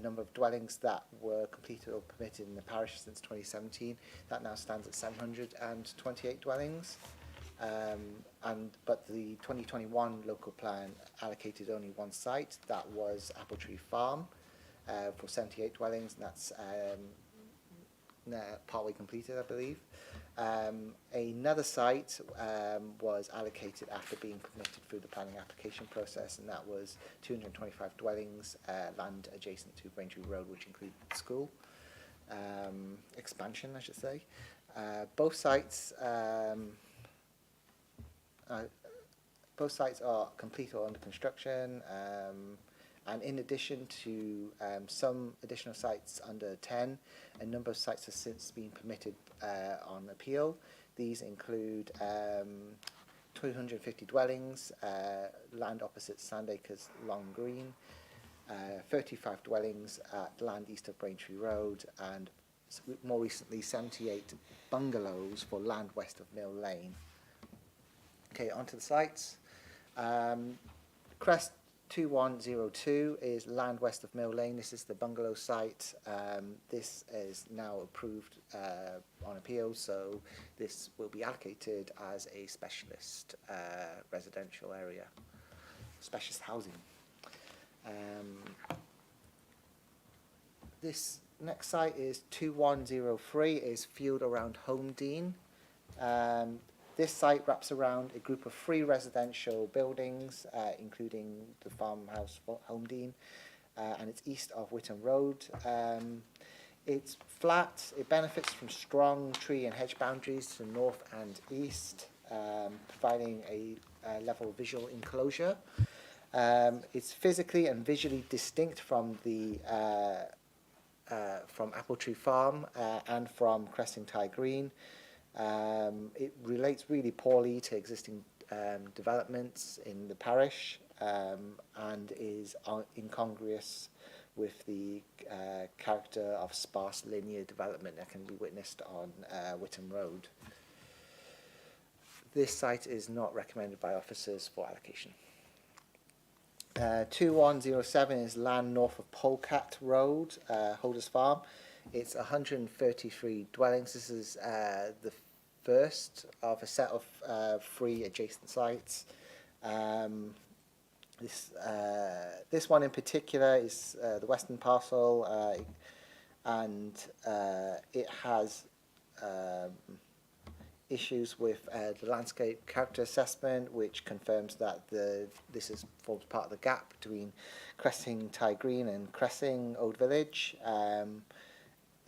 number of dwellings that were completed or permitted in the parish since 2017, that now stands at 728 dwellings. But the 2021 local plan allocated only one site, that was Apple Tree Farm, for 78 dwellings, and that's partly completed, I believe. Another site was allocated after being permitted through the planning application process, and that was 225 dwellings, land adjacent to Braintree Road, which included the school. Expansion, I should say. Both sites are complete or under construction, and in addition to some additional sites under 10, a number of sites have since been permitted on appeal. These include 250 dwellings, land opposite Sandacres Long Green, 35 dwellings at land east of Braintree Road, and more recently 78 bungalows for land west of Mill Lane. Okay, onto the sites. Crest 2102 is land west of Mill Lane. This is the bungalow site. This is now approved on appeal, so this will be allocated as a specialist residential area, specialist housing. This next site is 2103, is Field Around Holmdene. This site wraps around a group of 3 residential buildings, including the farmhouse Holmdene, and it's east of Whittam Road. It's flat. It benefits from strong tree and hedge boundaries to the north and east, providing a level visual enclosure. It's physically and visually distinct from the from Apple Tree Farm and from Cresting Tie Green. It relates really poorly to existing developments in the parish, and is incongruous with the character of sparse linear development that can be witnessed on Whittam Road. This site is not recommended by officers for allocation. 2107 is land north of Polecat Road, Holders Farm. It's 133 dwellings. This is the first of a set of 3 adjacent sites. This one in particular is the western parcel, and it has issues with the landscape character assessment, which confirms that this forms part of the gap between Cresting Tie Green and Cressing Old Village.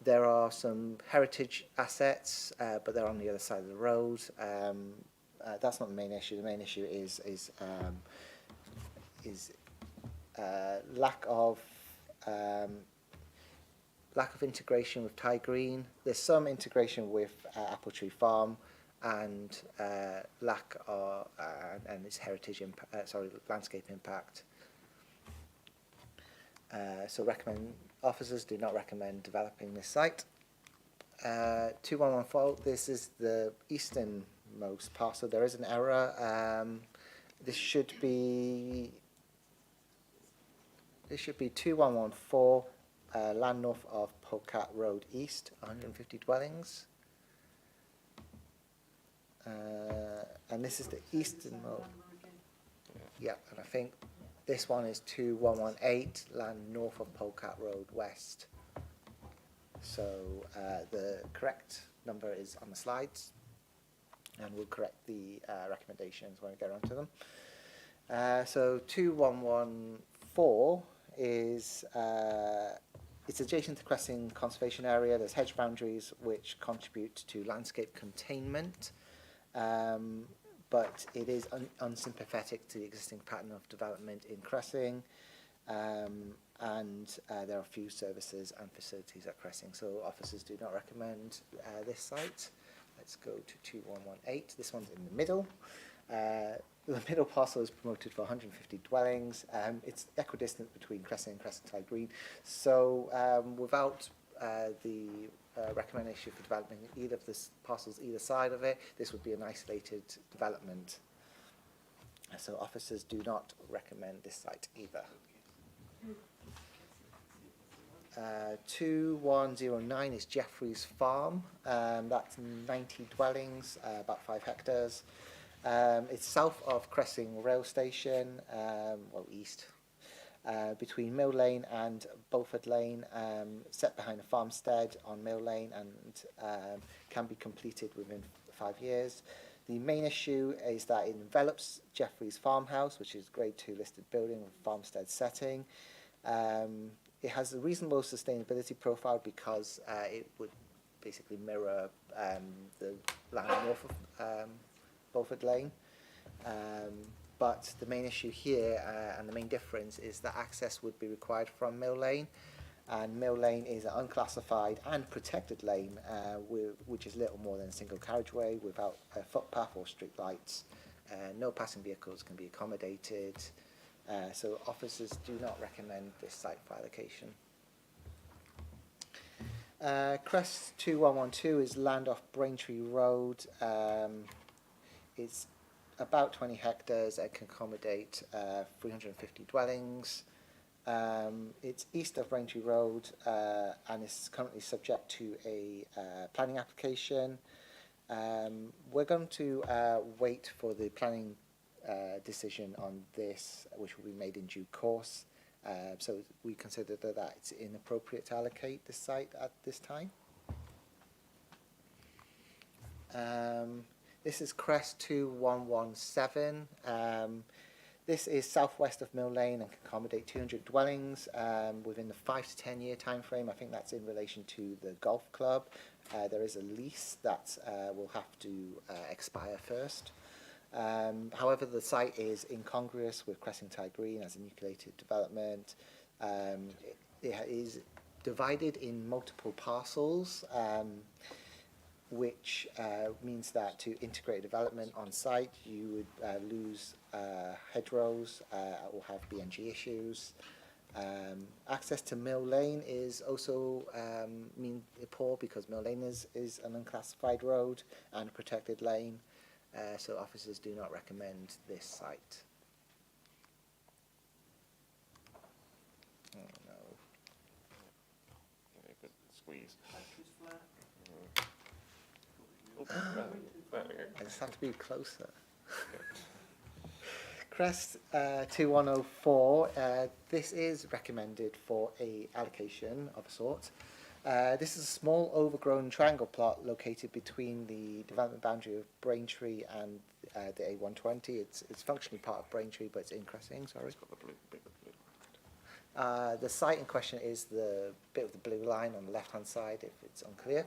There are some heritage assets, but they're on the other side of the road. That's not the main issue. The main issue is lack of integration with Tie Green. There's some integration with Apple Tree Farm, and lack of and its heritage landscape impact. So officers do not recommend developing this site. 2114, this is the easternmost parcel. There is an error. This should be 2114, land north of Polecat Road East, 150 dwellings. and this is the easternmost. Yeah, and I think this one is 2118, land north of Polecat Road West. So the correct number is on the slides, and we'll correct the recommendations when we get onto them. So 2114 is it's adjacent to Cressing Conservation Area. There's hedge boundaries which contribute to landscape containment, but it is unsympathetic to the existing pattern of development in Cressing, and there are few services and facilities at Cressing, so officers do not recommend this site. Let's go to 2118. This one's in the middle. The middle parcel is promoted for 150 dwellings. It's equidistant between Cressing and Cressingtide Green. So without the recommendation for development in either of the parcels either side of it, this would be an isolated development. So officers do not recommend this site either. 2109 is Jeffrey's Farm. That's 90 dwellings, about 5 hectares. It's south of Cressing Rail Station, well, east, between Mill Lane and Beaufort Lane, set behind a farmstead on Mill Lane, and can be completed within 5 years. The main issue is that it envelops Jeffrey's Farmhouse, which is Grade 2 listed building with farmstead setting. It has a reasonable sustainability profile because it would basically mirror the land north of Beaufort Lane. But the main issue here and the main difference is that access would be required from Mill Lane, and Mill Lane is an unclassified and protected lane which is little more than a single carriageway without a footpath or street lights. No passing vehicles can be accommodated, so officers do not recommend this site for allocation. Crest 2112 is land off Braintree Road. It's about 20 hectares. It can accommodate 350 dwellings. It's east of Braintree Road and is currently subject to a planning application. We're going to wait for the planning decision on this, which will be made in due course. So we consider that it's inappropriate to allocate this site at this time. This is Crest 2117. This is southwest of Mill Lane and can accommodate 200 dwellings within the 5 to 10 year time frame. I think that's in relation to the golf club. There is a lease that will have to expire first. However, the site is incongruous with Cressingtide Green as a nucleated development. It is divided in multiple parcels, which means that to integrate development on site, you would lose hedgerows or have BNG issues. Access to Mill Lane is also poor because Mill Lane is an unclassified road and a protected lane. So officers do not recommend this site. Oh no. Yeah, good squeeze. I just have to be closer. Crest 2104, this is recommended for a allocation of a sort. This is a small overgrown triangle plot located between the development boundary of Braintree and the A120. It's functionally part of Braintree, but it's in Cressing, sorry. It's got the blue, bit of blue. The site in question is the bit of the blue line on the left-hand side, if it's unclear.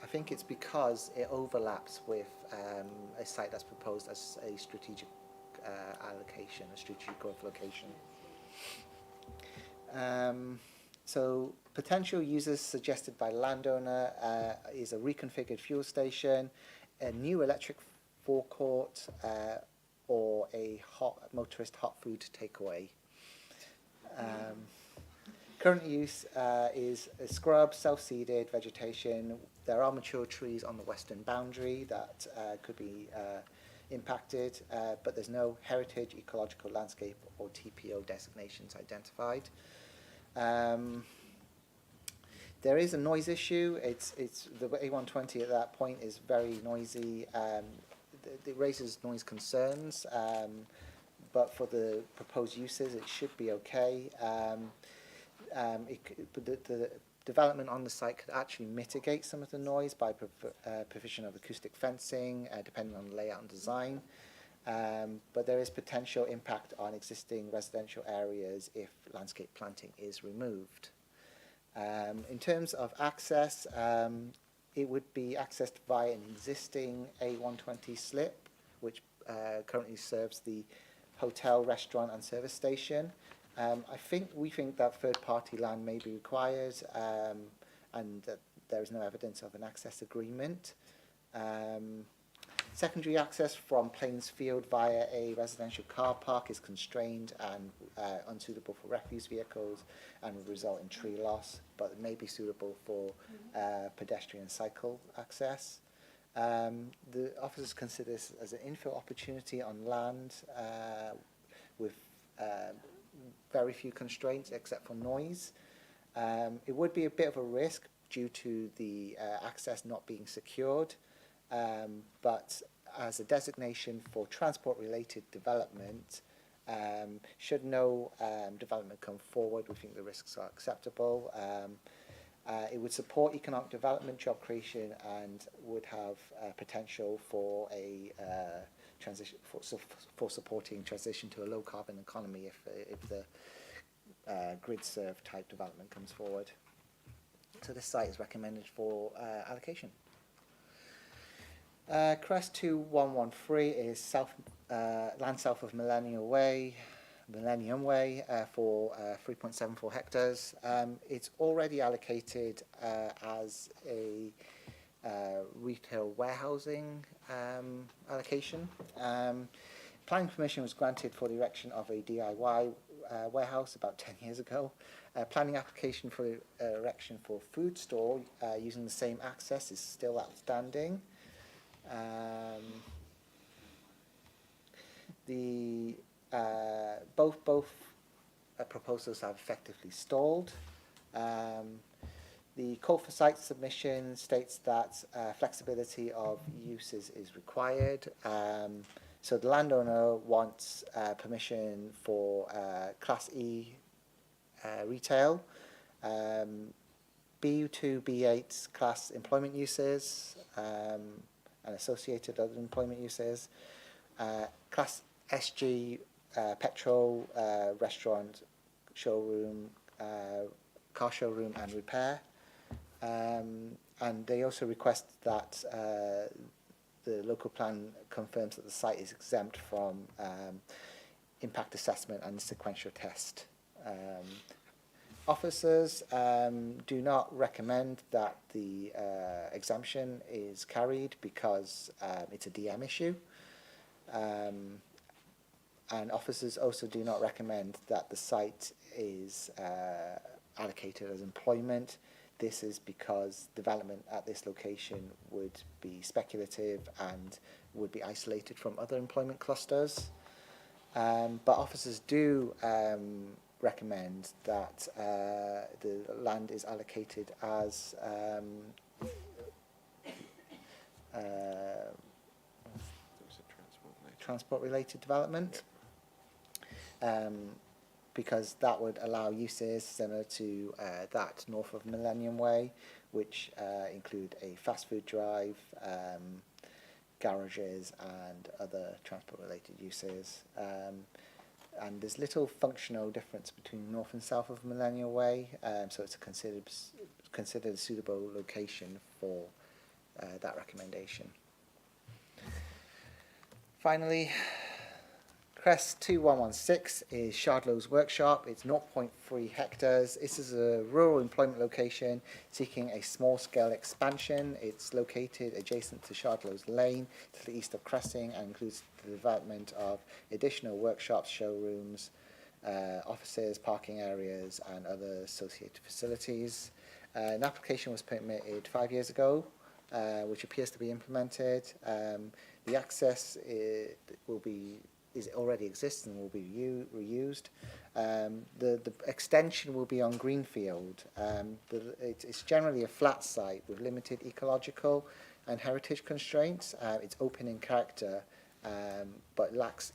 I think it's because it overlaps with a site that's proposed as a strategic allocation, a strategic growth location. So potential uses suggested by landowner is a reconfigured fuel station, a new electric forecourt, or a motorist hot food takeaway. Current use is a scrub, self-seeded vegetation. There are mature trees on the western boundary that could be impacted, but there's no heritage, ecological landscape or TPO designations identified. There is a noise issue. It's the A120 at that point is very noisy. It raises noise concerns, but for the proposed uses, it should be okay. But the development on the site could actually mitigate some of the noise by provision of acoustic fencing, depending on the layout and design. But there is potential impact on existing residential areas if landscape planting is removed. In terms of access, it would be accessed via an existing A120 slip, which currently serves the hotel, restaurant and service station. We think that third-party land may be required, and that there is no evidence of an access agreement. Secondary access from Plains Field via a residential car park is constrained and unsuitable for refuse vehicles and would result in tree loss, but it may be suitable for pedestrian and cycle access. The officers consider this as an infill opportunity on land with very few constraints except for noise. It would be a bit of a risk due to the access not being secured, but as a designation for transport-related development, should no development come forward, we think the risks are acceptable. It would support economic development, job creation, and would have potential for a transition for supporting transition to a low-carbon economy if the grid-served type development comes forward. So this site is recommended for allocation. Crest 2113 is land south of Millennium Way for 3.74 hectares. It's already allocated as a retail warehousing allocation. Planning permission was granted for the erection of a DIY warehouse about 10 years ago. Planning application for erection for a food store using the same access is still outstanding. Both proposals have effectively stalled. The call for site submission states that flexibility of uses is required. So the landowner wants permission for Class E retail, B2, B8 class employment uses, and associated other employment uses, Class SG petrol, restaurant, showroom, car showroom and repair. And they also request that the local plan confirms that the site is exempt from impact assessment and sequential test. Officers do not recommend that the exemption is carried because it's a DM issue. And officers also do not recommend that the site is allocated as employment. This is because development at this location would be speculative and would be isolated from other employment clusters. But officers do recommend that the land is allocated as transport-related development, because that would allow uses similar to that north of Millennium Way, which include a fast food drive, garages and other transport-related uses. And there's little functional difference between north and south of Millennium Way, so it's considered a suitable location for that recommendation. Finally, Crest 2116 is Shardlow's workshop. It's 0.3 hectares. This is a rural employment location seeking a small-scale expansion. It's located adjacent to Shardlow's Lane to the east of Cressing and includes the development of additional workshops, showrooms, offices, parking areas, and other associated facilities. An application was permitted 5 years ago, which appears to be implemented. The access already exists and will be reused. The extension will be on Greenfield. It's generally a flat site with limited ecological and heritage constraints. It's open in character, but lacks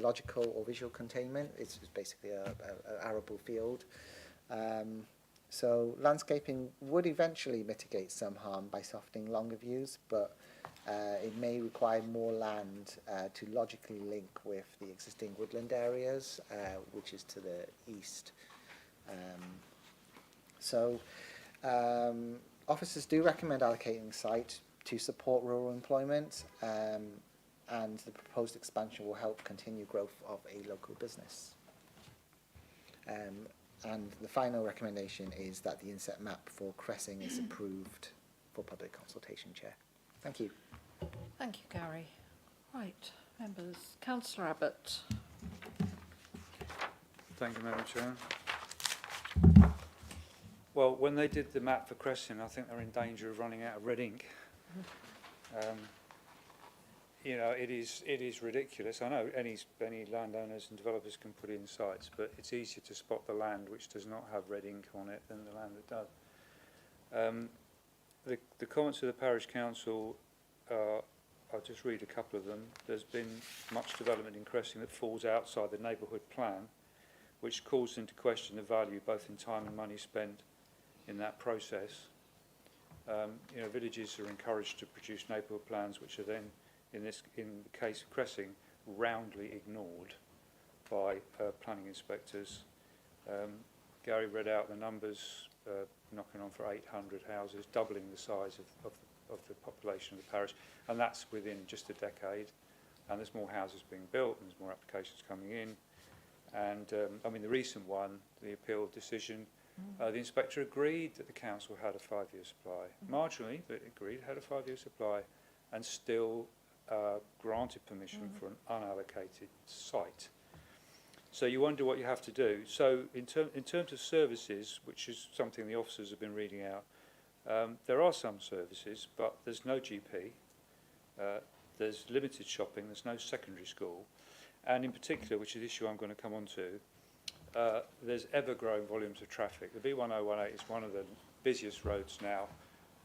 logical or visual containment. It's basically an arable field. So landscaping would eventually mitigate some harm by softening longer views, but it may require more land to logically link with the existing woodland areas, which is to the east. Officers do recommend allocating site to support rural employment, and the proposed expansion will help continue growth of a local business. And the final recommendation is that the inset map for Cressing is approved for public consultation, Chair. Thank you. Thank you, Gary. Right, members. Councillor Abbott. Thank you, Madam Chair. Well, when they did the map for Cressing, I think they're in danger of running out of red ink. You know, it is ridiculous. I know any landowners and developers can put in sites, but it's easier to spot the land which does not have red ink on it than the land that does. The comments of the parish council, I'll just read a couple of them. There's been much development in Cressing that falls outside the neighbourhood plan, which calls into question the value both in time and money spent in that process. You know, villages are encouraged to produce neighbourhood plans, which are then, in the case of Cressing, roundly ignored by planning inspectors. Gary read out the numbers, knocking on for 800 houses, doubling the size of the population of the parish, and that's within just a decade. And there's more houses being built, and there's more applications coming in. And I mean, the recent one, the appeal decision, the inspector agreed that the council had a 5-year supply, marginally, but agreed had a 5-year supply, and still granted permission for an unallocated site. So you wonder what you have to do. So in terms of services, which is something the officers have been reading out, there are some services, but there's no GP, there's limited shopping, there's no secondary school, and in particular, which is the issue I'm going to come on to, there's ever-growing volumes of traffic. The B1018 is one of the busiest roads now,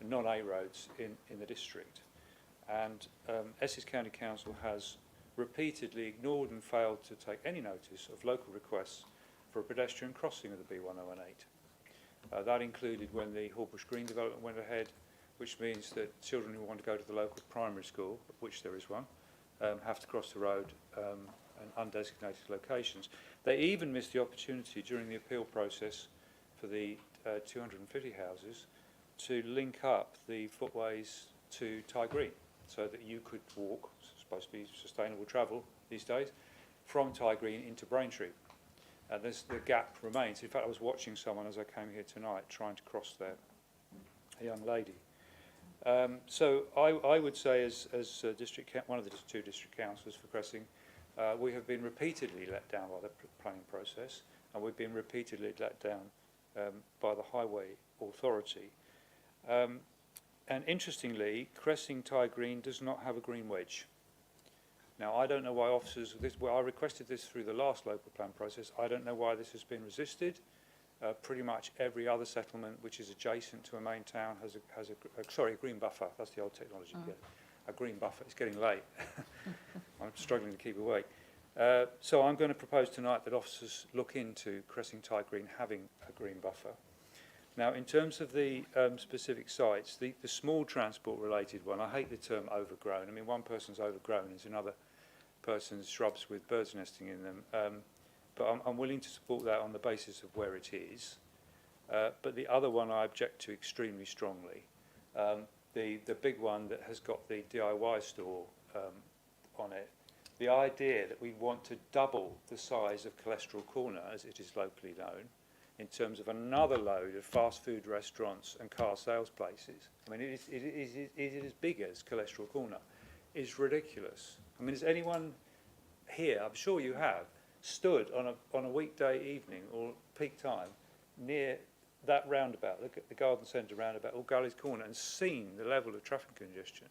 non-A roads in the district. And Essex County Council has repeatedly ignored and failed to take any notice of local requests for a pedestrian crossing of the B1018. That included when the Horbush Green development went ahead, which means that children who want to go to the local primary school, of which there is one, have to cross the road in undesignated locations. They even missed the opportunity during the appeal process for the 250 houses to link up the footways to Ty Green, so that you could walk, supposed to be sustainable travel these days, from Ty Green into Braintree. And the gap remains. In fact, I was watching someone as I came here tonight trying to cross there, a young lady. So I would say, as one of the two district councillors for Cressing, we have been repeatedly let down by the planning process, and we've been repeatedly let down by the Highway Authority. And interestingly, Cressing Ty Green does not have a green wedge. Now, I don't know why officers, I requested this through the last local plan process. I don't know why this has been resisted. Pretty much every other settlement which is adjacent to a main town has a green buffer. That's the old technology. Yeah. A green buffer. It's getting late. I'm struggling to keep awake. So I'm going to propose tonight that officers look into Cressing Ty Green having a green buffer. Now, in terms of the specific sites, the small transport-related one, I hate the term overgrown. I mean, one person's overgrown is another person's shrubs with birds nesting in them. But I'm willing to support that on the basis of where it is. But the other one I object to extremely strongly. The big one that has got the DIY store on it, the idea that we want to double the size of Cholesterol Corner, as it is locally known, in terms of another load of fast food restaurants and car sales places. I mean, it is as big as Cholesterol Corner. It's ridiculous. I mean, has anyone here, I'm sure you have, stood on a weekday evening or peak time near that roundabout, the garden centre roundabout, or Gully's Corner, and seen the level of traffic congestion?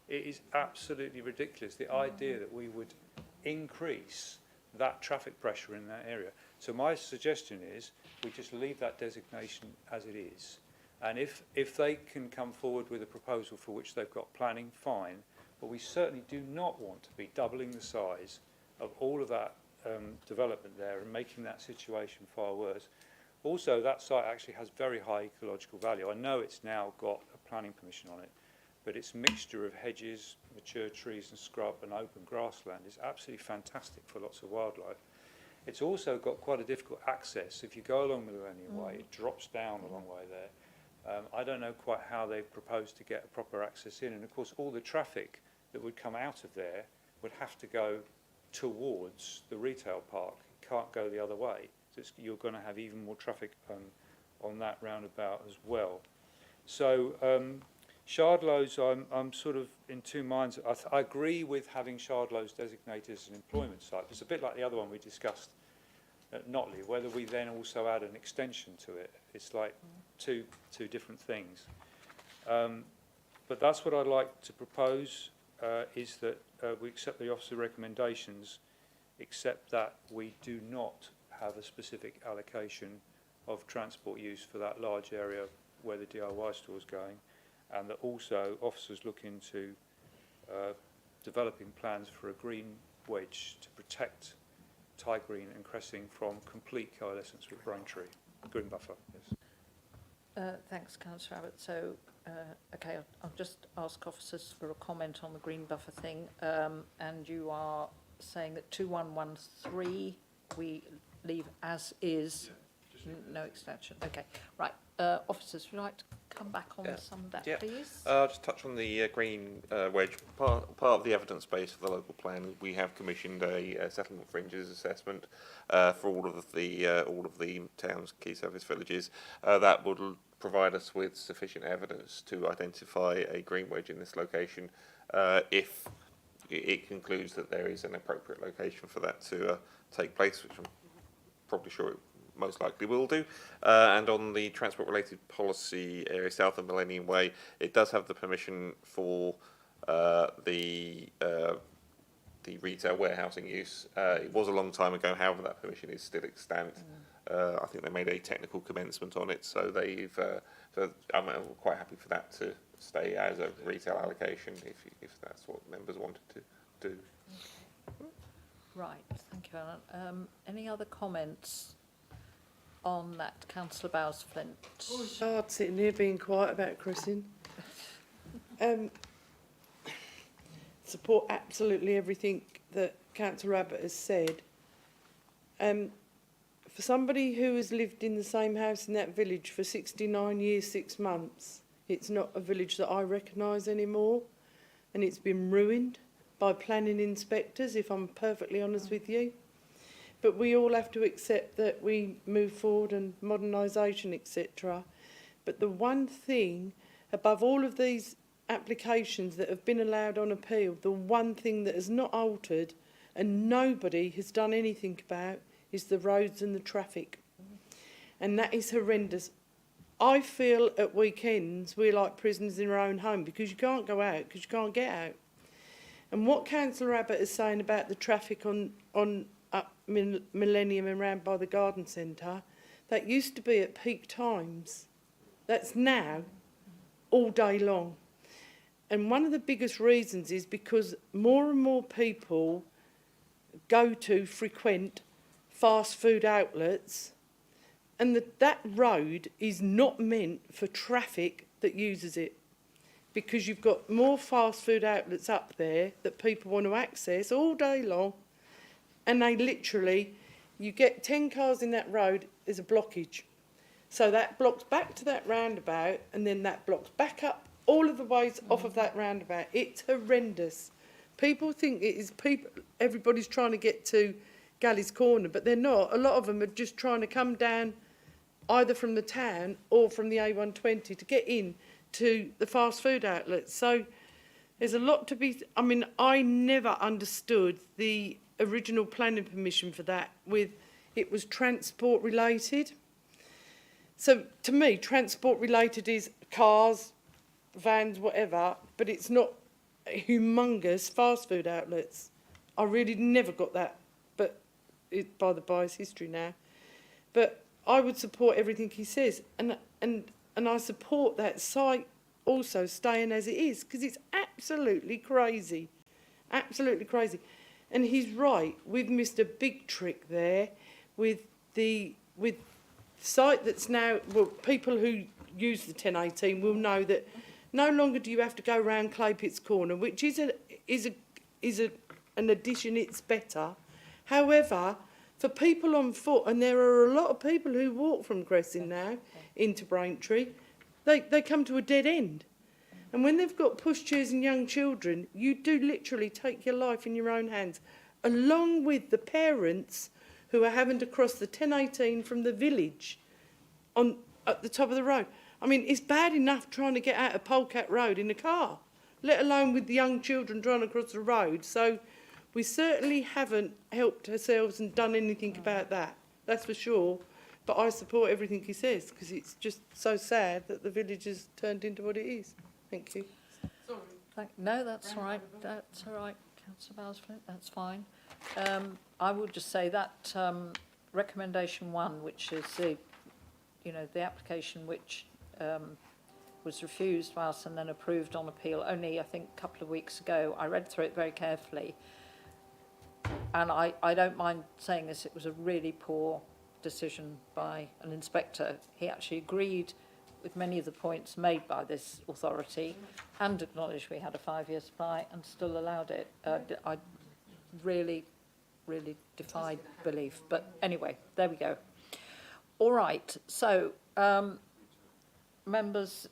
It is absolutely ridiculous, the idea that we would increase that traffic pressure in that area. So my suggestion is we just leave that designation as it is. And if they can come forward with a proposal for which they've got planning, fine. But we certainly do not want to be doubling the size of all of that development there and making that situation far worse. Also, that site actually has very high ecological value. I know it's now got a planning permission on it, but its mixture of hedges, mature trees and scrub and open grassland is absolutely fantastic for lots of wildlife. It's also got quite a difficult access. If you go along Millennium Way, it drops down a long way there. I don't know quite how they propose to get a proper access in. And of course, all the traffic that would come out of there would have to go towards the retail park. It can't go the other way. So you're going to have even more traffic on that roundabout as well. So Shardlows, I'm sort of in two minds. I agree with having Shardlows designated as an employment site. It's a bit like the other one we discussed at Notley, whether we then also add an extension to it. It's like two different things. But that's what I'd like to propose, is that we accept the officer recommendations, except that we do not have a specific allocation of transport use for that large area where the DIY store is going, and that also officers look into developing plans for a green wedge to protect Tye Green and Cressing from complete coalescence with Braintree. Green buffer, yes. Thanks, Councillor Abbott. So, okay, I'll just ask officers for a comment on the green buffer thing. And you are saying that 2113 we leave as is, no extension. Okay, right. Officers, would you like to come back on some of that, please? Just touch on the green wedge. Part of the evidence base of the local plan, we have commissioned a settlement fringes assessment for all of the town's key service villages. That would provide us with sufficient evidence to identify a green wedge in this location if it concludes that there is an appropriate location for that to take place, which I'm probably sure it most likely will do. And on the transport related policy area south of Millennium Way, it does have the permission for the retail warehousing use. It was a long time ago, however that permission is still extant. I think they made a technical commencement on it, so so I'm quite happy for that to stay as a retail allocation if that's what members wanted to do. Okay. Right, thank you, Alan. Any other comments on that, Councillor Bowes-Flint? Oh, it's hard sitting here being quiet about Cressing. Support absolutely everything that Councillor Abbott has said. For somebody who has lived in the same house in that village for 69 years, 6 months, it's not a village that I recognise anymore, and it's been ruined by planning inspectors, if I'm perfectly honest with you. But we all have to accept that we move forward and modernisation, etc. But the one thing, above all of these applications that have been allowed on appeal, the one thing that has not altered and nobody has done anything about is the roads and the traffic. And that is horrendous. I feel at weekends we're like prisoners in our own home because you can't go out because you can't get out. And what Councillor Abbott is saying about the traffic on up Millennium and round by the garden centre, that used to be at peak times. That's now all day long. And one of the biggest reasons is because more and more people frequent fast food outlets, and that road is not meant for traffic that uses it, because you've got more fast food outlets up there that people want to access all day long, and they literally, you get 10 cars in that road, there's a blockage. So that blocks back to that roundabout, and then that blocks back up all of the ways off of that roundabout. It's horrendous. People think it is everybody's trying to get to Galley's Corner, but they're not. A lot of them are just trying to come down either from the town or from the A120 to get in to the fast food outlets. So there's a lot to be... I mean, I never understood the original planning permission for that it was transport related. So to me, transport related is cars, vans, whatever, but it's not humongous fast food outlets. I really never got that, but by the by, it's history now. but I would support everything he says, and I support that site also staying as it is, because it's absolutely crazy, absolutely crazy. And he's right with Mr. Big Trick there, with the site that's now, well, people who use the 1018 will know that no longer do you have to go round Clay Pits Corner, which is an addition. It's better. However, for people on foot, and there are a lot of people who walk from Crescent now into Braintree, they come to a dead end. And when they've got pushchairs and young children, you do literally take your life in your own hands, along with the parents who are having to cross the 1018 from the village at the top of the road. I mean, it's bad enough trying to get out of Polecat Road in a car, let alone with the young children trying to cross the road. So we certainly haven't helped ourselves and done anything about that, that's for sure. But I support everything he says, because it's just so sad that the village has turned into what it is. Thank you. Sorry. No, that's all right. That's all right, Councillor Bowles-Flint, that's fine. I would just say that recommendation 1, which is the application which was refused by us and then approved on appeal only, I think, a couple of weeks ago. I read through it very carefully, and I don't mind saying this, it was a really poor decision by an inspector. He actually agreed with many of the points made by this authority and acknowledged we had a 5-year supply and still allowed it. I really defied belief. But anyway, there we go. All right, so members,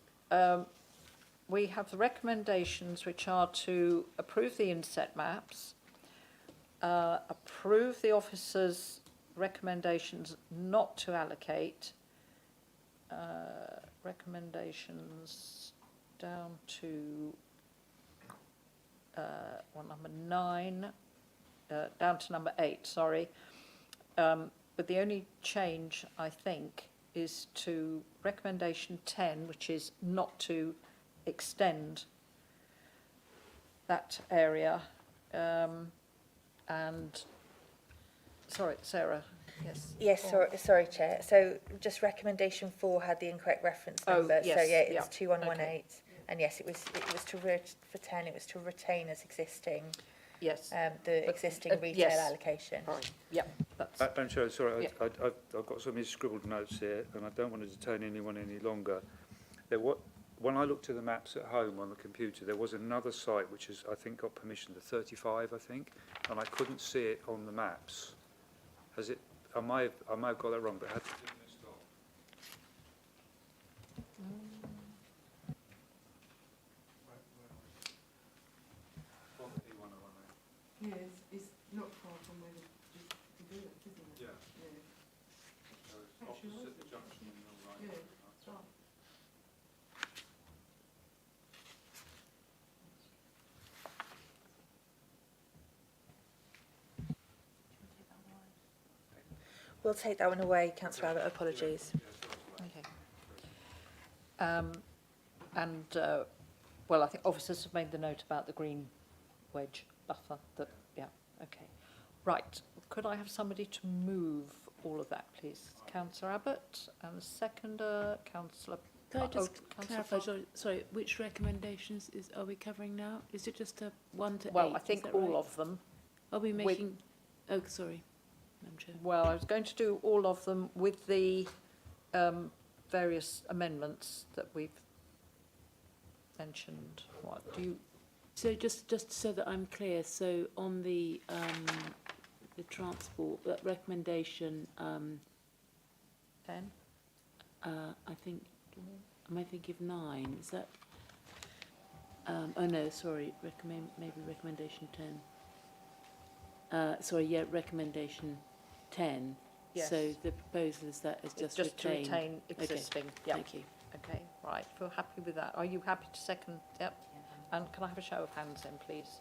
we have the recommendations which are to approve the inset maps, approve the officers' recommendations not to allocate, recommendations down to number 9, down to number 8, sorry. But the only change, I think, is to recommendation 10, which is not to extend that area. And, sorry, Sarah, yes? Yes, sorry, Chair. So just recommendation 4 had the incorrect reference number. Yes, so, yeah, it's yeah. 2118. Okay. And yes, it was for 10, it was to retain as existing Yes. the existing retail yes. allocation. Right. Yeah, that's... Madam Chair, sorry, Yeah. I've got some of these scribbled notes here, and I don't want to detain anyone any longer. When I looked at the maps at home on the computer, there was another site which is, I think, got permission, the 35, I think, and I couldn't see it on the maps. Has it? I might have got that wrong, but had to do this lot. Yes, it's not far from where the village, isn't it? Yeah. Yeah. Opposite the junction in the right. Yeah, that's right. We'll take that one away, Councillor Abbott. Apologies. Okay. Well, I think officers have made the note about the green wedge buffer. Yeah, okay. Right. Could I have somebody to move all of that, please? Councillor Abbott and the seconder, Councillor... Can I just Councillor clarify, sorry, which recommendations are we covering now? Is it just a 1 to 8? Well, I think all of them. Are we making... Oh, sorry, Madam Chair. Well, I was going to do all of them with the various amendments that we've mentioned. What do you... So just so that I'm clear, so on the transport, that recommendation, 10? I think, am I thinking of 9? Is that? Oh no, sorry. Maybe recommendation 10. Sorry, yeah, recommendation 10. Yes. So the proposal is that is just to retain. retain existing. Okay. Yep. Thank you. Okay, right. If you're happy with that, are you happy to second? Yep. And can I have a show of hands then, please?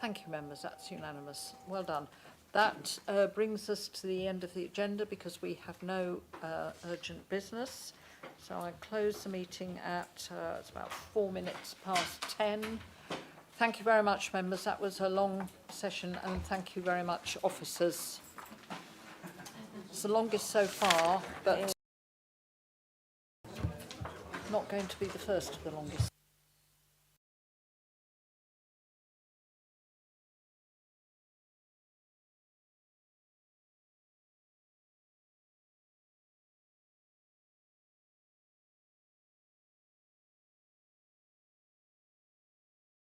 Thank you, members. That's unanimous. Well done. That brings us to the end of the agenda because we have no urgent business. So I close the meeting at it's about 4 minutes past 10. Thank you very much, members. That was a long session, and thank you very much, officers. It's the longest so far, but not going to be the first of the longest.